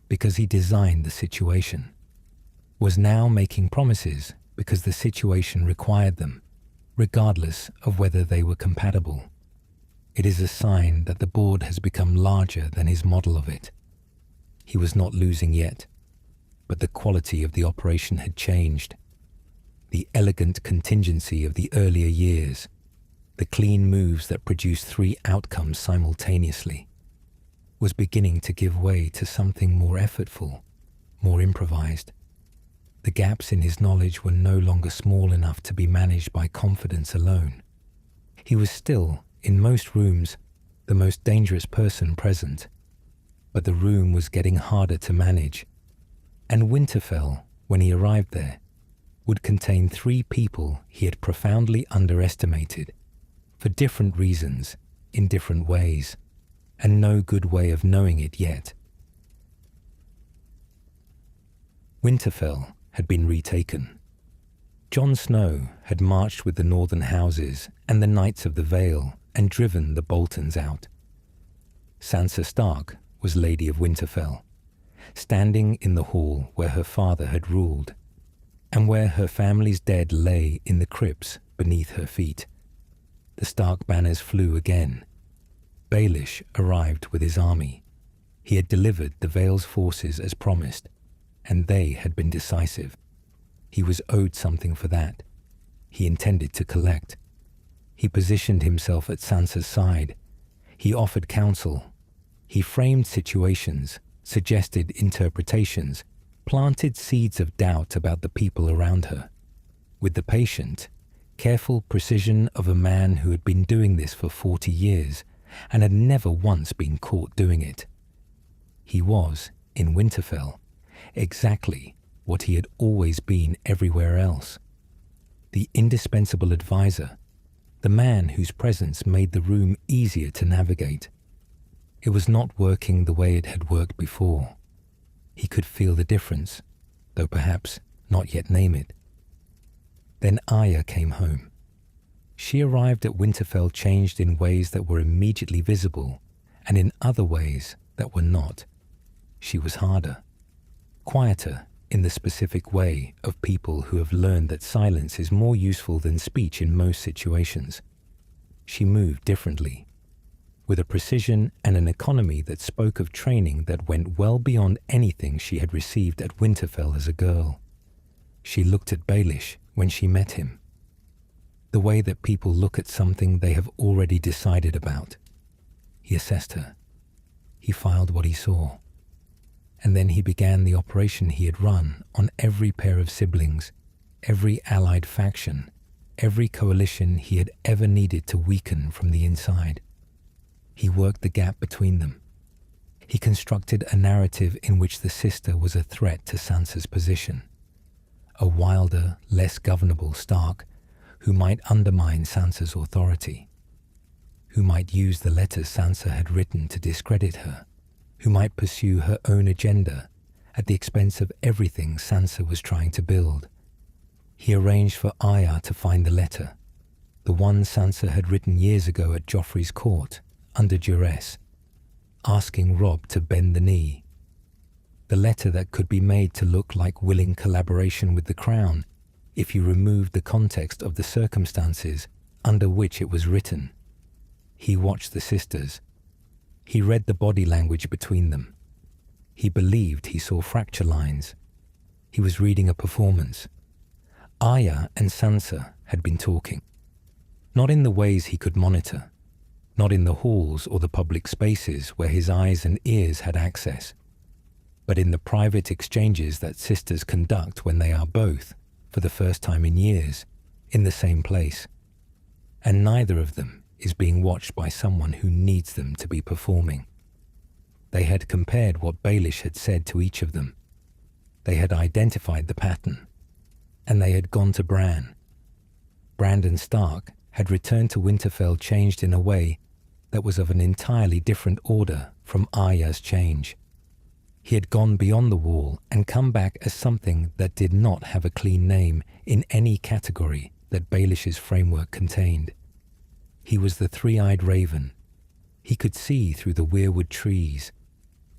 because he designed the situation, was now making promises because the situation required them, regardless of whether they were compatible. It is a sign that the board has become larger than his model of it. He was not losing yet, but the quality of the operation had changed. The elegant contingency of the earlier years, the clean moves that produced 3 outcomes simultaneously, was beginning to give way to something more effortful, more improvised. The gaps in his knowledge were no longer small enough to be managed by confidence alone. He was still, in most rooms, the most dangerous person present, but the room was getting harder to manage, and Winterfell, when he arrived there, would contain 3 people he had profoundly underestimated, for different reasons, in different ways, and no good way of knowing it yet. Winterfell had been retaken. Jon Snow had marched with the northern houses and the Knights of the Vale and driven the Boltons out. Sansa Stark was Lady of Winterfell, standing in the hall where her father had ruled, and where her family's dead lay in the crypts beneath her feet. The Stark banners flew again. Baelish arrived with his army. He had delivered the Vale's forces as promised, and they had been decisive. He was owed something for that. He intended to collect. He positioned himself at Sansa's side. He offered counsel. He framed situations, suggested interpretations, planted seeds of doubt about the people around her, with the patient, careful precision of a man who had been doing this for 40 years and had never once been caught doing it. He was, in Winterfell, exactly what he had always been everywhere else. The indispensable advisor, the man whose presence made the room easier to navigate. It was not working the way it had worked before. He could feel the difference, though perhaps not yet name it. Then Arya came home. She arrived at Winterfell changed in ways that were immediately visible, and in other ways that were not. She was harder, quieter in the specific way of people who have learned that silence is more useful than speech in most situations. She moved differently, with a precision and an economy that spoke of training that went well beyond anything she had received at Winterfell as a girl. She looked at Baelish when she met him, the way that people look at something they have already decided about. He assessed her. He filed what he saw. And then he began the operation he had run on every pair of siblings, every allied faction, every coalition he had ever needed to weaken from the inside. He worked the gap between them. He constructed a narrative in which the sister was a threat to Sansa's position, a wilder, less governable Stark who might undermine Sansa's authority, who might use the letters Sansa had written to discredit her, who might pursue her own agenda at the expense of everything Sansa was trying to build. He arranged for Arya to find the letter, the one Sansa had written years ago at Joffrey's court, under duress, asking Robb to bend the knee. the letter that could be made to look like willing collaboration with the crown if you removed the context of the circumstances under which it was written. He watched the sisters. He read the body language between them. He believed he saw fracture lines. He was reading a performance. Arya and Sansa had been talking. Not in the ways he could monitor. Not in the halls or the public spaces where his eyes and ears had access. But in the private exchanges that sisters conduct when they are both, for the first time in years, in the same place. And neither of them is being watched by someone who needs them to be performing. They had compared what Baelish had said to each of them. They had identified the pattern, and they had gone to Bran. Brandon Stark had returned to Winterfell changed in a way that was of an entirely different order from Arya's change. He had gone beyond the wall and come back as something that did not have a clean name in any category that Baelish's framework contained. He was the three-eyed raven. He could see through the weirwood trees.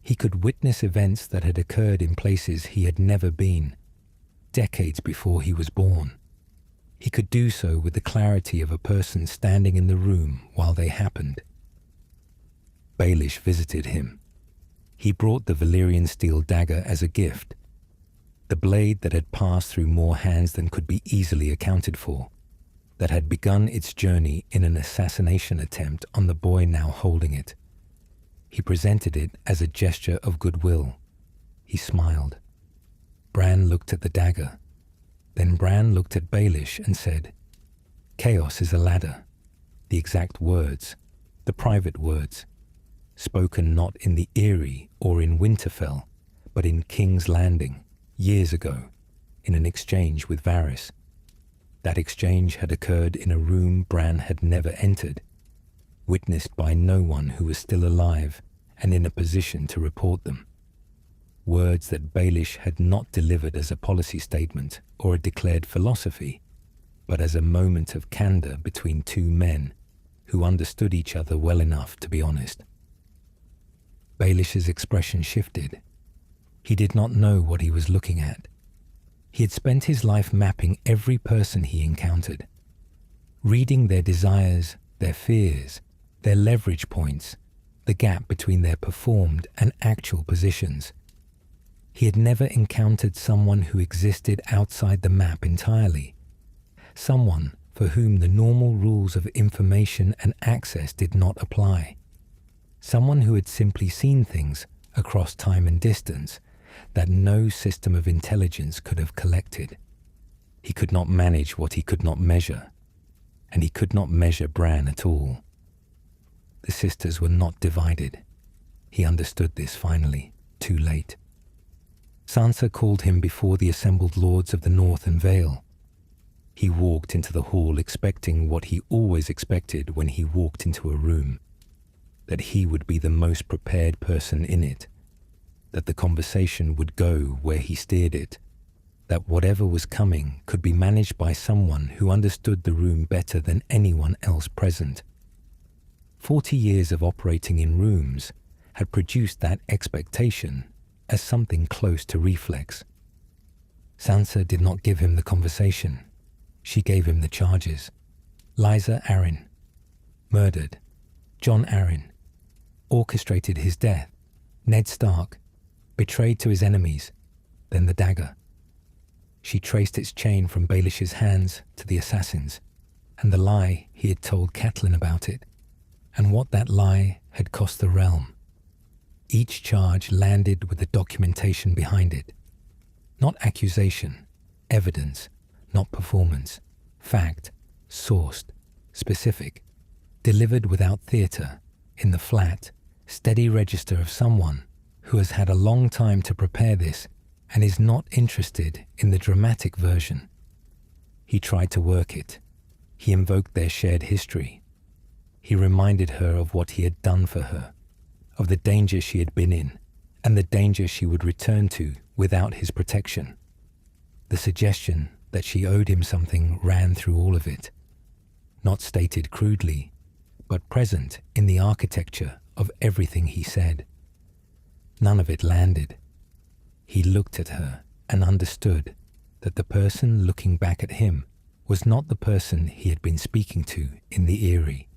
He could witness events that had occurred in places he had never been, decades before he was born. He could do so with the clarity of a person standing in the room while they happened. Baelish visited him. He brought the Valyrian steel dagger as a gift, the blade that had passed through more hands than could be easily accounted for, that had begun its journey in an assassination attempt on the boy now holding it. He presented it as a gesture of goodwill. He smiled. Bran looked at the dagger. Then Bran looked at Baelish and said, "Chaos is a ladder." The exact words, the private words, spoken not in the Eyrie or in Winterfell, but in King's Landing, years ago, in an exchange with Varys. That exchange had occurred in a room Bran had never entered, witnessed by no one who was still alive and in a position to report them. Words that Baelish had not delivered as a policy statement or a declared philosophy, but as a moment of candor between two men who understood each other well enough to be honest. Baelish's expression shifted. He did not know what he was looking at. He had spent his life mapping every person he encountered, reading their desires, their fears, their leverage points, the gap between their performed and actual positions. He had never encountered someone who existed outside the map entirely, someone for whom the normal rules of information and access did not apply, someone who had simply seen things across time and distance that no system of intelligence could have collected. He could not manage what he could not measure, and he could not measure Bran at all. The sisters were not divided. He understood this finally, too late. Sansa called him before the assembled lords of the North and Vale. He walked into the hall expecting what he always expected when he walked into a room, that he would be the most prepared person in it, that the conversation would go where he steered it, that whatever was coming could be managed by someone who understood the room better than anyone else present. 40 years of operating in rooms had produced that expectation as something close to reflex. Sansa did not give him the conversation. She gave him the charges. Lysa Arryn, murdered. Jon Arryn, orchestrated his death. Ned Stark, betrayed to his enemies. Then the dagger. She traced its chain from Baelish's hands to the assassins, and the lie he had told Catelyn about it, and what that lie had cost the realm. Each charge landed with the documentation behind it. Not accusation, evidence, not performance, fact, sourced, specific, delivered without theatre, in the flat, steady register of someone who has had a long time to prepare this and is not interested in the dramatic version. He tried to work it. He invoked their shared history. He reminded her of what he had done for her, of the danger she had been in, and the danger she would return to without his protection. The suggestion that she owed him something ran through all of it, not stated crudely, but present in the architecture of everything he said. None of it landed. He looked at her and understood that the person looking back at him was not the person he had been speaking to in the Eyrie,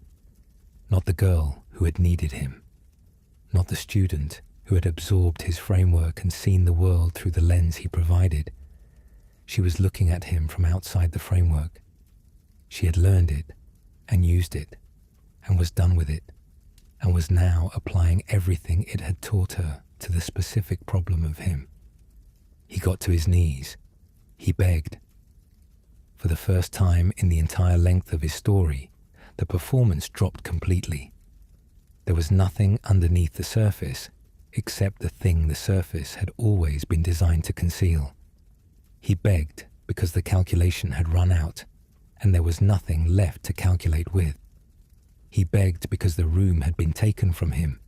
not the girl who had needed him, not the student who had absorbed his framework and seen the world through the lens he provided. She was looking at him from outside the framework. She had learned it and used it and was done with it, and was now applying everything it had taught her to the specific problem of him. He got to his knees. He begged. For the first time in the entire length of his story, the performance dropped completely. There was nothing underneath the surface except the thing the surface had always been designed to conceal. He begged because the calculation had run out and there was nothing left to calculate with. He begged because the room had been taken from him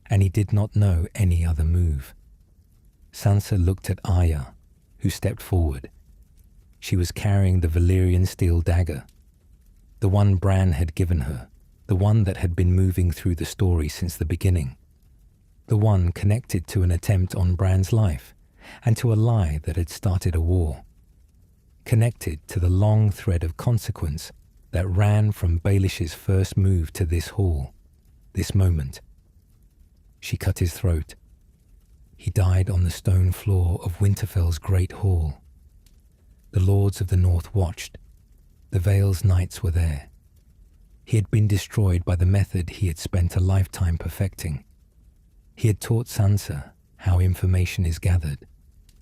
and he did not know any other move. Sansa looked at Arya, who stepped forward. She was carrying the Valyrian steel dagger, the one Bran had given her, the one that had been moving through the story since the beginning, the one connected to an attempt on Bran's life and to a lie that had started a war, connected to the long thread of consequence that ran from Baelish's first move to this hall, this moment. She cut his throat. He died on the stone floor of Winterfell's great hall. The lords of the North watched. The Vale's knights were there. He had been destroyed by the method he had spent a lifetime perfecting. He had taught Sansa how information is gathered,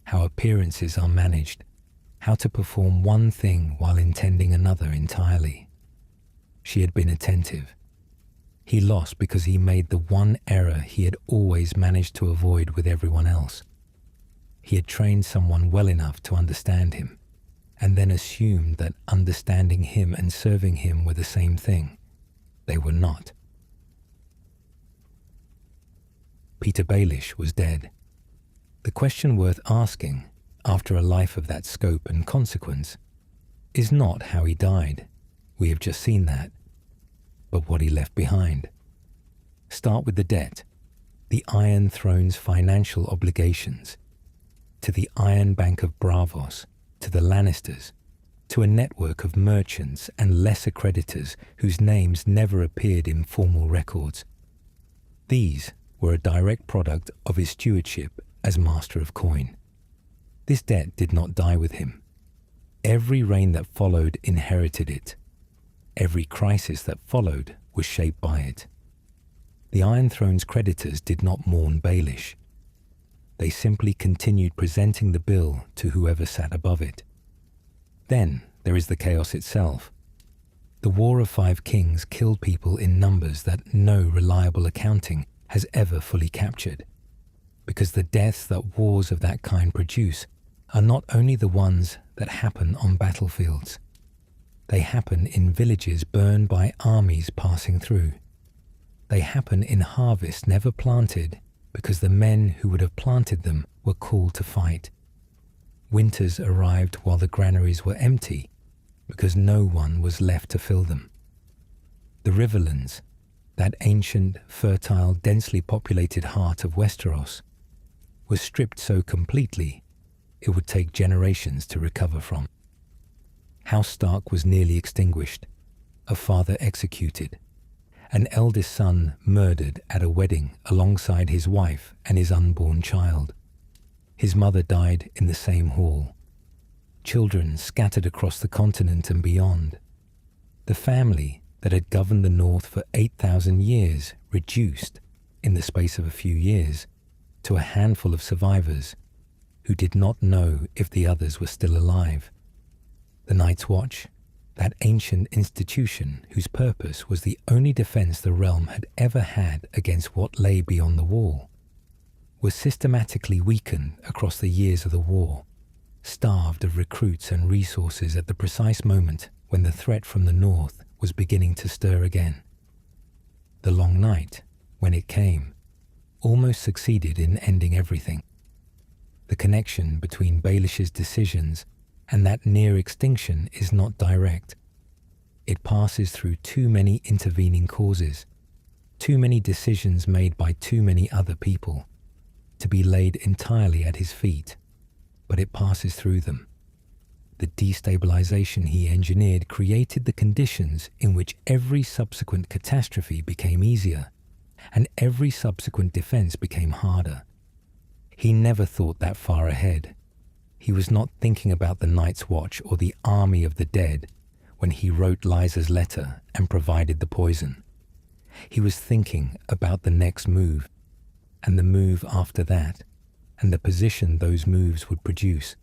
how appearances are managed, how to perform one thing while intending another entirely. She had been attentive. He lost because he made the one error he had always managed to avoid with everyone else. He had trained someone well enough to understand him, and then assumed that understanding him and serving him were the same thing. They were not. Petyr Baelish was dead. The question worth asking, after a life of that scope and consequence, is not how he died. We have just seen that. But what he left behind. Start with the debt, the Iron Throne's financial obligations, to the Iron Bank of Braavos, to the Lannisters, to a network of merchants and lesser creditors whose names never appeared in formal records. These were a direct product of his stewardship as Master of Coin. This debt did not die with him. Every reign that followed inherited it. Every crisis that followed was shaped by it. The Iron Throne's creditors did not mourn Baelish. They simply continued presenting the bill to whoever sat above it. Then there is the chaos itself. The War of Five Kings killed people in numbers that no reliable accounting has ever fully captured, because the deaths that wars of that kind produce are not only the ones that happen on battlefields. They happen in villages burned by armies passing through. They happen in harvests never planted because the men who would have planted them were called to fight. Winters arrived while the granaries were empty because no one was left to fill them. The Riverlands, that ancient, fertile, densely populated heart of Westeros, was stripped so completely it would take generations to recover from. House Stark was nearly extinguished, a father executed, an eldest son murdered at a wedding alongside his wife and his unborn child. His mother died in the same hall. Children scattered across the continent and beyond. The family that had governed the North for 8,000 years reduced, in the space of a few years, to a handful of survivors who did not know if the others were still alive. The Night's Watch, that ancient institution whose purpose was the only defense the realm had ever had against what lay beyond the wall, was systematically weakened across the years of the war, starved of recruits and resources at the precise moment when the threat from the north was beginning to stir again. The long night, when it came, almost succeeded in ending everything. The connection between Baelish's decisions and that near extinction is not direct. It passes through too many intervening causes, too many decisions made by too many other people. to be laid entirely at his feet, but it passes through them. The destabilization he engineered created the conditions in which every subsequent catastrophe became easier, and every subsequent defense became harder. He never thought that far ahead. He was not thinking about the Night's Watch or the army of the dead when he wrote Lysa's letter and provided the poison. He was thinking about the next move, and the move after that, and the position those moves would produce.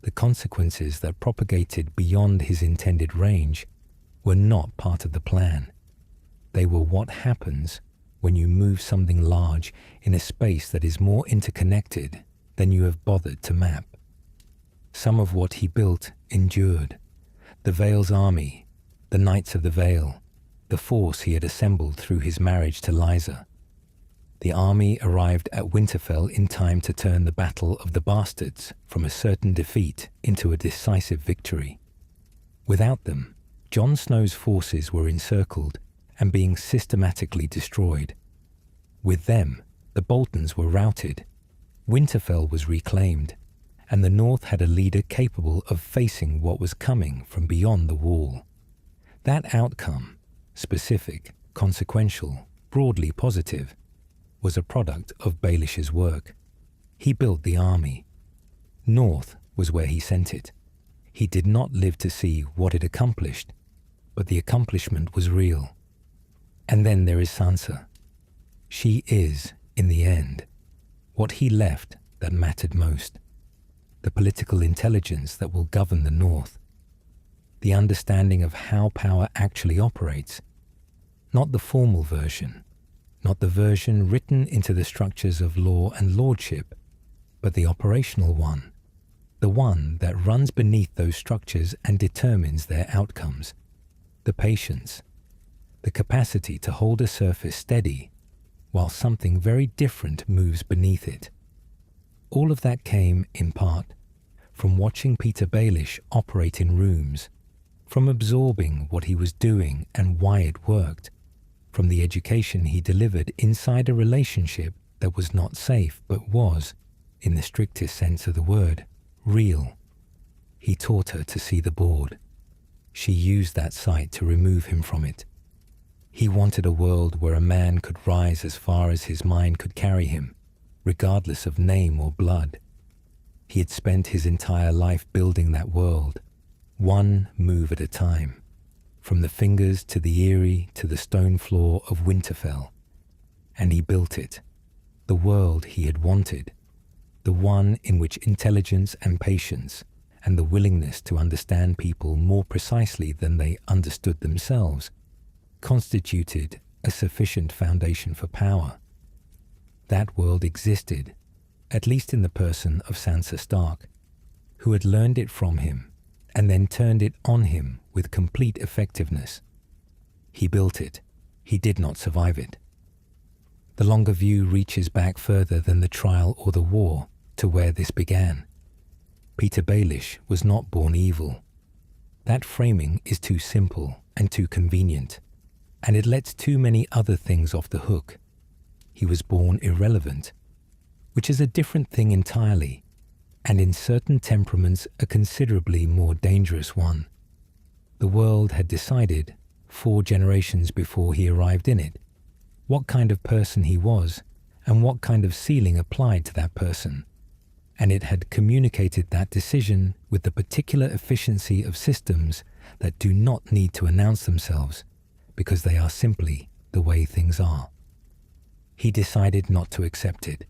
The consequences that propagated beyond his intended range were not part of the plan. They were what happens when you move something large in a space that is more interconnected than you have bothered to map. Some of what he built endured. The Vale's army, the Knights of the Vale, the force he had assembled through his marriage to Lysa. The army arrived at Winterfell in time to turn the Battle of the Bastards from a certain defeat into a decisive victory. Without them, Jon Snow's forces were encircled and being systematically destroyed. With them, the Boltons were routed, Winterfell was reclaimed, and the North had a leader capable of facing what was coming from beyond the wall. That outcome, specific, consequential, broadly positive, was a product of Baelish's work. He built the army. North was where he sent it. He did not live to see what it accomplished, but the accomplishment was real. And then there is Sansa. She is, in the end, what he left that mattered most. The political intelligence that will govern the North. The understanding of how power actually operates. Not the formal version, not the version written into the structures of law and lordship, but the operational one, the one that runs beneath those structures and determines their outcomes. The patience, the capacity to hold a surface steady while something very different moves beneath it. All of that came, in part, from watching Petyr Baelish operate in rooms, from absorbing what he was doing and why it worked, from the education he delivered inside a relationship that was not safe but was, in the strictest sense of the word, real. He taught her to see the board. She used that sight to remove him from it. He wanted a world where a man could rise as far as his mind could carry him, regardless of name or blood. He had spent his entire life building that world, one move at a time, from the fingers to the eyrie to the stone floor of Winterfell. And he built it, the world he had wanted, the one in which intelligence and patience and the willingness to understand people more precisely than they understood themselves constituted a sufficient foundation for power. That world existed, at least in the person of Sansa Stark, who had learned it from him and then turned it on him with complete effectiveness. He built it. He did not survive it. The longer view reaches back further than the trial or the war to where this began. Petyr Baelish was not born evil. That framing is too simple and too convenient, and it lets too many other things off the hook. He was born irrelevant, which is a different thing entirely, and in certain temperaments a considerably more dangerous one. The world had decided, 4 generations before he arrived in it, what kind of person he was and what kind of ceiling applied to that person, and it had communicated that decision with the particular efficiency of systems that do not need to announce themselves because they are simply the way things are. He decided not to accept it.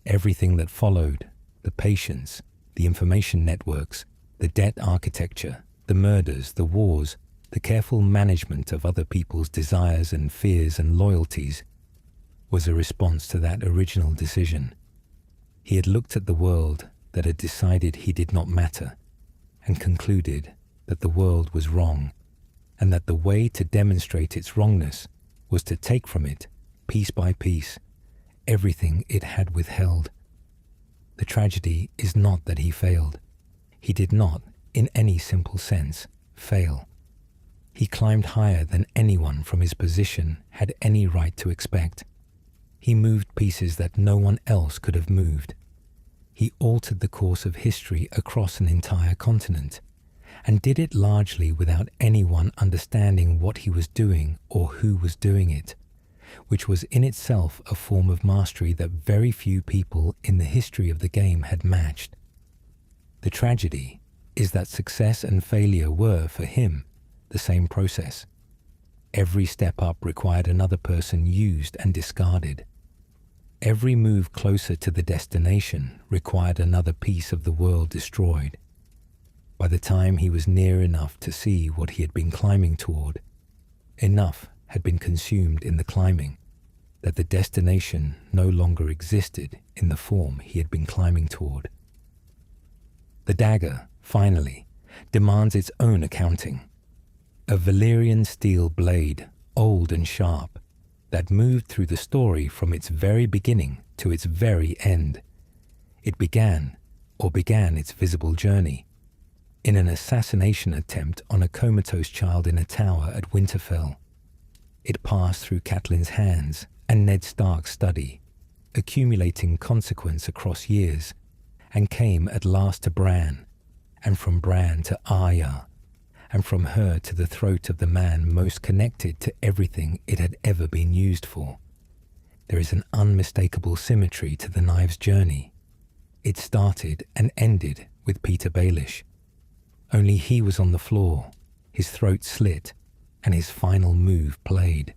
Everything that followed, the patience, the information networks, the debt architecture, the murders, the wars, the careful management of other people's desires and fears and loyalties, was a response to that original decision. He had looked at the world that had decided he did not matter and concluded that the world was wrong, and that the way to demonstrate its wrongness was to take from it, piece by piece, everything it had withheld. The tragedy is not that he failed. He did not, in any simple sense, fail. He climbed higher than anyone from his position had any right to expect. He moved pieces that no one else could have moved. He altered the course of history across an entire continent, and did it largely without anyone understanding what he was doing or who was doing it, which was in itself a form of mastery that very few people in the history of the game had matched. The tragedy is that success and failure were, for him, the same process. Every step up required another person used and discarded. Every move closer to the destination required another piece of the world destroyed. By the time he was near enough to see what he had been climbing toward, enough had been consumed in the climbing that the destination no longer existed in the form he had been climbing toward. The dagger, finally, demands its own accounting. A Valyrian steel blade, old and sharp, that moved through the story from its very beginning to its very end. It began its visible journey, in an assassination attempt on a comatose child in a tower at Winterfell. It passed through Catelyn's hands and Ned Stark's study, accumulating consequence across years, and came at last to Bran, and from Bran to Arya, and from her to the throat of the man most connected to everything it had ever been used for. There is an unmistakable symmetry to the knife's journey. It started and ended with Petyr Baelish. Only he was on the floor, his throat slit, and his final move played.